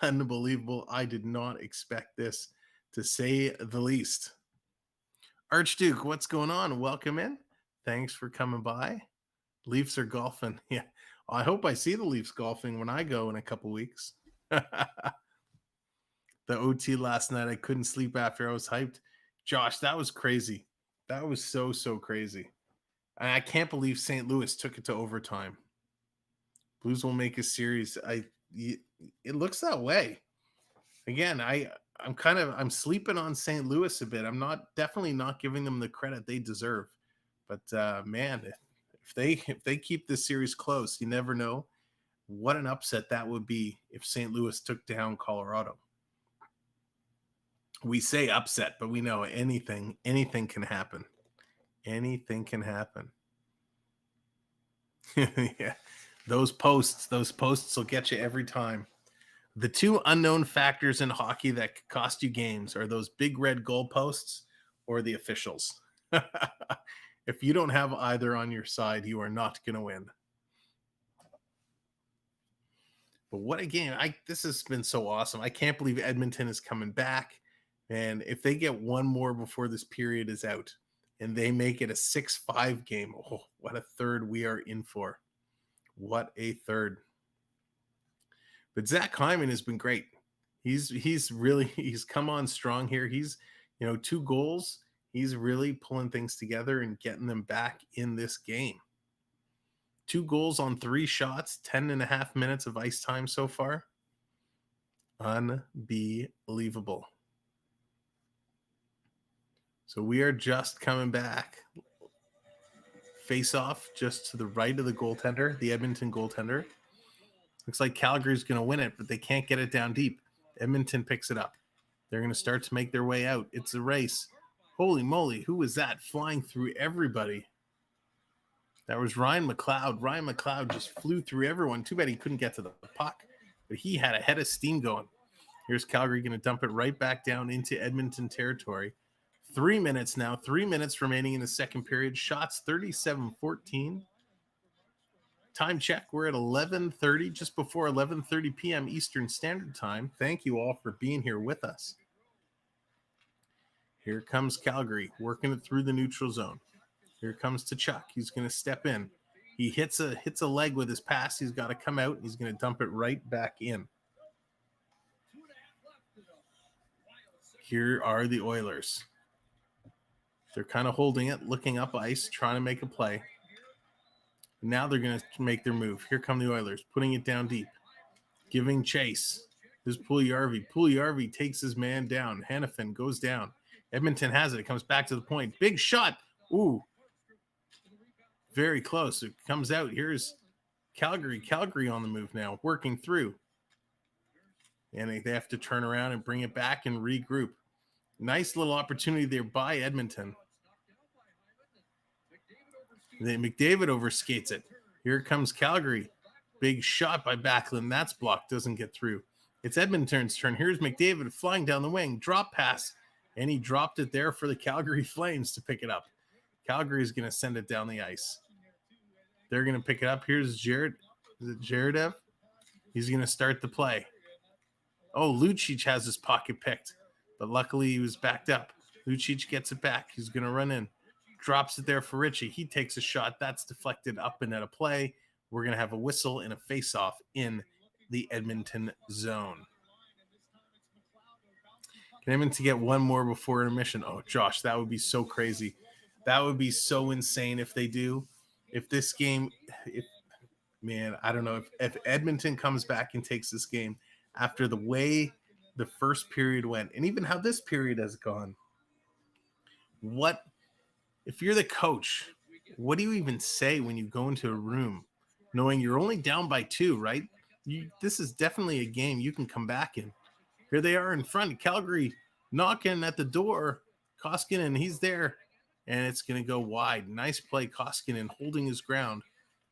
unbelievable. I did not expect this, to say the least. Archduke, what's going on? Welcome in. Thanks for coming by. Leafs are golfing. Yeah, I hope I see the Leafs golfing when I go in a couple weeks. The OT last night, I couldn't sleep after. I was hyped. Josh, that was crazy. That was so crazy. And I can't believe St. Louis took it to overtime. Blues will make a series. It looks that way. Again, I'm sleeping on St. Louis a bit. I'm definitely not giving them the credit they deserve. But man, If they keep this series close, you never know what an upset that would be if St. Louis took down Colorado. We say upset, but we know anything can happen. Anything can happen. Yeah. Those posts will get you every time. The two unknown factors in hockey that could cost you games are those big red goalposts or the officials. If you don't have either on your side, you are not going to win. But what a game. This has been so awesome. I can't believe Edmonton is coming back. And if they get one more before this period is out and they make it a 6-5 game, oh, what a third we are in for. What a third. But Zach Hyman has been great. He's come on strong here. He's, 2 goals. He's really pulling things together and getting them back in this game. 2 goals on 3 shots, 10.5 minutes of ice time so far. Unbelievable. So we are just coming back. Face off just to the right of the goaltender, the Edmonton goaltender. Looks like Calgary's going to win it, but they can't get it down deep. Edmonton picks it up. They're going to start to make their way out. It's a race. Holy moly, who was that flying through everybody? That was Ryan McLeod. Ryan McLeod just flew through everyone. Too bad he couldn't get to the puck, but he had a head of steam going. Here's Calgary going to dump it right back down into Edmonton territory. 3 minutes now. 3 minutes remaining in the second period. Shots 37-14. Time check. We're at 11:30, just before 11:30 p.m. Eastern Standard Time. Thank you all for being here with us. Here comes Calgary, working it through the neutral zone. Here comes Tkachuk. He's going to step in. He hits a leg with his pass. He's got to come out. He's going to dump it right back in. Here are the Oilers. They're kind of holding it, looking up ice, trying to make a play. Now they're going to make their move. Here come the Oilers, putting it down deep, giving chase. There's Puljujarvi. Puljujarvi takes his man down. Hannafin goes down. Edmonton has it. It comes back to the point. Big shot. Ooh. Very close. It comes out. Here's Calgary. Calgary on the move now, working through. And they have to turn around and bring it back and regroup. Nice little opportunity there by Edmonton. Then McDavid overskates it. Here comes Calgary. Big shot by Backlund. That's blocked. Doesn't get through. It's Edmonton's turn. Here's McDavid flying down the wing. Drop pass. And he dropped it there for the Calgary Flames to pick it up. Calgary is going to send it down the ice. They're going to pick it up. Here's Jared. Is it Jaredev? He's going to start the play. Oh, Lucic has his pocket picked. But luckily he was backed up. Lucic gets it back. He's going to run in. Drops it there for Ritchie. He takes a shot. That's deflected up and out of play. We're going to have a whistle and a face-off in the Edmonton zone. Can Edmonton get one more before intermission? Oh, Josh, that would be so crazy. That would be so insane if they do. If this game, I don't know. If Edmonton comes back and takes this game after the way the first period went and even how this period has gone, if you're the coach, what do you even say when you go into a room knowing you're only down by 2, right? This is definitely a game you can come back in. Here they are in front. Calgary knocking at the door. Koskinen, he's there. And it's going to go wide. Nice play, Koskinen holding his ground.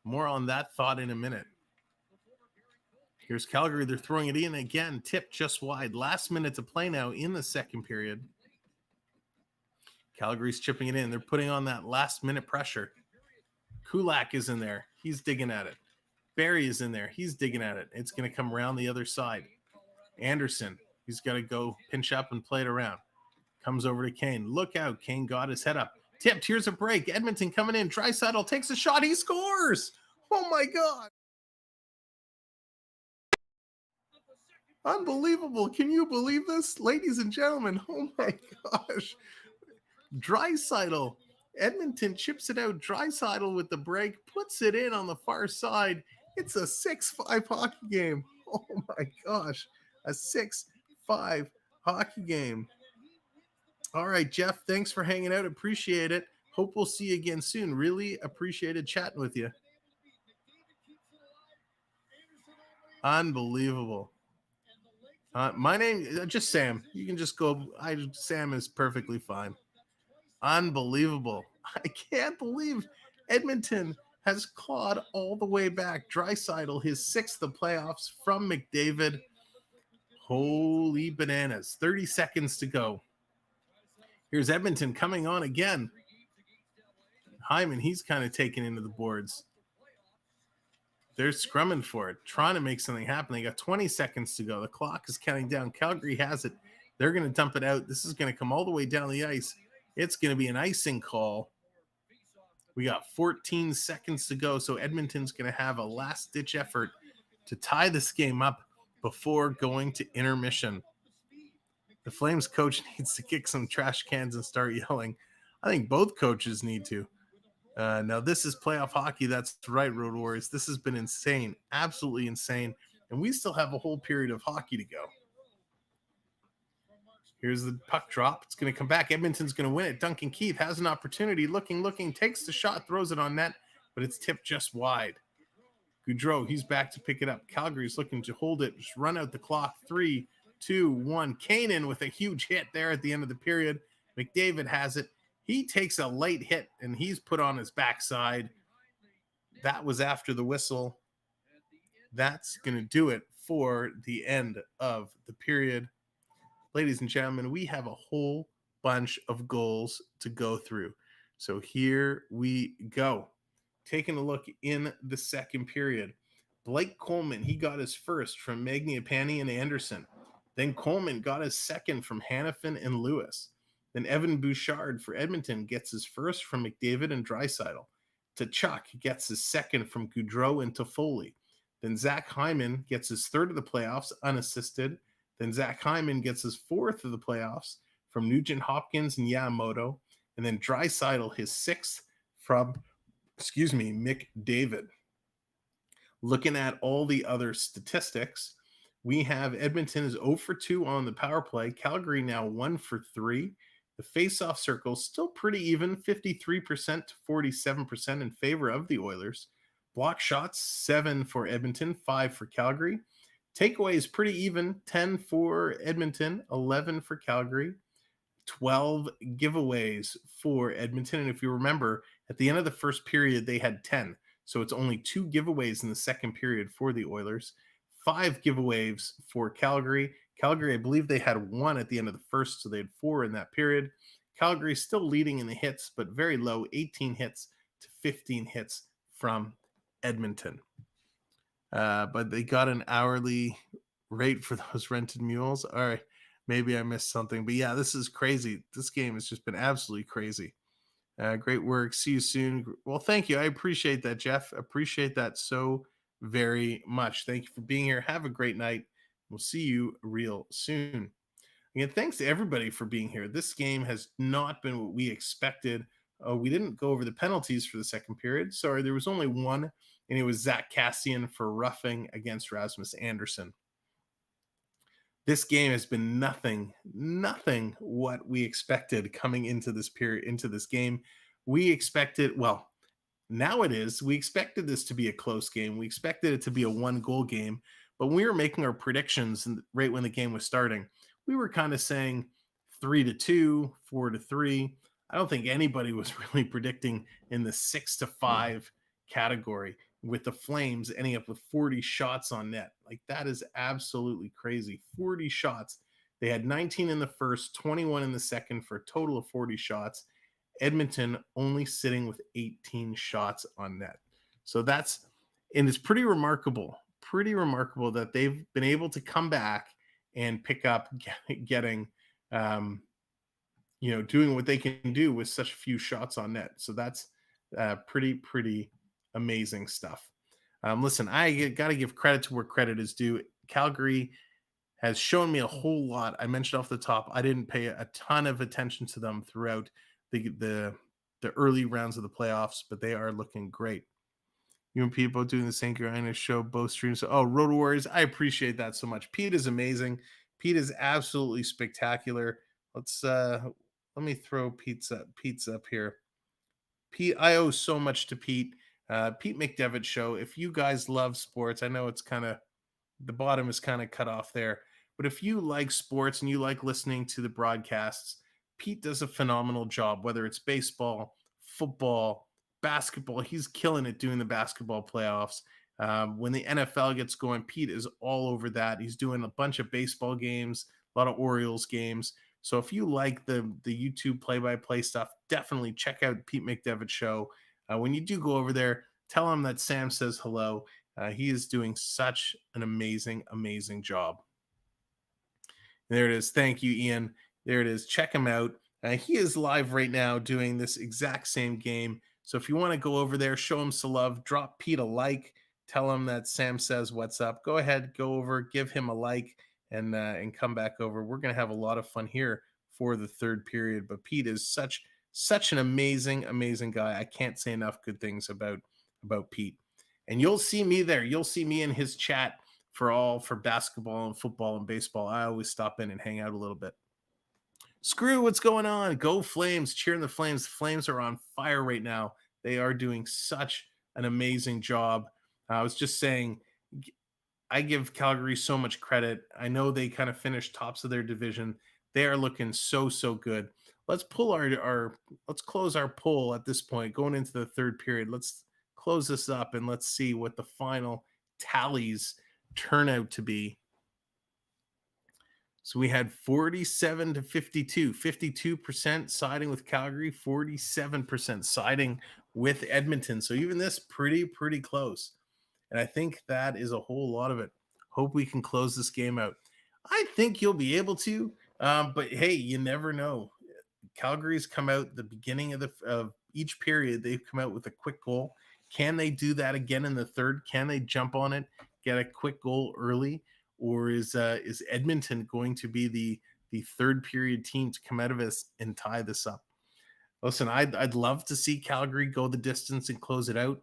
More on that thought in a minute. Here's Calgary. They're throwing it in again. Tipped just wide. Last minute to play now in the second period. Calgary's chipping it in. They're putting on that last-minute pressure. Kulak is in there. He's digging at it. Barry is in there. He's digging at it. It's going to come around the other side. Anderson, he's got to go pinch up and play it around. Comes over to Kane. Look out. Kane got his head up. Tipped. Here's a break. Edmonton coming in. Draisaitl takes a shot. He scores. Oh, my God. Unbelievable. Can you believe this? Ladies and gentlemen, oh, my gosh. Draisaitl. Edmonton chips it out. Draisaitl with the break. Puts it in on the far side. It's a 6-5 hockey game. Oh, my gosh. A 6-5 hockey game. All right, Jeff, thanks for hanging out. Appreciate it. Hope we'll see you again soon. Really appreciated chatting with you. Unbelievable. My name, just Sam. You can just go. Sam is perfectly fine. Unbelievable. I can't believe Edmonton has clawed all the way back. Draisaitl, his 6th of playoffs from McDavid. Holy bananas. 30 seconds to go. Here's Edmonton coming on again. Hyman, he's kind of taken into the boards. They're scrumming for it, trying to make something happen. They got 20 seconds to go. The clock is counting down. Calgary has it. They're going to dump it out. This is going to come all the way down the ice. It's going to be an icing call. We got 14 seconds to go, so Edmonton's going to have a last-ditch effort to tie this game up before going to intermission. The Flames coach needs to kick some trash cans and start yelling. I think both coaches need to. Now, this is playoff hockey. That's right, Road Warriors. This has been insane, absolutely insane, and we still have a whole period of hockey to go. Here's the puck drop. It's going to come back. Edmonton's going to win it. Duncan Keith has an opportunity. Looking, takes the shot, throws it on net, but it's tipped just wide. Gaudreau, he's back to pick it up. Calgary's looking to hold it. Just run out the clock. 3, 2, 1. Kanan with a huge hit there at the end of the period. McDavid has it. He takes a late hit, and he's put on his backside. That was after the whistle. That's going to do it for the end of the period. Ladies and gentlemen, we have a whole bunch of goals to go through. So here we go. Taking a look in the second period. Blake Coleman, he got his first from Mangiapane and Anderson. Then Coleman got his second from Hanifin and Lewis. Then Evan Bouchard for Edmonton gets his first from McDavid and Draisaitl. Tkachuk gets his second from Gaudreau and Toffoli. Then Zach Hyman gets his third of the playoffs unassisted. Then Zach Hyman gets his fourth of the playoffs from Nugent Hopkins and Yamamoto. And then Draisaitl his 6th from, McDavid. Looking at all the other statistics, we have Edmonton is 0 for 2 on the power play. Calgary now 1 for 3. The face-off circle still pretty even, 53% to 47% in favor of the Oilers. Block shots, 7 for Edmonton, 5 for Calgary. Takeaway is pretty even, 10 for Edmonton, 11 for Calgary. 12 giveaways for Edmonton. And if you remember, at the end of the first period, they had 10. So it's only 2 giveaways in the second period for the Oilers. 5 giveaways for Calgary. Calgary, I believe they had 1 at the end of the first, so they had 4 in that period. Calgary still leading in the hits, but very low, 18 hits to 15 hits from Edmonton. But they got an hourly rate for those rented mules. All right, maybe I missed something. But yeah, this is crazy. This game has just been absolutely crazy. Great work. See you soon. Well, thank you. I appreciate that, Jeff. Appreciate that so very much. Thank you for being here. Have a great night. We'll see you real soon. Again, thanks to everybody for being here. This game has not been what we expected. We didn't go over the penalties for the second period. Sorry, there was only one, and it was Zach Kassian for roughing against Rasmus Anderson. This game has been nothing what we expected coming into this period, into this game. We expected, well, now it is. We expected this to be a close game. We expected it to be a 1-goal game. But when we were making our predictions right when the game was starting, we were kind of saying 3-2, 4-3. I don't think anybody was really predicting in the 6-5 category with the Flames ending up with 40 shots on net. Like, that is absolutely crazy. 40 shots. They had 19 in the first, 21 in the second for a total of 40 shots. Edmonton only sitting with 18 shots on net. So and it's pretty remarkable that they've been able to come back and pick up getting, doing what they can do with such few shots on net. So that's pretty amazing stuff. Listen, I got to give credit to where credit is due. Calgary has shown me a whole lot. I mentioned off the top, I didn't pay a ton of attention to them throughout the early rounds of the playoffs, but they are looking great. You and people doing the St. Carolina show, both streams. Oh, Road Warriors, I appreciate that so much. Pete is amazing. Pete is absolutely spectacular. Let me throw Pete's up here. Pete, I owe so much to Pete. Pete McDavid Show. If you guys love sports, I know it's kind of the bottom is kind of cut off there. But if you like sports and you like listening to the broadcasts, Pete does a phenomenal job, whether it's baseball, football, basketball. He's killing it doing the basketball playoffs. When the NFL gets going, Pete is all over that. He's doing a bunch of baseball games, a lot of Orioles games. So if you like the YouTube play-by-play stuff, definitely check out Pete McDavid Show. When you do go over there, tell him that Sam says hello. He is doing such an amazing, amazing job. There it is. Thank you, Ian. There it is. Check him out. He is live right now doing this exact same game. So if you want to go over there, show him some love, drop Pete a like, tell him that Sam says what's up. Go ahead, go over, give him a like, and come back over. We're going to have a lot of fun here for the third period. But Pete is such an amazing, amazing guy. I can't say enough good things about Pete. And you'll see me there. You'll see me in his chat for basketball and football and baseball. I always stop in and hang out a little bit. Screw what's going on. Go Flames. Cheering the Flames. The Flames are on fire right now. They are doing such an amazing job. I was just saying, I give Calgary so much credit. I know they kind of finished tops of their division. They are looking so good. Let's pull let's close our poll at this point going into the third period. Let's close this up and let's see what the final tallies turn out to be. So we had 47 to 52, 52% siding with Calgary, 47% siding with Edmonton. So even this pretty close. And I think that is a whole lot of it. Hope we can close this game out. I think you'll be able to, but hey, you never know. Calgary's come out the beginning of each period. They've come out with a quick goal. Can they do that again in the third? Can they jump on it, get a quick goal early? Or is Edmonton going to be the third period team to come out of this and tie this up? Listen, I'd love to see Calgary go the distance and close it out.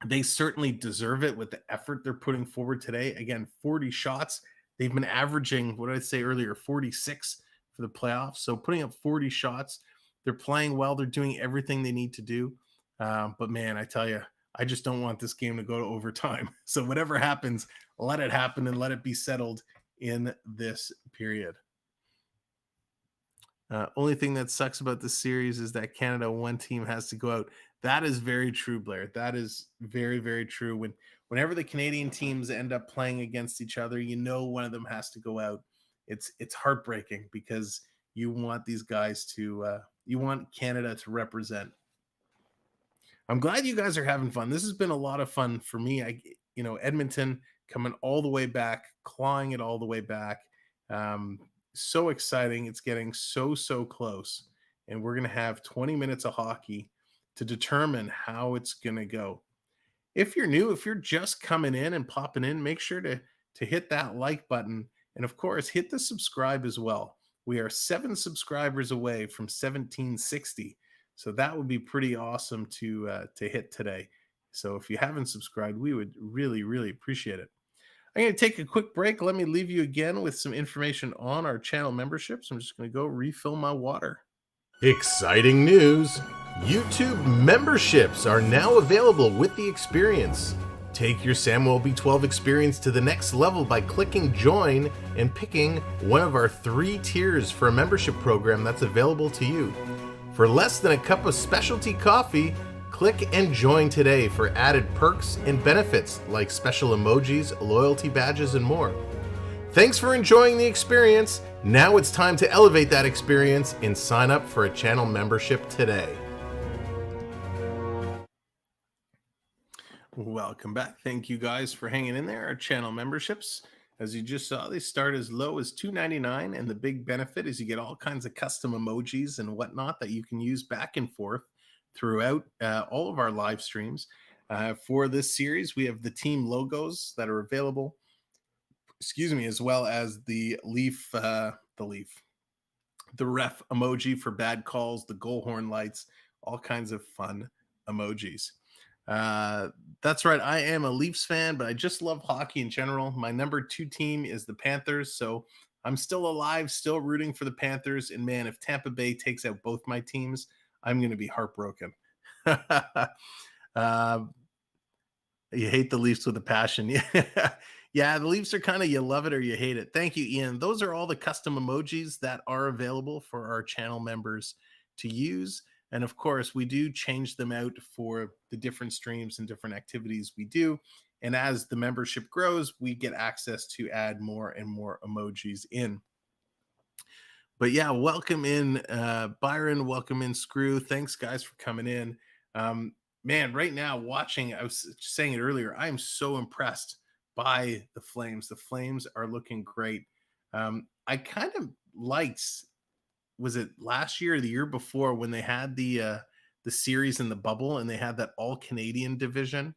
They certainly deserve it with the effort they're putting forward today. Again, 40 shots. They've been averaging, what did I say earlier, 46 for the playoffs. So putting up 40 shots, they're playing well. They're doing everything they need to do. But man, I tell you, I just don't want this game to go to overtime. So whatever happens, let it happen and let it be settled in this period. Only thing that sucks about this series is that Canada, one team has to go out. That is very true, Blair. That is very true. Whenever the Canadian teams end up playing against each other, you know one of them has to go out. It's heartbreaking because you want these guys to you want Canada to represent. I'm glad you guys are having fun. This has been a lot of fun for me. Edmonton coming all the way back, clawing it all the way back. So exciting. It's getting so close. And we're going to have 20 minutes of hockey to determine how it's going to go. If you're new, if you're just coming in and popping in, make sure to hit that like button. And of course, hit the subscribe as well. We are 7 subscribers away from 1760. So that would be pretty awesome to hit today. So if you haven't subscribed, we would really appreciate it. I'm going to take a quick break. Let me leave you again with some information on our channel memberships. I'm just going to go refill my water. Exciting news! YouTube memberships are now available with the experience. Take your Samwelb12 experience to the next level by clicking join and picking one of our 3 tiers for a membership program that's available to you. For less than a cup of specialty coffee, click and join today for added perks and benefits like special emojis, loyalty badges, and more. Thanks for enjoying the experience. Now it's time to elevate that experience and sign up for a channel membership today. Welcome back. Thank you guys for hanging in there. Our channel memberships, as you just saw, they start as low as $2.99, and the big benefit is you get all kinds of custom emojis and whatnot that you can use back and forth throughout all of our live streams. For this series, we have the team logos that are available, as well as the ref emoji for bad calls, the goal horn lights, all kinds of fun emojis. That's right. I am a Leafs fan, but I just love hockey in general. My number 2 team is the Panthers. So I'm still alive, still rooting for the Panthers. And man, if Tampa Bay takes out both my teams, I'm going to be heartbroken. You hate the Leafs with a passion. Yeah. Yeah, the Leafs are kind of, you love it or you hate it. Thank you, Ian. Those are all the custom emojis that are available for our channel members to use. And of course, we do change them out for the different streams and different activities we do. And as the membership grows, we get access to add more and more emojis in. But yeah, welcome in, Byron. Welcome in, Screw. Thanks, guys, for coming in. Man, right now, watching, I was saying it earlier, I am so impressed by the Flames. The Flames are looking great. I kind of liked, was it last year or the year before when they had the series in the bubble and they had that all Canadian division?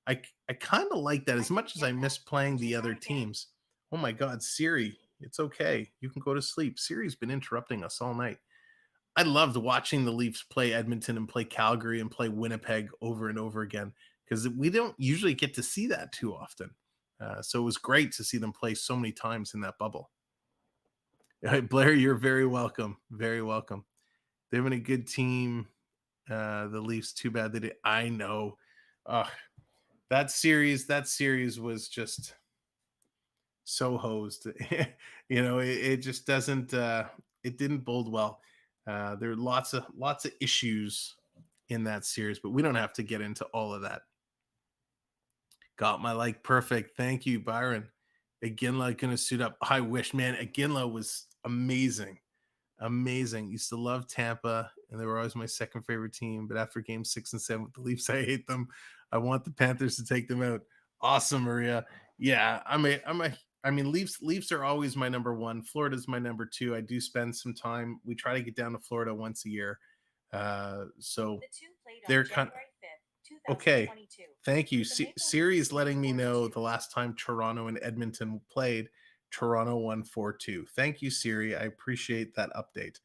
I kind of like that as much as I miss playing the other teams. Oh my God, Siri, it's okay. You can go to sleep. Siri's been interrupting us all night. I loved watching the Leafs play Edmonton and play Calgary and play Winnipeg over and over again because we don't usually get to see that too often. So it was great to see them play so many times in that bubble. Blair, you're very welcome. Very welcome. They've been a good team. The Leafs, too bad they did. I know. That series was just so hosed. It just doesn't. It didn't bode well. There are lots of issues in that series, but we don't have to get into all of that. Got my like perfect. Thank you, Byron. Iginla gonna suit up. I wish, man. Iginla was amazing. Used to love Tampa, and they were always my second favorite team. But after game 6 and 7 with the Leafs, I hate them. I want the Panthers to take them out. Awesome, Maria. Yeah, I mean, Leafs are always my number one. Florida's my number two. I do spend some time. We try to get down to Florida once a year. So they're kind of okay. Thank you. Siri is letting me know the last time Toronto and Edmonton played. Toronto won 4-2. Thank you, Siri. I appreciate that update.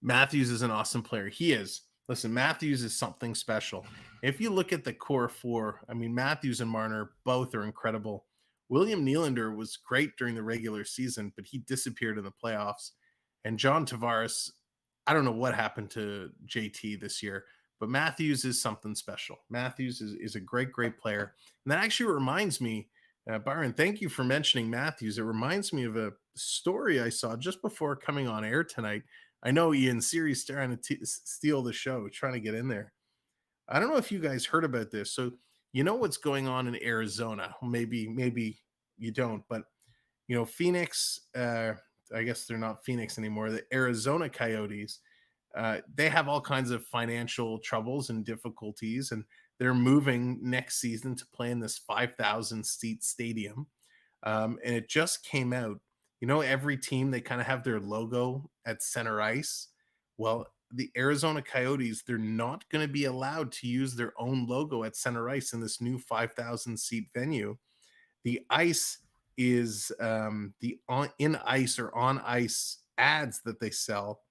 Matthews is an awesome player. He is. Listen, Matthews is something special. If you look at the core four, I mean, Matthews and Marner both are incredible. William Nylander was great during the regular season, but he disappeared in the playoffs. And John Tavares, I don't know what happened to JT this year, but Matthews is something special. Matthews is a great player. And that actually reminds me, Byron, thank you for mentioning Matthews. It reminds me of a story I saw just before coming on air tonight. I know Ian Siri's trying to steal the show, trying to get in there. I don't know if you guys heard about this. So you know what's going on in Arizona. Maybe you don't, but Phoenix, I guess they're not Phoenix anymore. The Arizona Coyotes, they have all kinds of financial troubles and difficulties, and they're moving next season to play in this 5,000 seat stadium. And it just came out, every team, they kind of have their logo at center ice. Well, the Arizona Coyotes, they're not going to be allowed to use their own logo at center ice in this new 5,000 seat venue. The ice is the in ice or on ice ads that they sell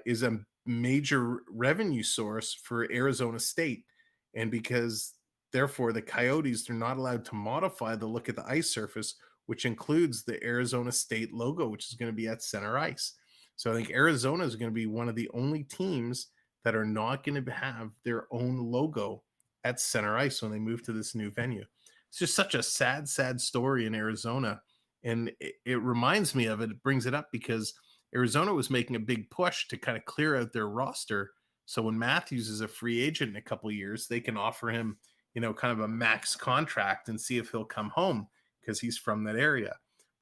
is a major revenue source for Arizona State. And because therefore the Coyotes, they're not allowed to modify the look at the ice surface, which includes the Arizona State logo, which is going to be at center ice. So I think Arizona is going to be one of the only teams that are not going to have their own logo at center ice when they move to this new venue. It's just such a sad story in Arizona. And it reminds me of it. It brings it up because Arizona was making a big push to kind of clear out their roster. So when Matthews is a free agent in a couple of years, they can offer him, kind of a max contract and see if he'll come home because he's from that area.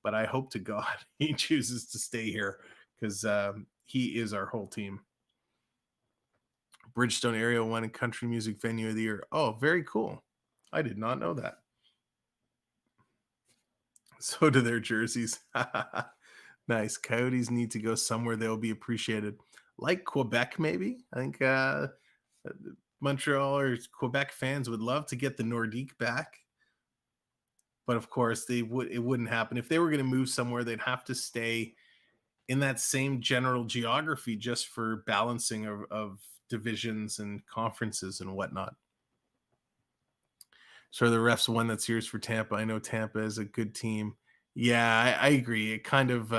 But I hope to God he chooses to stay here because he is our whole team. Bridgestone Area 1 and Country Music Venue of the Year. Oh, very cool. I did not know that. So do their jerseys. Nice. Coyotes need to go somewhere they'll be appreciated. Like Quebec, maybe. I think Montreal or Quebec fans would love to get the Nordique back. But of course, it wouldn't happen. If they were going to move somewhere, they'd have to stay in that same general geography just for balancing of divisions and conferences and whatnot. So the refs won that series for Tampa. I know Tampa is a good team. Yeah, I agree. It kind of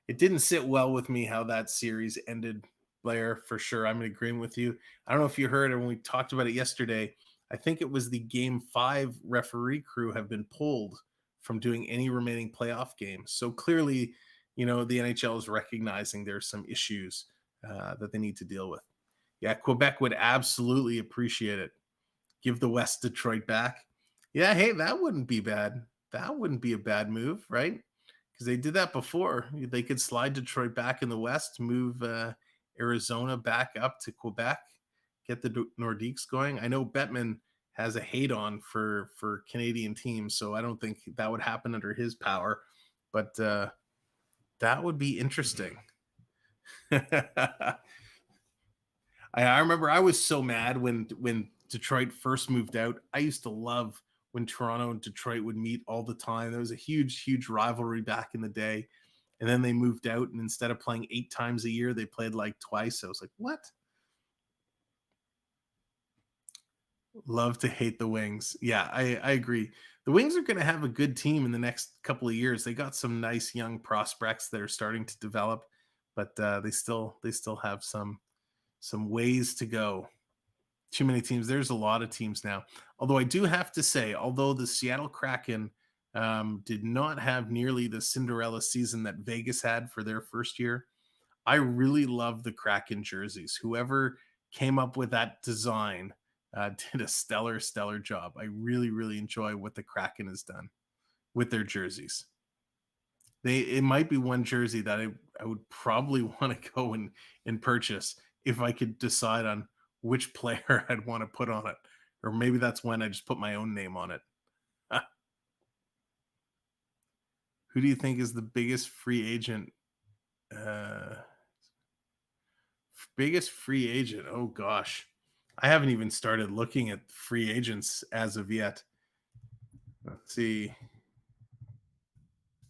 it didn't sit well with me how that series ended, Blair, for sure. I'm in agreement with you. I don't know if you heard it when we talked about it yesterday. I think it was the game 5 referee crew have been pulled from doing any remaining playoff games. So clearly, the NHL is recognizing there's some issues that they need to deal with. Yeah, Quebec would absolutely appreciate it. Give the West Detroit back. Yeah, hey, that wouldn't be bad. That wouldn't be a bad move, right? Because they did that before. They could slide Detroit back in the West, move Arizona back up to Quebec, get the Nordiques going. I know Bettman has a hate on for Canadian teams, so I don't think that would happen under his power. But that would be interesting. I remember I was so mad when Detroit first moved out. I used to love when Toronto and Detroit would meet all the time. There was a huge rivalry back in the day. And then they moved out, and instead of playing 8 times a year, they played like twice. I was like, what? Love to hate the Wings. Yeah, I agree. The Wings are going to have a good team in the next couple of years. They got some nice young prospects that are starting to develop, but they still have some ways to go. Too many teams. There's a lot of teams now. Although I do have to say, although the Seattle Kraken did not have nearly the Cinderella season that Vegas had for their first year, I really love the Kraken jerseys. Whoever came up with that design did a stellar job. I really enjoy what the Kraken has done with their jerseys. It might be one jersey that I would probably want to go and purchase if I could decide on which player I'd want to put on it. Or maybe that's when I just put my own name on it. Who do you think is the biggest free agent? Biggest free agent? Oh, gosh. I haven't even started looking at free agents as of yet. Let's see.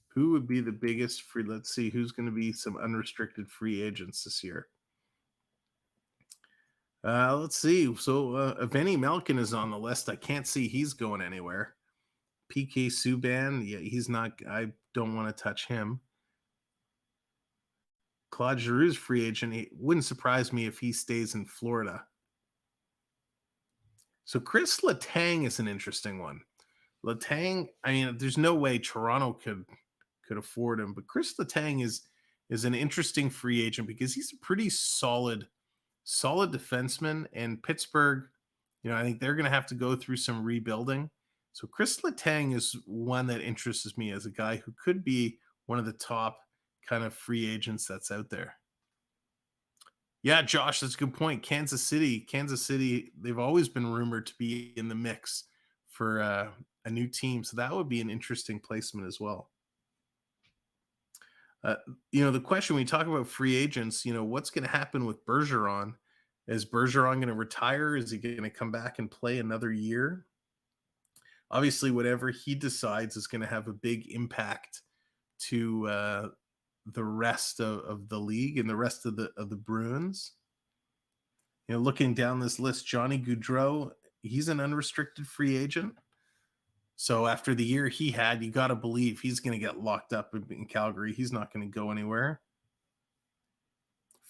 Who would be the biggest free? Let's see who's going to be some unrestricted free agents this year. Let's see. So Evgeny Malkin is on the list. I can't see he's going anywhere. PK Subban, yeah, he's not. I don't want to touch him. Claude Giroux's free agent. It wouldn't surprise me if he stays in Florida. So Chris Letang is an interesting one. Letang, I mean, there's no way Toronto could afford him, but Chris Letang is an interesting free agent because he's a pretty solid defenseman, and Pittsburgh, I think they're going to have to go through some rebuilding. So Chris Letang is one that interests me as a guy who could be one of the top kind of free agents that's out there. Yeah, Josh, that's a good point. Kansas City, they've always been rumored to be in the mix for a new team. So that would be an interesting placement as well. The question when we talk about free agents, what's going to happen with Bergeron? Is Bergeron going to retire? Is he going to come back and play another year? Obviously, whatever he decides is going to have a big impact to the rest of the league and the rest of the Bruins. Looking down this list, Johnny Gaudreau, he's an unrestricted free agent. So after the year he had, you got to believe he's going to get locked up in Calgary. He's not going to go anywhere.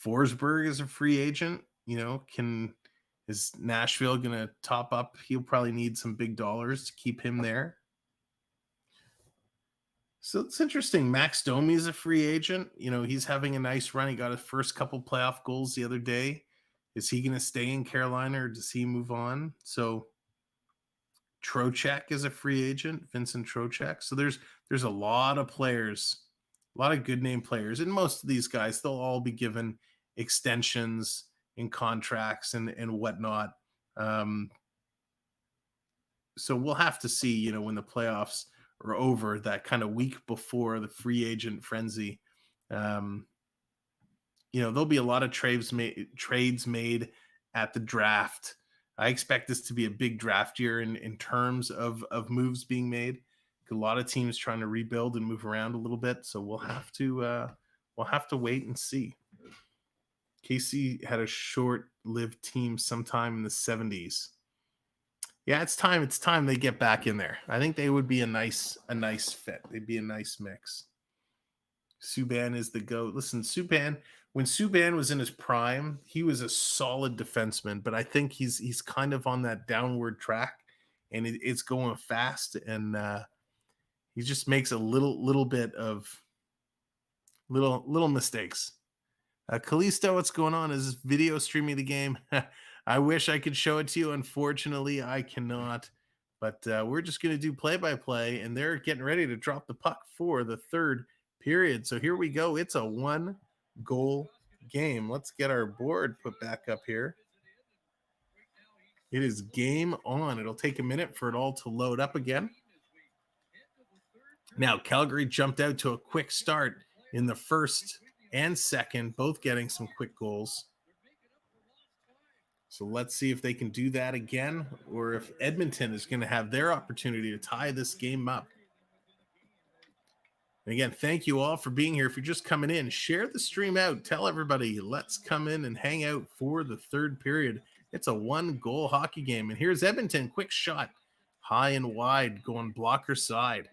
Forsberg is a free agent. Is Nashville going to top up? He'll probably need some big dollars to keep him there. So it's interesting. Max Domi is a free agent. He's having a nice run. He got his first couple playoff goals the other day. Is he going to stay in Carolina or does he move on? So Trocheck is a free agent, Vincent Trocheck. So there's a lot of players, a lot of good name players. And most of these guys, they'll all be given extensions and contracts and whatnot. So we'll have to see, when the playoffs are over, that kind of week before the free agent frenzy. There'll be a lot of trades made at the draft. I expect this to be a big draft year in terms of moves being made. A lot of teams trying to rebuild and move around a little bit. So we'll have to wait and see. KC had a short-lived team sometime in the 70s. Yeah, it's time they get back in there. I think they would be a nice fit. They'd be a nice mix. Subban is the GOAT. Listen, Subban, when Subban was in his prime, he was a solid defenseman, but I think he's kind of on that downward track, and it's going fast, and he just makes a little bit of little mistakes. Kalisto, what's going on? Is this video streaming the game? I wish I could show it to you. Unfortunately, I cannot. But we're just going to do play-by-play, and they're getting ready to drop the puck for the third period. So here we go. It's a 1-goal game. Let's get our board put back up here. It is game on. It'll take a minute for it all to load up again. Now, Calgary jumped out to a quick start in the first and second, both getting some quick goals. So let's see if they can do that again, or if Edmonton is going to have their opportunity to tie this game up. And again, thank you all for being here. If you're just coming in, share the stream out. Tell everybody, let's come in and hang out for the third period. It's a 1-goal hockey game. And here's Edmonton, quick shot, high and wide, going blocker side.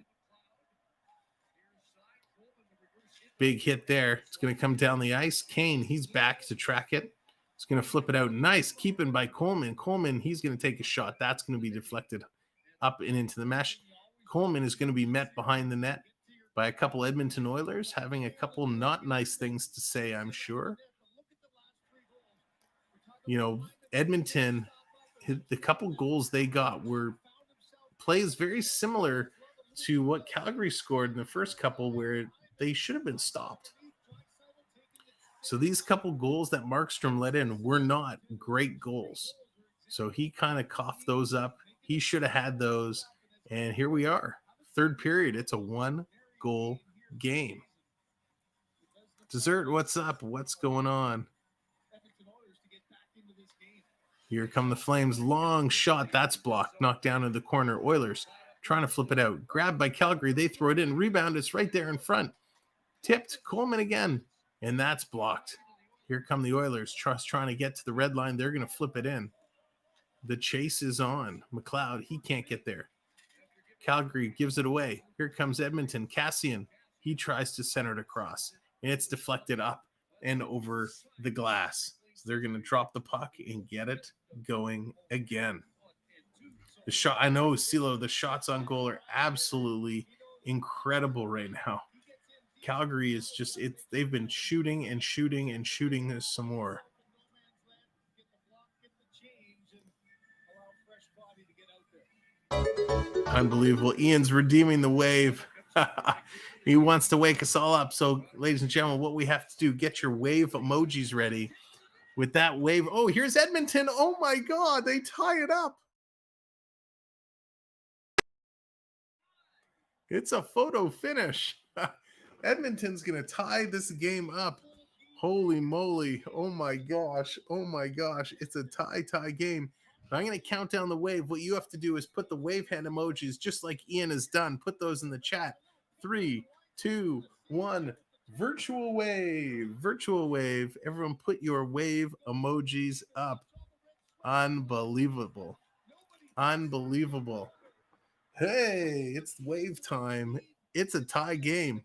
Big hit there. It's going to come down the ice. Kane, he's back to track it. He's going to flip it out. Nice. Keeping by Coleman. Coleman, he's going to take a shot. That's going to be deflected up and into the mesh. Coleman is going to be met behind the net by a couple Edmonton Oilers, having a couple not nice things to say, I'm sure. You know, Edmonton, the couple goals they got were plays very similar to what Calgary scored in the first couple, where they should have been stopped. So these couple goals that Markstrom let in were not great goals. So he kind of coughed those up. He should have had those. And here we are. Third period. It's a 1-goal game. Dessert, what's up? What's going on? Here come the Flames. Long shot. That's blocked. Knocked down in the corner. Oilers trying to flip it out. Grabbed by Calgary. They throw it in. Rebound. It's right there in front. Tipped. Coleman again. And that's blocked. Here come the Oilers. Trying to get to the red line. They're going to flip it in. The chase is on. McLeod, he can't get there. Calgary gives it away. Here comes Edmonton. Cassian, he tries to center it across. And it's deflected up and over the glass. So they're going to drop the puck and get it going again. The shot, I know, CeeLo, the shots on goal are absolutely incredible right now. Calgary is just, they've been shooting and shooting and shooting this some more. Unbelievable. Ian's redeeming the wave. He wants to wake us all up. So, ladies and gentlemen, what we have to do, get your wave emojis ready. With that wave, oh, here's Edmonton. Oh my God, they tie it up. It's a photo finish. Edmonton's going to tie this game up. Holy moly. Oh my gosh. Oh my gosh. It's a tie game. I'm going to count down the wave. What you have to do is put the wave hand emojis just like Ian has done. Put those in the chat. 3, 2, 1. Virtual wave. Virtual wave. Everyone put your wave emojis up. Unbelievable. Unbelievable. Hey, it's wave time. It's a tie game.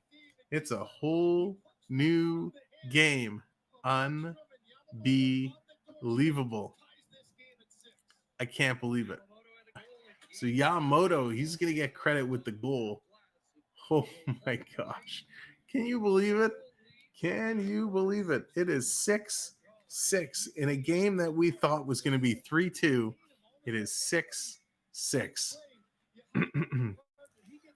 It's a whole new game. Unbelievable. I can't believe it. So Yamamoto, he's going to get credit with the goal. Oh my gosh. Can you believe it? Can you believe it? It is 6-6 in a game that we thought was going to be 3-2. It is 6-6.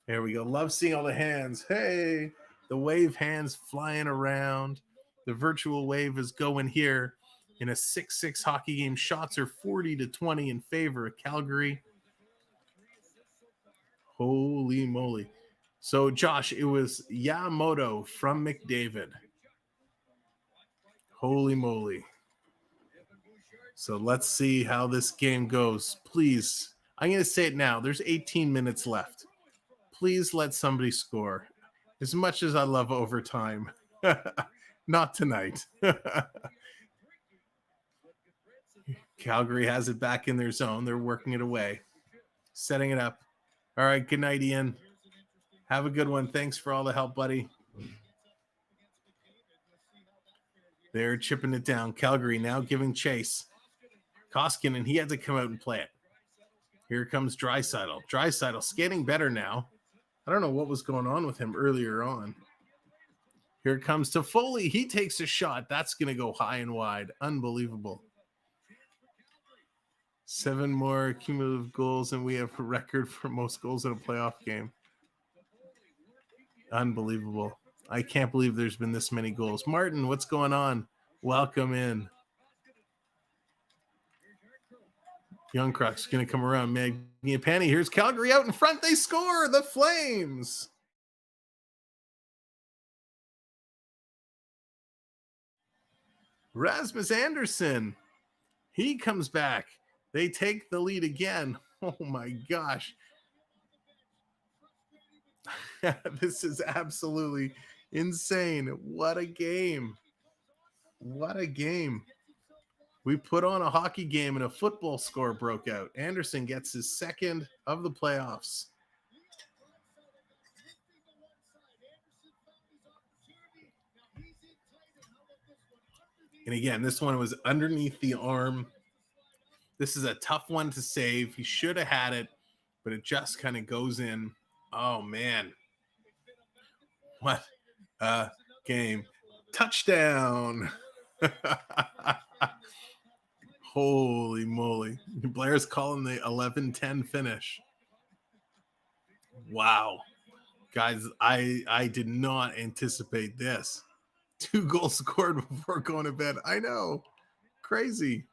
There we go. Love seeing all the hands. Hey, the wave hands flying around. The virtual wave is going here in a 6-6 hockey game. Shots are 40-20 in favor of Calgary. Holy moly. So, Josh, it was Yamamoto from McDavid. Holy moly. So let's see how this game goes. Please, I'm going to say it now. There's 18 minutes left. Please let somebody score. As much as I love overtime. Not tonight. Calgary has it back in their zone. They're working it away. Setting it up. All right, good night, Ian. Have a good one. Thanks for all the help, buddy. They're chipping it down. Calgary now giving chase. Koskinen, he had to come out and play it. Here comes Draisaitl. Draisaitl skating better now. I don't know what was going on with him earlier on. Here comes Toffoli. He takes a shot. That's going to go high and wide. Unbelievable. 7 more cumulative goals, and we have a record for most goals in a playoff game. Unbelievable. I can't believe there's been this many goals. Martin, what's going on? Welcome in. Young Crux going to come around. Mangiapane. Here's Calgary out in front. They score. The Flames. Rasmus Andersson. He comes back. They take the lead again. Oh my gosh. This is absolutely insane. What a game. What a game. We put on a hockey game and a football score broke out. Andersson gets his second of the playoffs. And again, this one was underneath the arm. This is a tough one to save. He should have had it, but it just kind of goes in. Oh, man. What a game. Touchdown. Holy moly. Blair's calling the 11-10 finish. Wow. Guys, I did not anticipate this. 2 goals scored before going to bed. I know. Crazy.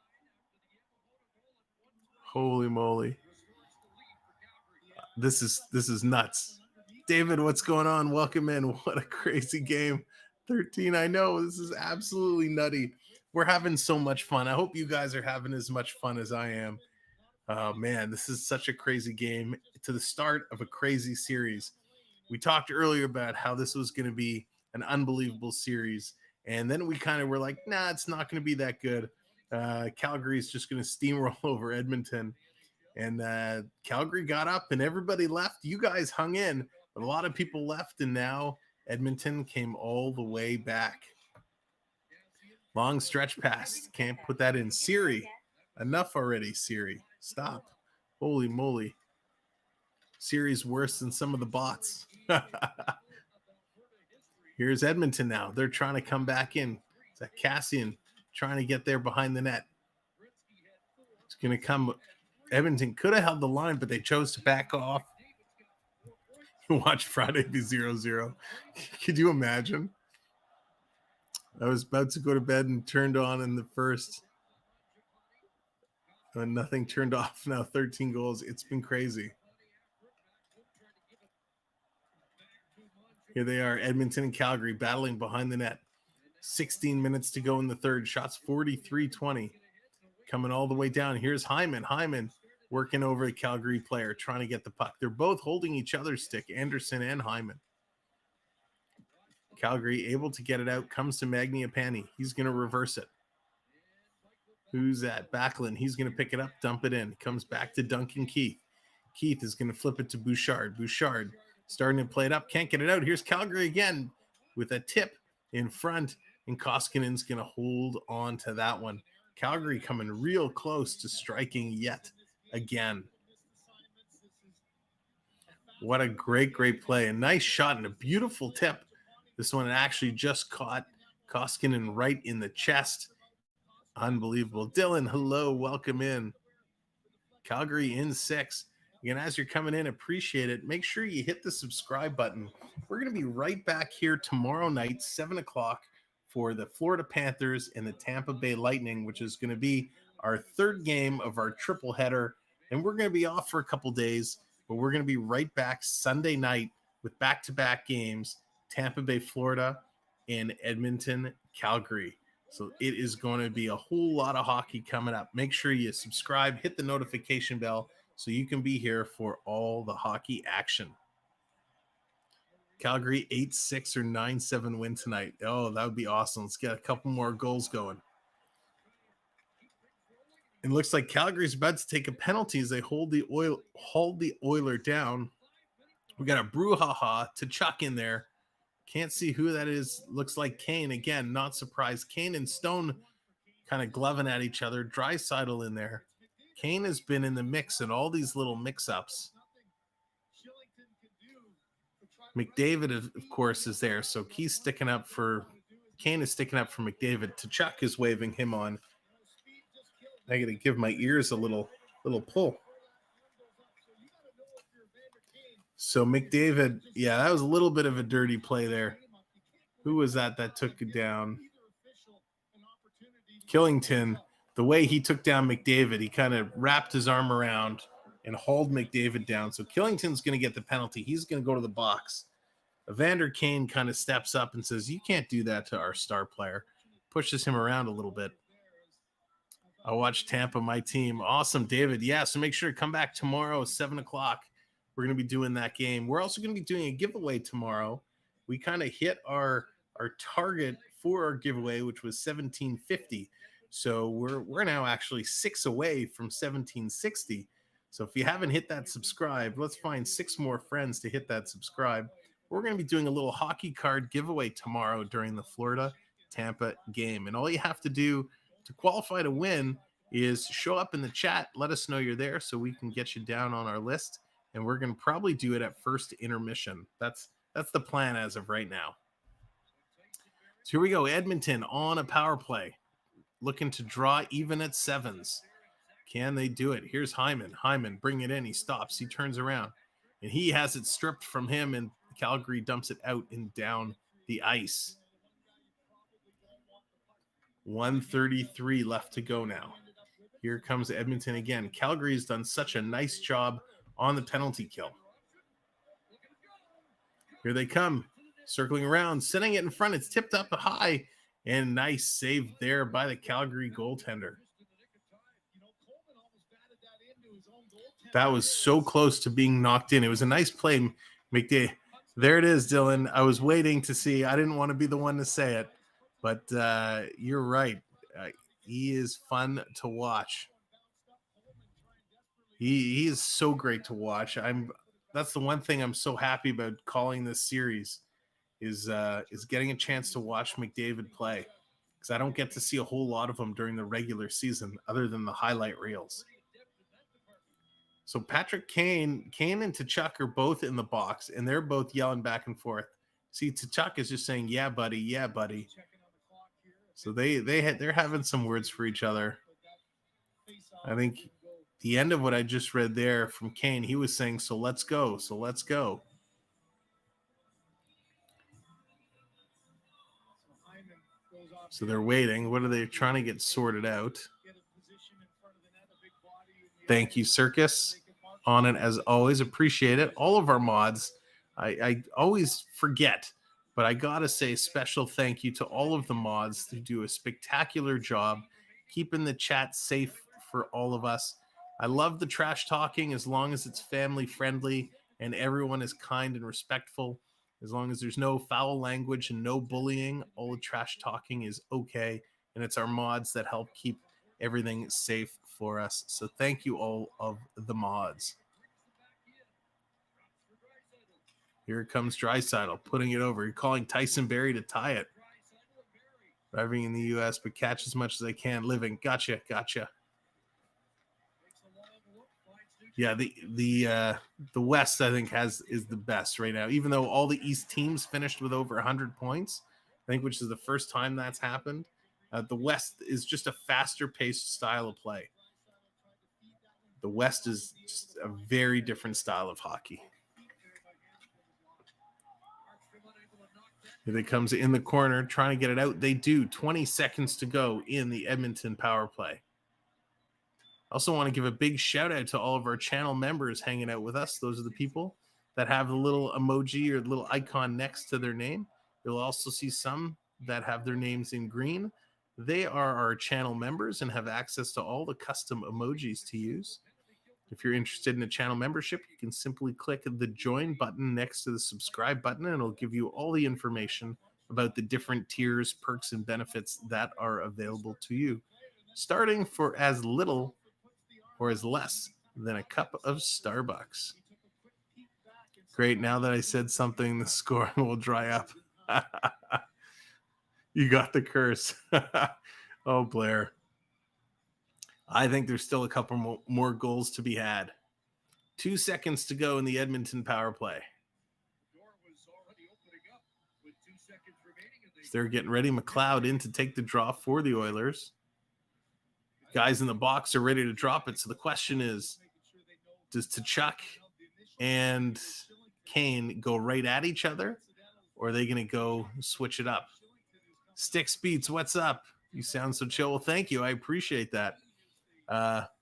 Holy moly. This is nuts. David, what's going on? Welcome in. What a crazy game. 13. I know. This is absolutely nutty. We're having so much fun. I hope you guys are having as much fun as I am. Man, this is such a crazy game to the start of a crazy series. We talked earlier about how this was going to be an unbelievable series. And then we kind of were like, nah, it's not going to be that good. Calgary is just going to steamroll over Edmonton. And Calgary got up and everybody left. You guys hung in, but a lot of people left. And now Edmonton came all the way back. Long stretch pass. Can't put that in. Siri. Enough already, Siri. Stop. Holy moly. Siri's worse than some of the bots. Here's Edmonton now. They're trying to come back in. It's that Cassian trying to get there behind the net. It's going to come. Edmonton could have held the line, but they chose to back off. Watch Friday be 0-0. Could you imagine? I was about to go to bed and turned on in the first. And nothing turned off. Now 13 goals. It's been crazy. Here they are, Edmonton and Calgary battling behind the net. 16 minutes to go in the third. Shots 43-20. Coming all the way down. Here's Hyman. Hyman working over a Calgary player, trying to get the puck. They're both holding each other's stick, Andersson and Hyman. Calgary able to get it out. Comes to Mangiapane. He's going to reverse it. Who's that? Backlund. He's going to pick it up, dump it in. Comes back to Duncan Keith. Keith is going to flip it to Bouchard. Bouchard starting to play it up. Can't get it out. Here's Calgary again with a tip in front. And Koskinen's going to hold on to that one. Calgary coming real close to striking yet again. What a great, great play. A nice shot and a beautiful tip. This one actually just caught Koskinen right in the chest. Unbelievable. Dylan, hello. Welcome in. Calgary in 6. Again, as you're coming in, appreciate it. Make sure you hit the subscribe button. We're going to be right back here tomorrow night, 7 o'clock, for the Florida Panthers and the Tampa Bay Lightning, which is going to be our third game of our triple header. And we're going to be off for a couple days, but we're going to be right back Sunday night with back-to-back games, Tampa Bay, Florida, and Edmonton, Calgary. So it is going to be a whole lot of hockey coming up. Make sure you subscribe, hit the notification bell, so you can be here for all the hockey action. Calgary 8-6 or 9-7 win tonight. Oh, that would be awesome. Let's get a couple more goals going. It looks like Calgary's about to take a penalty as they hold the Oiler down. We got a brouhaha to Tkachuk in there. Can't see who that is. Looks like Kane again. Not surprised. Kane and Stone kind of gloving at each other. Draisaitl in there. Kane has been in the mix in all these little mix-ups. McDavid, of course, is there. So he's sticking up for... Kane is sticking up for McDavid. Tkachuk is waving him on. I got to give my ears a little pull. So McDavid, yeah, that was a little bit of a dirty play there. Who was that took it down? Killington. The way he took down McDavid, he kind of wrapped his arm around and hauled McDavid down. So Killington's going to get the penalty. He's going to go to the box. Evander Kane kind of steps up and says, you can't do that to our star player. Pushes him around a little bit. I watched Tampa, my team. Awesome, David. Yeah, so make sure to come back tomorrow at 7 o'clock. We're going to be doing that game. We're also going to be doing a giveaway tomorrow. We kind of hit our target for our giveaway, which was $17.50. So we're now actually 6 away from $17.60. So if you haven't hit that subscribe, let's find 6 more friends to hit that subscribe. We're going to be doing a little hockey card giveaway tomorrow during the Florida-Tampa game. And all you have to do to qualify to win is show up in the chat. Let us know you're there so we can get you down on our list. And we're going to probably do it at first intermission. That's the plan as of right now. So here we go. Edmonton on a power play. Looking to draw even at 7s. Can they do it? Here's Hyman. Hyman, bring it in. He stops. He turns around. And he has it stripped from him, and Calgary dumps it out and down the ice. 1:33 left to go now. Here comes Edmonton again. Calgary's done such a nice job on the penalty kill. Here they come. Circling around, sending it in front. It's tipped up high. And nice save there by the Calgary goaltender. That was so close to being knocked in. It was a nice play, McDavid. There it is, Dylan. I was waiting to see. I didn't want to be the one to say it, but you're right. He is fun to watch. He is so great to watch. That's the one thing I'm so happy about calling this series is getting a chance to watch McDavid play, because I don't get to see a whole lot of them during the regular season other than the highlight reels. So Patrick Kane and Tkachuk are both in the box, and they're both yelling back and forth. See, Tkachuk is just saying, "Yeah, buddy, yeah, buddy." So they're having some words for each other. I think the end of what I just read there from Kane, he was saying, "So let's go, so let's go." So they're waiting. What are they trying to get sorted out? Thank you, Circus. On it as always. Appreciate it. All of our mods. I always forget, but I got to say special thank you to all of the mods who do a spectacular job keeping the chat safe for all of us. I love the trash talking as long as it's family friendly and everyone is kind and respectful. As long as there's no foul language and no bullying, all the trash talking is okay. And it's our mods that help keep everything safe for us. So thank you all of the mods. Here comes Draisaitl putting it over. You're calling Tyson Barrie to tie it. Driving in the U.S., but catch as much as I can. Living. Gotcha. Yeah, the West, I think, is the best right now. Even though all the East teams finished with over 100 points, I think, which is the first time that's happened. The West is just a faster-paced style of play. The West is just a very different style of hockey. Here it comes in the corner, trying to get it out. They do. 20 seconds to go in the Edmonton power play. I also want to give a big shout out to all of our channel members hanging out with us. Those are the people that have the little emoji or the little icon next to their name. You'll also see some that have their names in green. They are our channel members and have access to all the custom emojis to use. If you're interested in a channel membership, you can simply click the join button next to the subscribe button, and it'll give you all the information about the different tiers, perks, and benefits that are available to you, starting for as little or as less than a cup of Starbucks. Great. Now that I said something, the score will dry up. You got the curse. Oh, Blair. I think there's still a couple more goals to be had. 2 seconds to go in the Edmonton power play. So they're getting ready. McLeod in to take the draw for the Oilers. Guys in the box are ready to drop it. So the question is, does Tkachuk and Kane go right at each other, or are they going to go switch it up? Sticks Beats, what's up? You sound so chill. Well, thank you. I appreciate that.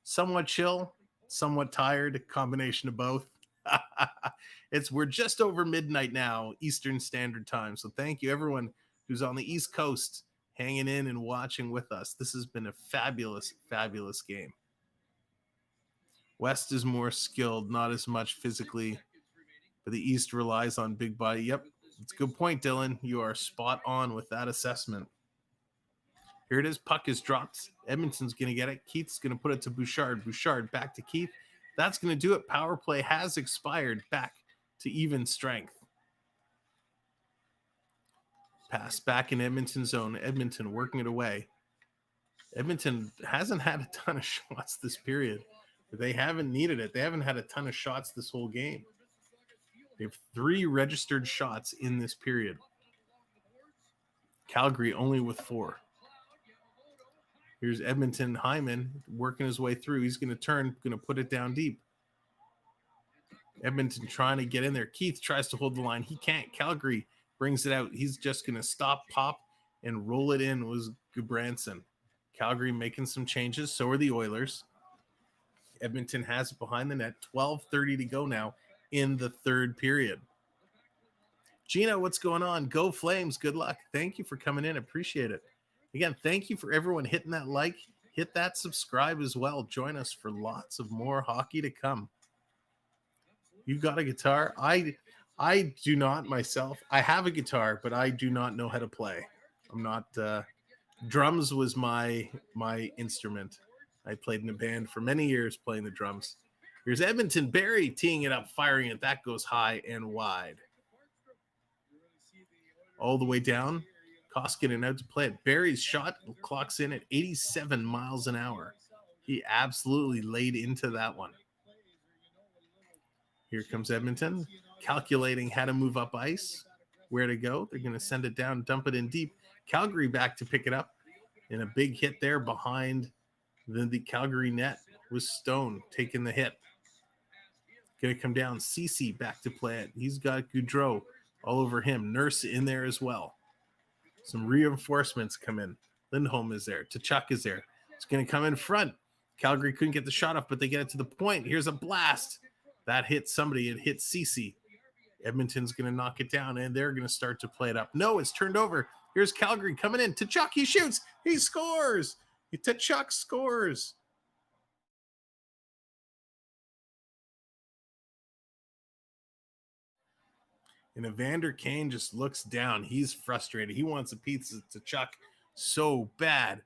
Somewhat chill, somewhat tired, combination of both. We're just over midnight now, Eastern Standard Time. So thank you, everyone who's on the East Coast hanging in and watching with us. This has been a fabulous, fabulous game. West is more skilled, not as much physically, but the East relies on big body. Yep, it's a good point, Dylan. You are spot on with that assessment. Here it is. Puck is dropped. Edmonton's going to get it. Keith's going to put it to Bouchard. Bouchard back to Keith. That's going to do it. Power play has expired. Back to even strength. Pass back in Edmonton's zone. Edmonton working it away. Edmonton hasn't had a ton of shots this period. They haven't needed it. They haven't had a ton of shots this whole game. They have 3 registered shots in this period. Calgary only with 4. Here's Edmonton. Hyman working his way through. He's going to turn, going to put it down deep. Edmonton trying to get in there. Keith tries to hold the line. He can't. Calgary brings it out. He's just going to stop, pop, and roll it in. Was Gudbranson. Calgary making some changes. So are the Oilers. Edmonton has it behind the net. 12:30 to go now in the third period. Gina, what's going on? Go Flames. Good luck. Thank you for coming in. Appreciate it. Again, thank you for everyone hitting that like. Hit that subscribe as well. Join us for lots of more hockey to come. You got a guitar? I do not myself. I have a guitar, but I do not know how to play. I'm not drums was my instrument. I played in a band for many years playing the drums. Here's Edmonton. Barry teeing it up, firing it. That goes high and wide. All the way down. Koskinen out to play it. Barry's shot clocks in at 87 miles an hour. He absolutely laid into that one. Here comes Edmonton, calculating how to move up ice, where to go. They're going to send it down, dump it in deep. Calgary back to pick it up. And a big hit there behind the Calgary net was Stone taking the hit. Going to come down. Cece back to play it. He's got Gaudreau all over him. Nurse in there as well. Some reinforcements come in. Lindholm is there. Tkachuk is there. It's going to come in front. Calgary couldn't get the shot off, but they get it to the point. Here's a blast. That hit somebody. It hit Cece. Edmonton's going to knock it down, and they're going to start to play it up. No, it's turned over. Here's Calgary coming in. Tkachuk, he shoots. He scores. Tkachuk scores. And Evander Kane just looks down. He's frustrated. He wants a piece of Tkachuk so bad.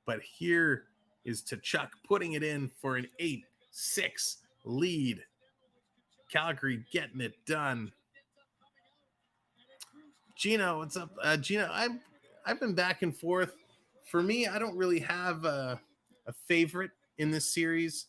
But here is Tkachuk putting it in for an 8-6 lead. Calgary getting it done. Gino, what's up? Gino, I've been back and forth. For me, I don't really have a favorite in this series.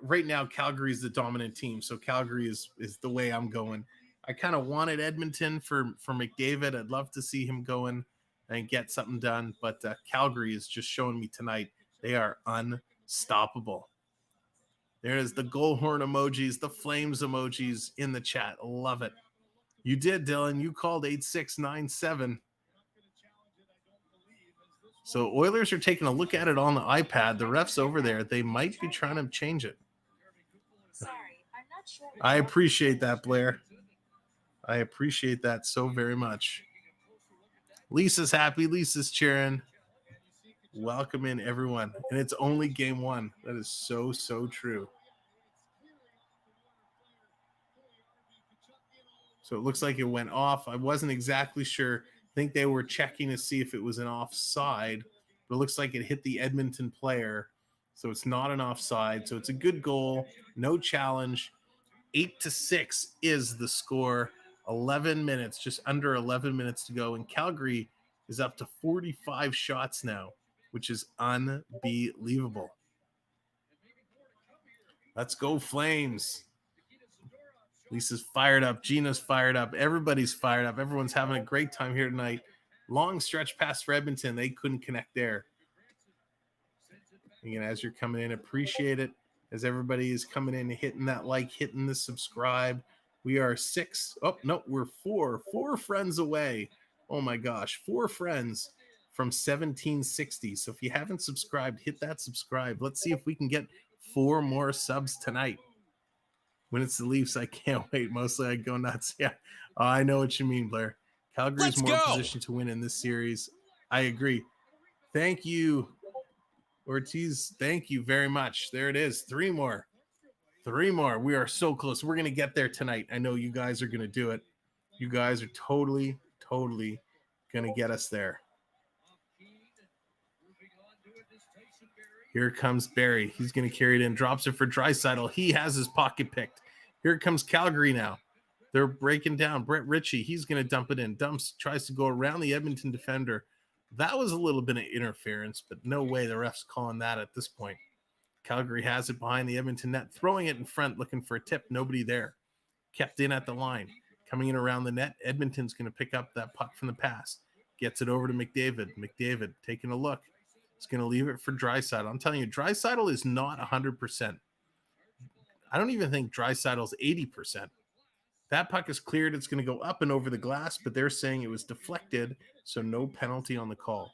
Right now, Calgary is the dominant team, so Calgary is the way I'm going. I kind of wanted Edmonton for McDavid. I'd love to see him going and get something done, but Calgary is just showing me tonight they are unstoppable. There's the goal horn emojis, the flames emojis in the chat. Love it. You did, Dylan. You called 8697. So Oilers are taking a look at it on the iPad. The refs over there, they might be trying to change it. I appreciate that, Blair. I appreciate that so very much. Lisa's happy. Lisa's cheering. Welcome in, everyone. And it's only game 1. That is so, so true. So it looks like it went off. I wasn't exactly sure. I think they were checking to see if it was an offside, but it looks like it hit the Edmonton player. So it's not an offside. So it's a good goal. No challenge. 8-6 is the score. 11 minutes, just under 11 minutes to go. And Calgary is up to 45 shots now, which is unbelievable. Let's go, Flames. Lisa's fired up. Gina's fired up. Everybody's fired up. Everyone's having a great time here tonight. Long stretch pass for Edmonton. They couldn't connect there. Again, as you're coming in, appreciate it. As everybody is coming in, hitting that like, hitting the subscribe. We are we're four friends away. Oh my gosh, 4 friends from 1760. So if you haven't subscribed, hit that subscribe. Let's see if we can get 4 more subs tonight. When it's the Leafs, I can't wait. Mostly I go nuts. Yeah, I know what you mean, Blair. Calgary's more position to win in this series. I agree. Thank you, Ortiz. Thank you very much. There it is. 3 more. 3 more. We are so close. We're going to get there tonight. I know you guys are going to do it. You guys are totally going to get us there. Here comes Barry. He's going to carry it in. Drops it for Draisaitl. He has his pocket picked. Here comes Calgary now. They're breaking down. Brett Ritchie, he's going to dump it in. Tries to go around the Edmonton defender. That was a little bit of interference, but no way the ref's calling that at this point. Calgary has it behind the Edmonton net. Throwing it in front, looking for a tip. Nobody there. Kept in at the line. Coming in around the net. Edmonton's going to pick up that puck from the pass. Gets it over to McDavid. McDavid taking a look. He's going to leave it for Draisaitl. I'm telling you, Draisaitl is not 100%. I don't even think Draisaitl's 80%. That puck is cleared. It's going to go up and over the glass, but they're saying it was deflected, so no penalty on the call.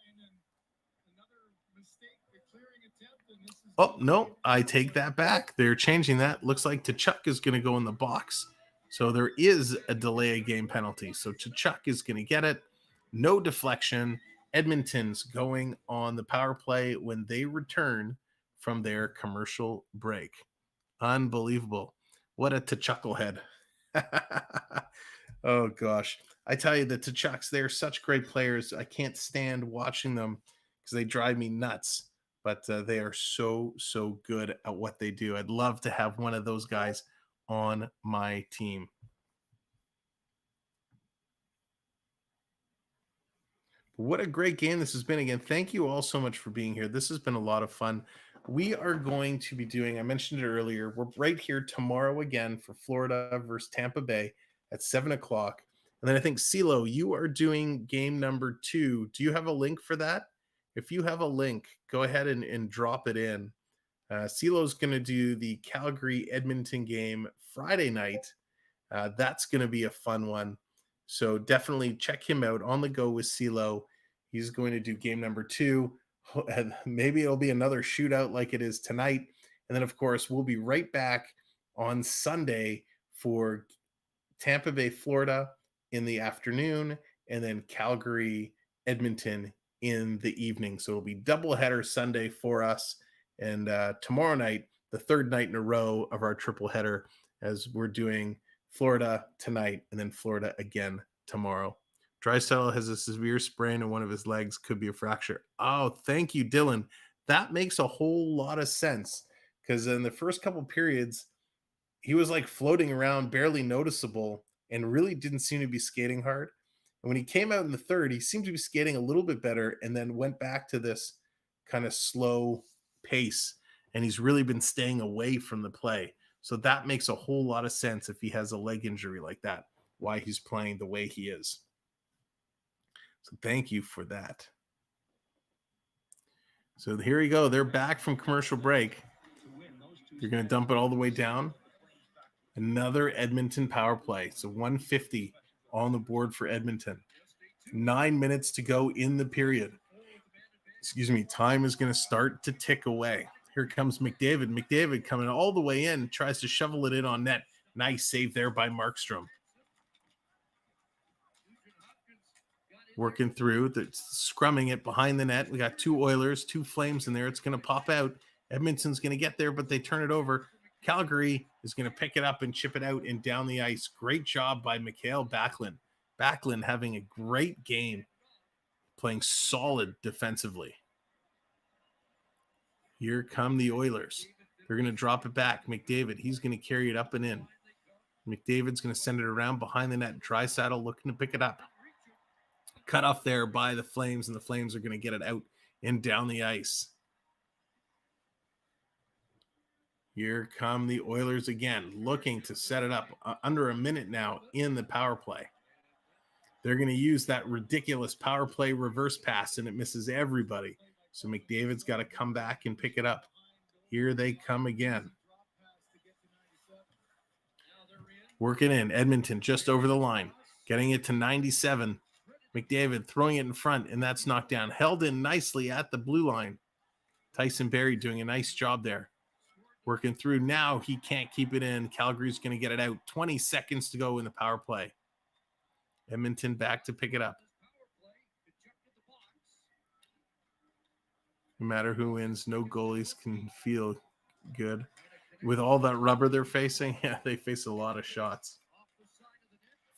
Oh, no, I take that back. They're changing that. Looks like Tkachuk is going to go in the box. So there is a delay of game penalty. So Tkachuk is going to get it. No deflection. Edmonton's going on the power play when they return from their commercial break. Unbelievable. What a Tchucklehead. Oh, gosh. I tell you, the Tchucks, they're such great players. I can't stand watching them because they drive me nuts. But they are so good at what they do. I'd love to have one of those guys on my team. What a great game this has been. Again, thank you all so much for being here. This has been a lot of fun. We are going to be doing, I mentioned it earlier, we're right here tomorrow again for Florida versus Tampa Bay at 7 o'clock. And then I think, CeeLo, you are doing game number 2. Do you have a link for that? If you have a link, go ahead and drop it in. CeeLo's going to do the Calgary-Edmonton game Friday night. That's going to be a fun one. So definitely check him out on the go with CeeLo. He's going to do game number 2. And maybe it'll be another shootout like it is tonight. And then, of course, we'll be right back on Sunday for Tampa Bay, Florida in the afternoon, and then Calgary, Edmonton in the evening. So it'll be doubleheader Sunday for us. And tomorrow night, the 3rd night in a row of our triple header, as we're doing Florida tonight and then Florida again tomorrow. Draisaitl has a severe sprain in one of his legs, could be a fracture. Oh, thank you, Dylan. That makes a whole lot of sense, because in the first couple periods, he was like floating around, barely noticeable, and really didn't seem to be skating hard. And when he came out in the 3rd, he seemed to be skating a little bit better and then went back to this kind of slow pace. And he's really been staying away from the play. So that makes a whole lot of sense if he has a leg injury like that, why he's playing the way he is. So thank you for that. So here we go. They're back from commercial break. You're going to dump it all the way down. Another Edmonton power play. So 150 on the board for Edmonton. 9 minutes to go in the period. Excuse me. Time is going to start to tick away. Here comes McDavid. McDavid coming all the way in. Tries to shovel it in on net. Nice save there by Markstrom. Working through, scrumming it behind the net. We got 2 Oilers, 2 Flames in there. It's going to pop out. Edmonton's going to get there, but they turn it over. Calgary is going to pick it up and chip it out and down the ice. Great job by Mikael Backlund. Backlund having a great game, playing solid defensively. Here come the Oilers. They're going to drop it back. McDavid, he's going to carry it up and in. McDavid's going to send it around behind the net. Draisaitl looking to pick it up. Cut off there by the Flames, and the Flames are going to get it out and down the ice. Here come the Oilers again, looking to set it up. Under a minute now in the power play. They're going to use that ridiculous power play reverse pass, and it misses everybody. So McDavid's got to come back and pick it up. Here they come again. Working in. Edmonton just over the line. Getting it to 97. McDavid throwing it in front, and that's knocked down. Held in nicely at the blue line. Tyson Barrie doing a nice job there. Working through. Now he can't keep it in. Calgary's going to get it out. 20 seconds to go in the power play. Edmonton back to pick it up. No matter who wins, no goalies can feel good. With all that rubber they're facing, yeah, they face a lot of shots.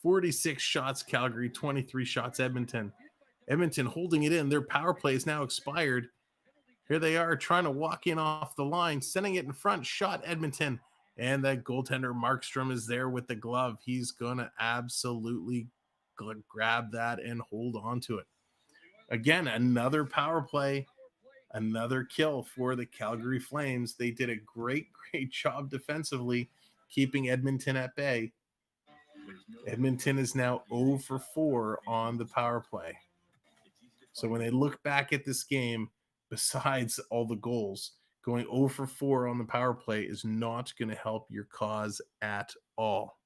46 shots, Calgary, 23 shots, Edmonton. Edmonton holding it in. Their power play is now expired. Here they are trying to walk in off the line, sending it in front. Shot, Edmonton. And that goaltender, Markstrom, is there with the glove. He's going to absolutely grab that and hold on to it. Again, another power play, another kill for the Calgary Flames. They did a great job defensively, keeping Edmonton at bay. Edmonton is now 0 for 4 on the power play. So when they look back at this game, besides all the goals, going 0 for 4 on the power play is not going to help your cause at all.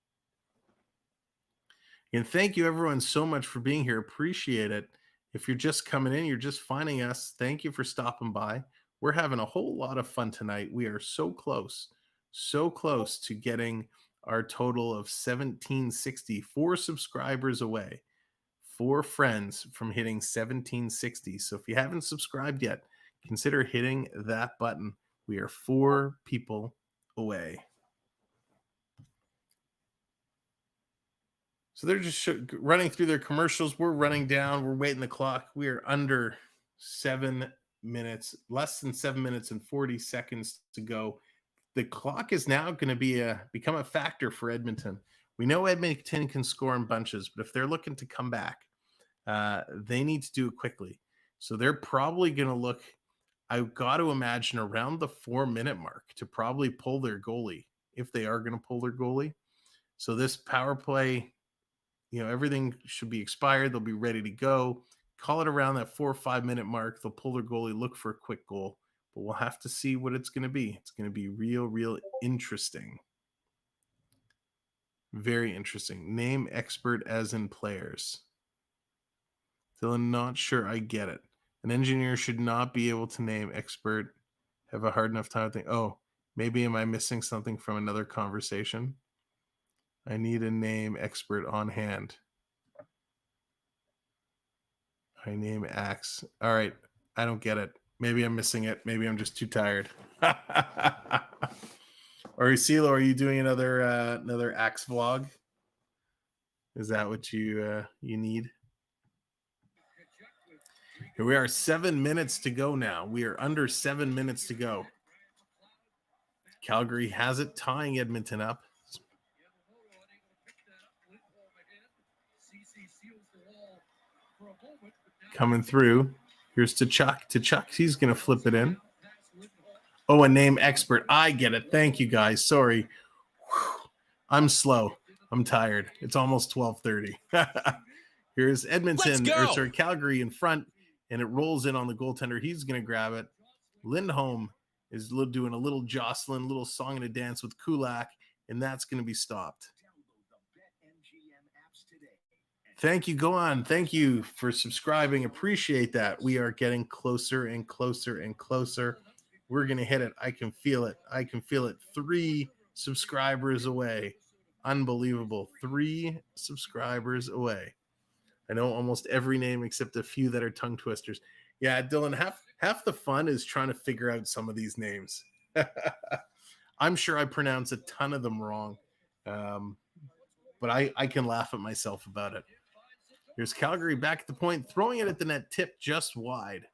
And thank you, everyone, so much for being here. Appreciate it. If you're just coming in, you're just finding us, thank you for stopping by. We're having a whole lot of fun tonight. We are so close to getting our total of 1760, 4 subscribers away, 4 friends from hitting 1760. So if you haven't subscribed yet, consider hitting that button. We are 4 people away. So they're just running through their commercials. We're running down. We're waiting the clock. We are under 7 minutes, less than 7 minutes and 40 seconds to go. The clock is now going to become a factor for Edmonton. We know Edmonton can score in bunches, but if they're looking to come back, they need to do it quickly. So they're probably going to look, I've got to imagine, around the 4-minute mark to probably pull their goalie, if they are going to pull their goalie. So this power play, everything should be expired. They'll be ready to go. Call it around that 4 or 5 minute mark. They'll pull their goalie, look for a quick goal, but we'll have to see what it's going to be. It's going to be real interesting. Very interesting. Name expert as in players. Still not sure I get it. An engineer should not be able to name expert. Have a hard enough time to think, oh, maybe am I missing something from another conversation? I need a name expert on hand. I name Axe. All right. I don't get it. Maybe I'm missing it. Maybe I'm just too tired. Or CeeLo, are you doing another Axe vlog? Is that what you need? Here we are, 7 minutes to go now. We are under 7 minutes to go. Calgary has it, tying Edmonton up. Coming through. Here's Tkachuk. Tkachuk, he's going to flip it in. Oh, a name expert. I get it. Thank you, guys. Sorry. Whew. I'm slow. I'm tired. It's almost 12:30. Here's Edmonton, Calgary in front, and it rolls in on the goaltender. He's going to grab it. Lindholm is doing a little jostling, little song and a dance with Kulak, and that's going to be stopped. Thank you. Go on. Thank you for subscribing. Appreciate that. We are getting closer and closer and closer. We're going to hit it. I can feel it. 3 subscribers away. Unbelievable. 3 subscribers away. I know almost every name except a few that are tongue twisters. Yeah, Dylan, half the fun is trying to figure out some of these names. I'm sure I pronounce a ton of them wrong. But I can laugh at myself about it. Here's Calgary back at the point, throwing it at the net, tip just wide.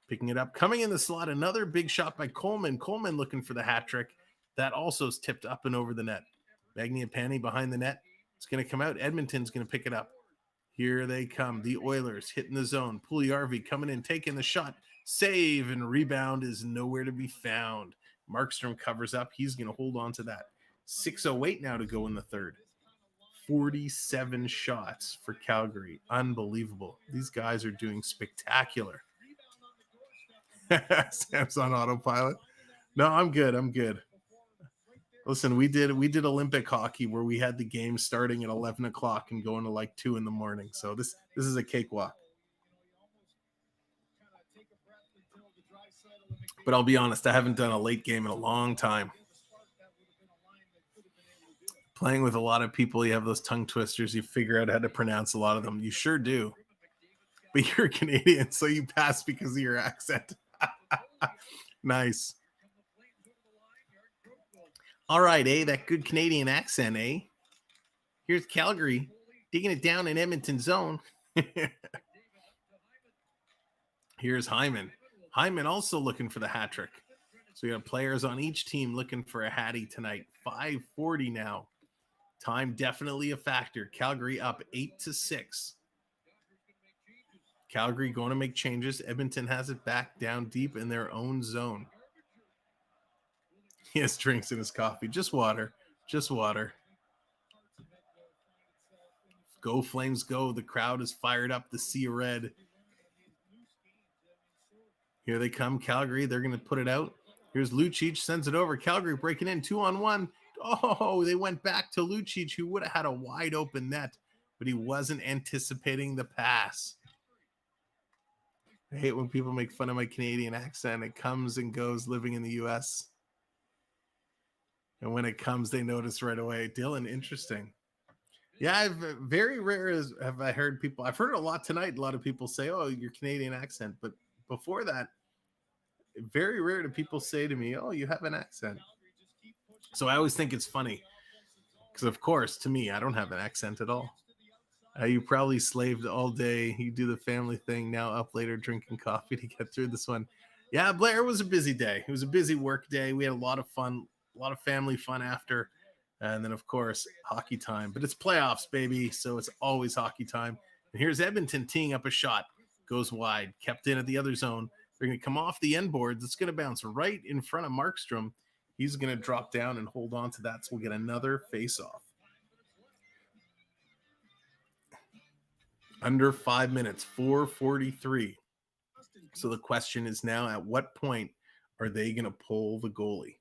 Picking it up, coming in the slot, another big shot by Coleman. Coleman looking for the hat trick. That also is tipped up and over the net. Mangiapane behind the net. It's going to come out. Edmonton's going to pick it up. Here they come. The Oilers hitting the zone. Puljujärvi coming in, taking the shot. Save and rebound is nowhere to be found. Markstrom covers up. He's going to hold on to that. 6:08 now to go in the third. 47 shots for Calgary. Unbelievable. These guys are doing spectacular. Sam's on autopilot. No, I'm good. I'm good. Listen, we did Olympic hockey where we had the game starting at 11 o'clock and going to like 2 in the morning. So this is a cakewalk. But I'll be honest, I haven't done a late game in a long time. Playing with a lot of people, you have those tongue twisters. You figure out how to pronounce a lot of them. You sure do. But you're Canadian, so you pass because of your accent. Nice. All right, that good Canadian accent, Here's Calgary digging it down in Edmonton zone. Here's Hyman. Hyman also looking for the hat trick. So we have players on each team looking for a hattie tonight. 5:40 now. Time definitely a factor. Calgary up 8-6. Calgary going to make changes. Edmonton has it back down deep in their own zone. He has drinks in his coffee. Just water. Just water. Go Flames go. The crowd is fired up. The sea of red. Here they come, Calgary. They're going to put it out. Here's Lucic. Sends it over. Calgary breaking in 2-on-1. Oh, they went back to Lucic, who would have had a wide open net, but he wasn't anticipating the pass. I hate when people make fun of my Canadian accent. It comes and goes living in the U.S. And when it comes, they notice right away. Dylan, interesting. Yeah, very rare have I heard people. I've heard it a lot tonight. A lot of people say, oh, your Canadian accent. But before that, very rare do people say to me, oh, you have an accent. So I always think it's funny. Because, of course, to me, I don't have an accent at all. You probably slaved all day. You do the family thing. Now up later drinking coffee to get through this one. Yeah, Blair, was a busy day. It was a busy work day. We had a lot of fun, a lot of family fun after. And then, of course, hockey time. But it's playoffs, baby, so it's always hockey time. And here's Edmonton teeing up a shot. Goes wide. Kept in at the other zone. They're going to come off the end boards. It's going to bounce right in front of Markstrom. He's going to drop down and hold on to that, so we'll get another face-off. Under 5 minutes, 4:43. So the question is now, at what point are they going to pull the goalie?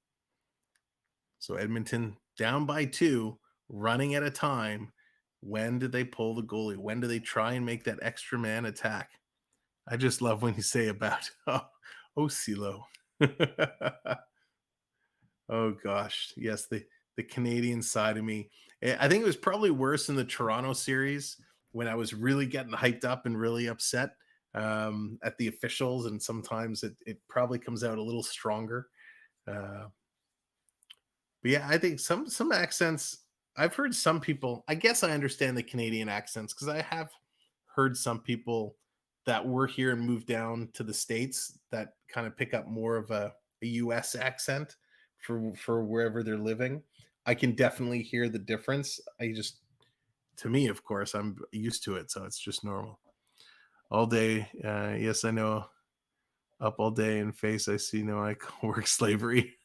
So Edmonton down by 2, running at a time. When did they pull the goalie? When do they try and make that extra man attack? I just love when you say about, Silo. Oh, gosh. Yes, the Canadian side of me. I think it was probably worse in the Toronto series when I was really getting hyped up and really upset at the officials. And sometimes it probably comes out a little stronger. But yeah, I think some accents, I've heard some people, I guess I understand the Canadian accents because I have heard some people that were here and moved down to the States that kind of pick up more of a US accent for wherever they're living. I can definitely hear the difference. To me, of course, I'm used to it, so it's just normal. All day, yes, I know. Up all day and face, I see no, I work slavery.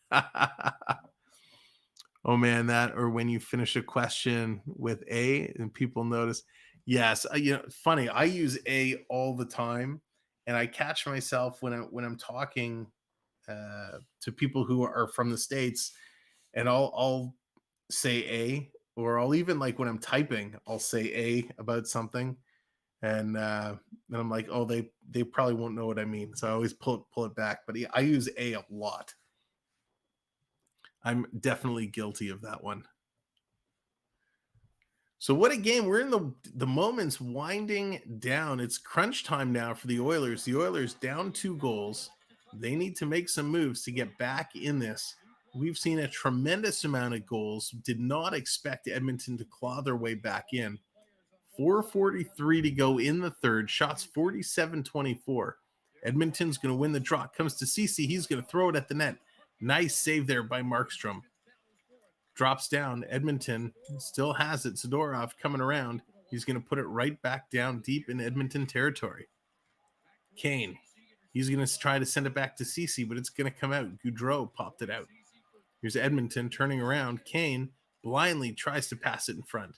Oh man, that, or when you finish a question with a and people notice. Yes, funny. I use a all the time, and I catch myself when I'm talking to people who are from the States, and I'll say a, or I'll even, like, when I'm typing, I'll say a about something, and then I'm like, oh, they probably won't know what I mean, so I always pull it back. But I use a lot. I'm definitely guilty of that one. So what a game. We're in the moments winding down. It's crunch time now for the Oilers. The Oilers down 2 goals. They need to make some moves to get back in this. We've seen a tremendous amount of goals. Did not expect Edmonton to claw their way back in. 4:43 to go in the third. Shots 47-24. Edmonton's going to win the draw. Comes to Ceci. He's going to throw it at the net. Nice save there by Markstrom. drops down. Edmonton still has it. Zadorov coming around. He's going to put it right back down deep in Edmonton territory. Kane. He's going to try to send it back to Ceci, but it's going to come out. Gaudreau popped it out. Here's Edmonton turning around. Kane blindly tries to pass it in front.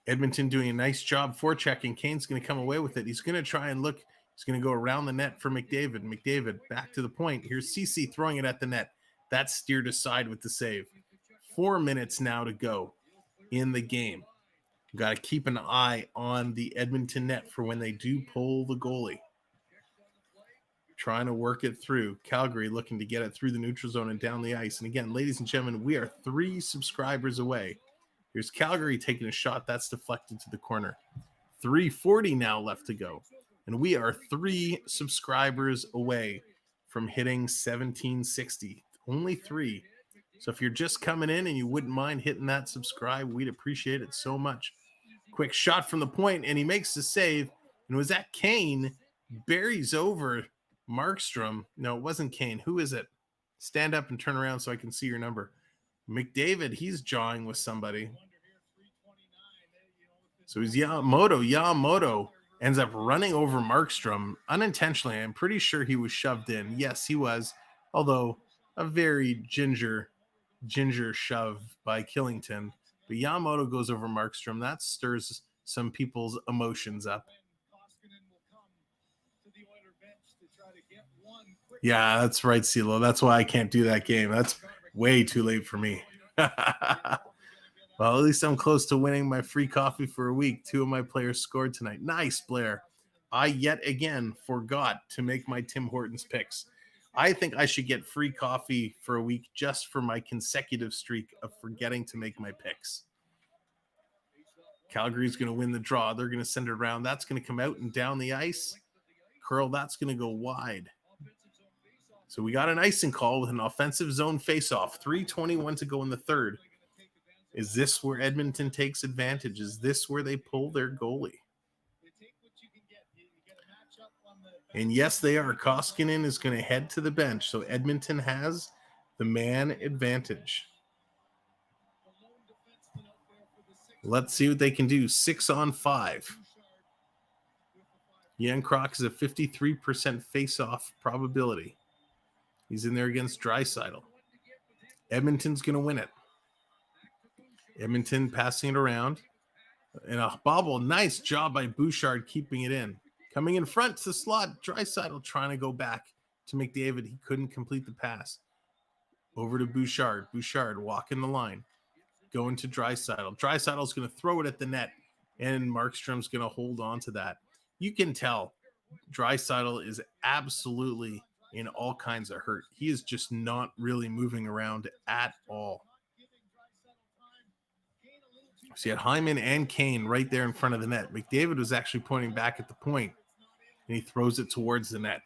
Edmonton doing a nice job forechecking. Kane's going to come away with it. He's going to try and look. He's going to go around the net for McDavid. McDavid back to the point. Here's Ceci throwing it at the net. That's steered aside with the save. 4 minutes now to go in the game. Got to keep an eye on the Edmonton net for when they do pull the goalie. Trying to work it through. Calgary looking to get it through the neutral zone and down the ice. And again, ladies and gentlemen, we are 3 subscribers away. Here's Calgary taking a shot. That's deflected to the corner. 3:40 now left to go. And we are 3 subscribers away from hitting 1760. Only 3. So if you're just coming in and you wouldn't mind hitting that subscribe, we'd appreciate it so much. Quick shot from the point, and he makes the save. And it was that Kane buries over Markstrom. No, it wasn't Kane. Who is it? Stand up and turn around so I can see your number. McDavid, he's jawing with somebody. So he's Yamamoto. Yamamoto ends up running over Markstrom unintentionally. I'm pretty sure he was shoved in. Yes, he was. Although a very ginger shove by Killington. But Yamamoto goes over Markstrom. That stirs some people's emotions up. Yeah, that's right, CeeLo. That's why I can't do that game. That's way too late for me. Well, at least I'm close to winning my free coffee for a week. 2 of my players scored tonight. Nice, Blair. I yet again forgot to make my Tim Hortons picks. I think I should get free coffee for a week just for my consecutive streak of forgetting to make my picks. Calgary's going to win the draw. They're going to send it around. That's going to come out and down the ice. Curl, that's going to go wide. So we got an icing call with an offensive zone faceoff. 3:21 to go in the third. Is this where Edmonton takes advantage? Is this where they pull their goalie? And yes, they are. Koskinen is going to head to the bench. So Edmonton has the man advantage. Let's see what they can do. 6-on-5. Yankrock is a 53% face-off probability. He's in there against Draisaitl. Edmonton's going to win it. Edmonton passing it around. And a bobble. Nice job by Bouchard keeping it in. Coming in front to the slot. Draisaitl trying to go back to McDavid. He couldn't complete the pass. Over to Bouchard. Bouchard walking the line. Going to Draisaitl. Draisaitl's going to throw it at the net. And Markstrom's going to hold on to that. You can tell Draisaitl is absolutely in all kinds of hurt. He is just not really moving around at all. So you had Hyman and Kane right there in front of the net. McDavid was actually pointing back at the point, and he throws it towards the net.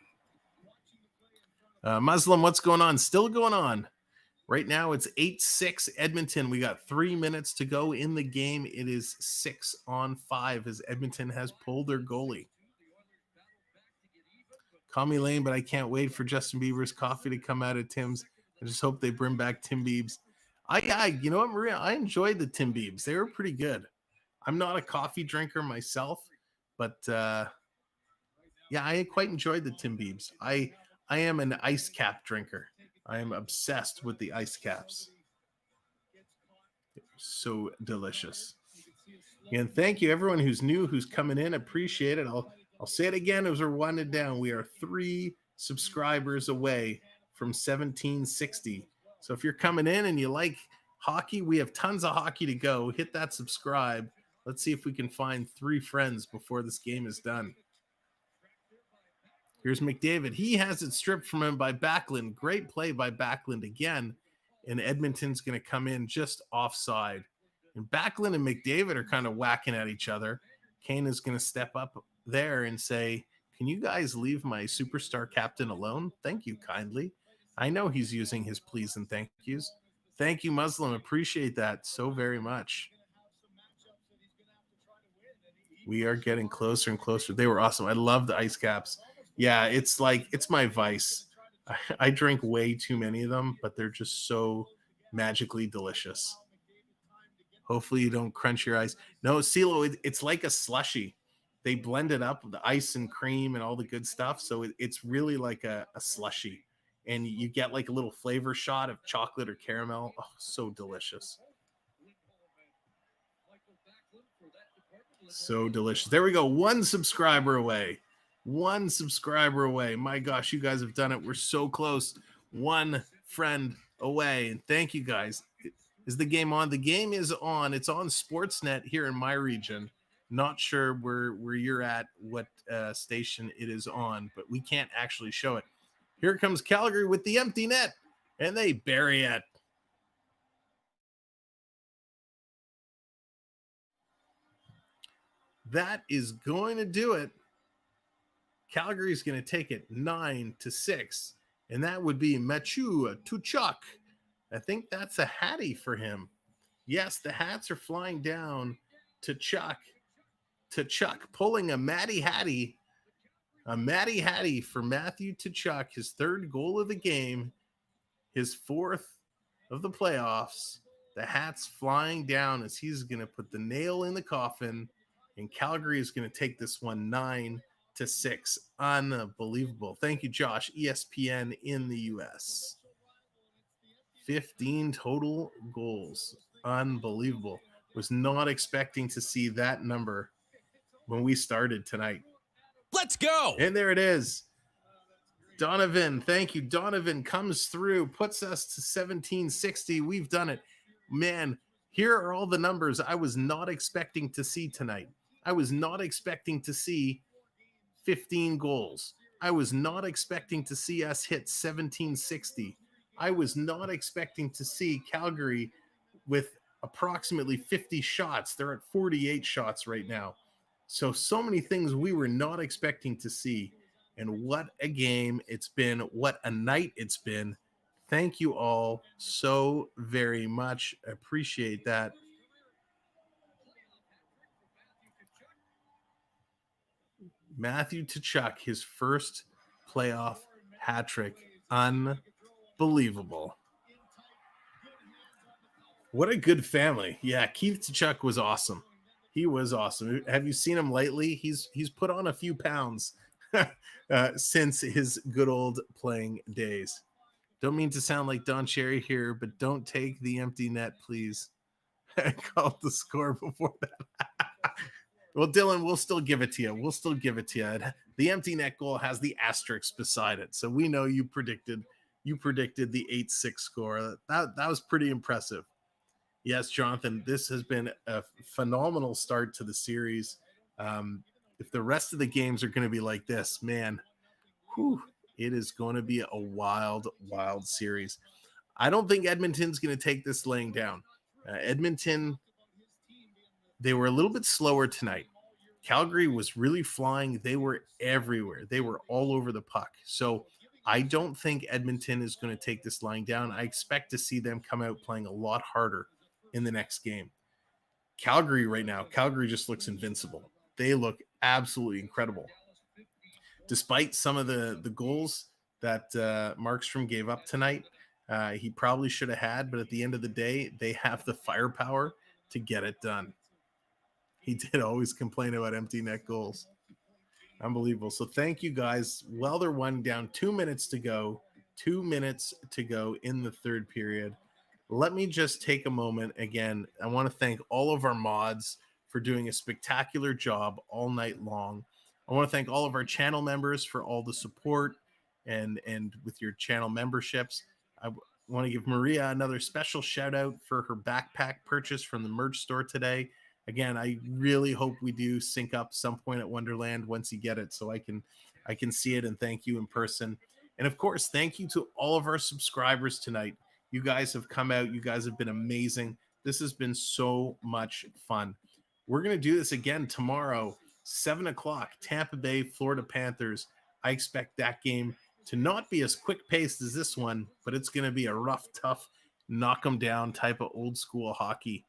Muslim, what's going on? Still going on. Right now it's 8-6 Edmonton. We got 3 minutes to go in the game. It is 6-on-5 as Edmonton has pulled their goalie. Call me lame, but I can't wait for Justin Bieber's coffee to come out of Tim's. I just hope they bring back Tim Biebs. You know what, Maria? I enjoyed the Tim Biebs. They were pretty good. I'm not a coffee drinker myself, but yeah, I quite enjoyed the Tim Biebs. I am an ice cap drinker. I am obsessed with the ice caps. So delicious. And thank you, everyone who's new, who's coming in. Appreciate it. I'll say it again as we're winding down. We are 3 subscribers away from 1760. So if you're coming in and you like hockey, we have tons of hockey to go. Hit that subscribe. Let's see if we can find 3 friends before this game is done. Here's McDavid. He has it stripped from him by Backlund. Great play by Backlund again. And Edmonton's going to come in just offside. And Backlund and McDavid are kind of whacking at each other. Kane is going to step up there and say, can you guys leave my superstar captain alone? Thank you kindly. I know he's using his please and thank yous. Thank you, Muslim. Appreciate that so very much. We are getting closer and closer. They were awesome. I love the ice caps. Yeah, it's my vice. I drink way too many of them, but they're just so magically delicious. Hopefully you don't crunch your eyes. No, CeeLo, it's like a slushy. They blend it up with the ice and cream and all the good stuff. So it's really like a slushy. And you get like a little flavor shot of chocolate or caramel. Oh, so delicious. So delicious. There we go. One subscriber away. One subscriber away. My gosh, you guys have done it. We're so close. One friend away. And thank you guys. Is the game on? The game is on. It's on Sportsnet here in my region. Not sure where you're at, what station it is on, but we can't actually show it. Here comes Calgary with the empty net, and they bury it. That is going to do it. Calgary is going to take it 9-6, and that would be Mathieu Tkachuk. I think that's a hattie for him. Yes, the hats are flying down to Chuck. Pulling a Matty Hattie. A Matty Hattie for Matthew Tkachuk, his third goal of the game, his fourth of the playoffs. The hats flying down as he's going to put the nail in the coffin, and Calgary is going to take this one 9-6. Unbelievable. Thank you, Josh. ESPN in the U.S. 15 total goals. Unbelievable. Was not expecting to see that number when we started tonight. Let's go. And there it is. Donovan, thank you. Donovan comes through, puts us to 1760. We've done it. Man, here are all the numbers I was not expecting to see tonight. I was not expecting to see 15 goals. I was not expecting to see us hit 1760. I was not expecting to see Calgary with approximately 50 shots. They're at 48 shots right now. So many things we were not expecting to see. And what a game it's been. What a night it's been. Thank you all so very much. Appreciate that. Matthew Tkachuk, his first playoff hat trick. Unbelievable. What a good family. Yeah, Keith Tkachuk was awesome. He was awesome. Have you seen him lately? He's put on a few pounds since his good old playing days. Don't mean to sound like Don Cherry here, but don't take the empty net, please. I called the score before that. Well, Dylan, we'll still give it to you. We'll still give it to you. The empty net goal has the asterisk beside it. So we know you predicted the 8-6 score. That was pretty impressive. Yes, Jonathan, this has been a phenomenal start to the series. If the rest of the games are going to be like this, man, it is going to be a wild, wild series. I don't think Edmonton's going to take this laying down. Edmonton, they were a little bit slower tonight. Calgary was really flying. They were everywhere. They were all over the puck. So I don't think Edmonton is going to take this lying down. I expect to see them come out playing a lot harder in the next game. Calgary right now, Calgary just looks invincible. They look absolutely incredible. Despite some of the goals that Markstrom gave up tonight, he probably should have had, but at the end of the day, they have the firepower to get it done. He did always complain about empty net goals. Unbelievable. So thank you guys. Well, they're one down, 2 minutes to go. 2 minutes to go in the third period. Let me just take a moment. Again, I want to thank all of our mods for doing a spectacular job all night long. I want to thank all of our channel members for all the support and with your channel memberships. I want to give Maria another special shout out for her backpack purchase from the merch store today. Again, I really hope we do sync up some point at Wonderland once you get it so I can see it and thank you in person. And of course, thank you to all of our subscribers tonight. You guys have come out. You guys have been amazing. This has been so much fun. We're going to do this again tomorrow, 7 o'clock, Tampa Bay, Florida Panthers. I expect that game to not be as quick-paced as this one, but it's going to be a rough, tough, knock-'em-down type of old-school hockey.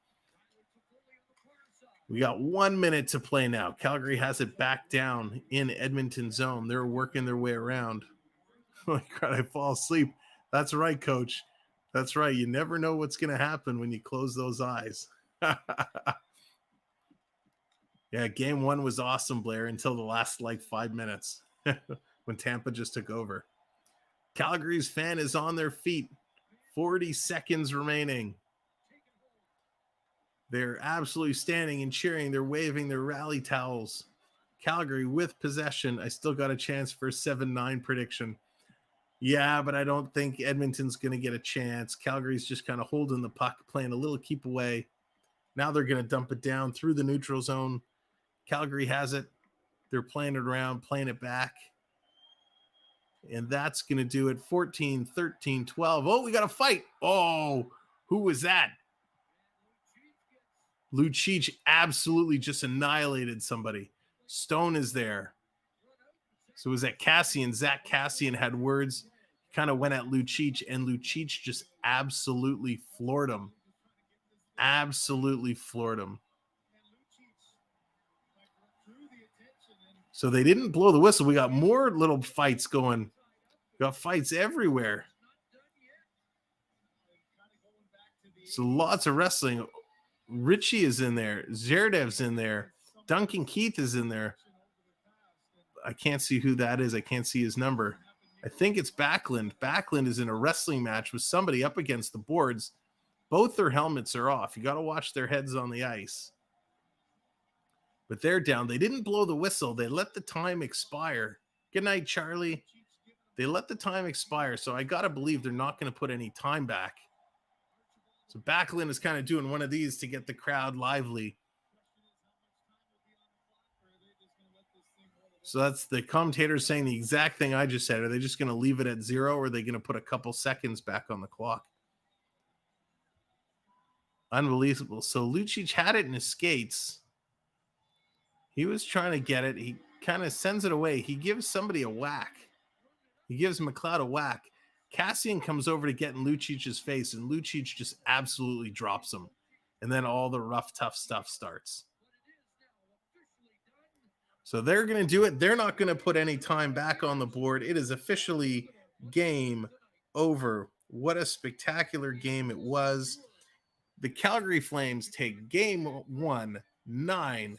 We got 1 minute to play now. Calgary has it back down in Edmonton zone. They're working their way around. Oh my God, I fall asleep. That's right, Coach. That's right. You never know what's going to happen when you close those eyes. Yeah, game one was awesome, Blair, until the last 5 minutes when Tampa just took over. Calgary's fan is on their feet. 40 seconds remaining. They're absolutely standing and cheering. They're waving their rally towels. Calgary with possession. I still got a chance for a 7-9 prediction. Yeah, but I don't think Edmonton's going to get a chance. Calgary's just kind of holding the puck, playing a little keep away. Now they're going to dump it down through the neutral zone. Calgary has it. They're playing it around, playing it back. And that's going to do it. 14, 13, 12. Oh, we got a fight. Oh, who was that? Lucic absolutely just annihilated somebody. Stone is there. So it was at Cassian. Zach Cassian had words, kind of went at Lucic, and Lucic just absolutely floored him. Absolutely floored him. So they didn't blow the whistle. We got more little fights going. We got fights everywhere. So lots of wrestling. Richie is in there. Zerdev's in there. Duncan Keith is in there. I can't see who that is. I can't see his number. I think it's Backlund. Backlund is in a wrestling match with somebody up against the boards. Both their helmets are off. You got to watch their heads on the ice. But they're down. They didn't blow the whistle. They let the time expire. Good night, Charlie. They let the time expire, so I got to believe they're not going to put any time back. So Backlund is kind of doing one of these to get the crowd lively. So that's the commentators saying the exact thing I just said. Are they just going to leave it at 0, or are they going to put a couple seconds back on the clock? Unbelievable. So Lucic had it in his skates. He was trying to get it. He kind of sends it away. He gives somebody a whack. He gives McLeod a whack. Cassian comes over to get in Lucic's face, and Lucic just absolutely drops him. And then all the rough, tough stuff starts. So they're going to do it. They're not going to put any time back on the board. It is officially game over. What a spectacular game it was. The Calgary Flames take game 1, 9-6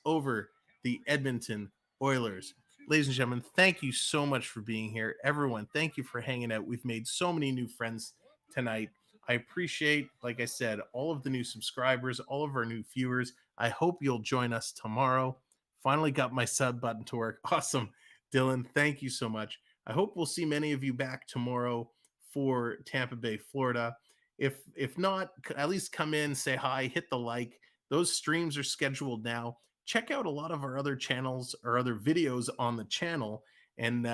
over the Edmonton Oilers. Ladies and gentlemen, thank you so much for being here. Everyone, thank you for hanging out. We've made so many new friends tonight. I appreciate, like I said, all of the new subscribers, all of our new viewers. I hope you'll join us tomorrow. Finally got my sub button to work. Awesome. Dylan, thank you so much. I hope we'll see many of you back tomorrow for Tampa Bay, Florida. If not, at least come in, say hi, hit the like. Those streams are scheduled now. Check out a lot of our other channels or other videos on the channel. And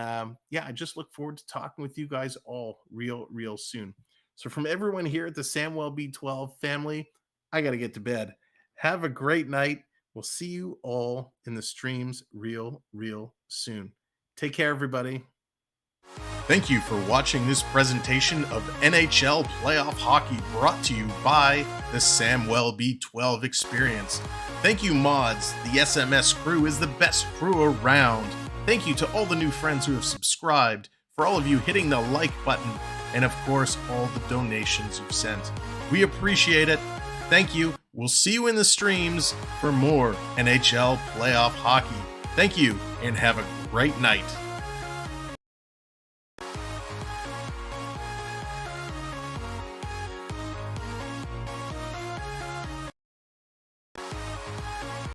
yeah, I just look forward to talking with you guys all real soon. So from everyone here at the Samwelb12 family, I got to get to bed. Have a great night. We'll see you all in the streams real soon. Take care, everybody. Thank you for watching this presentation of NHL Playoff Hockey brought to you by the Samwelb12 Experience. Thank you, mods. The SMS crew is the best crew around. Thank you to all the new friends who have subscribed, for all of you hitting the like button, and of course, all the donations you've sent. We appreciate it. Thank you. We'll see you in the streams for more NHL Playoff Hockey. Thank you, and have a great night.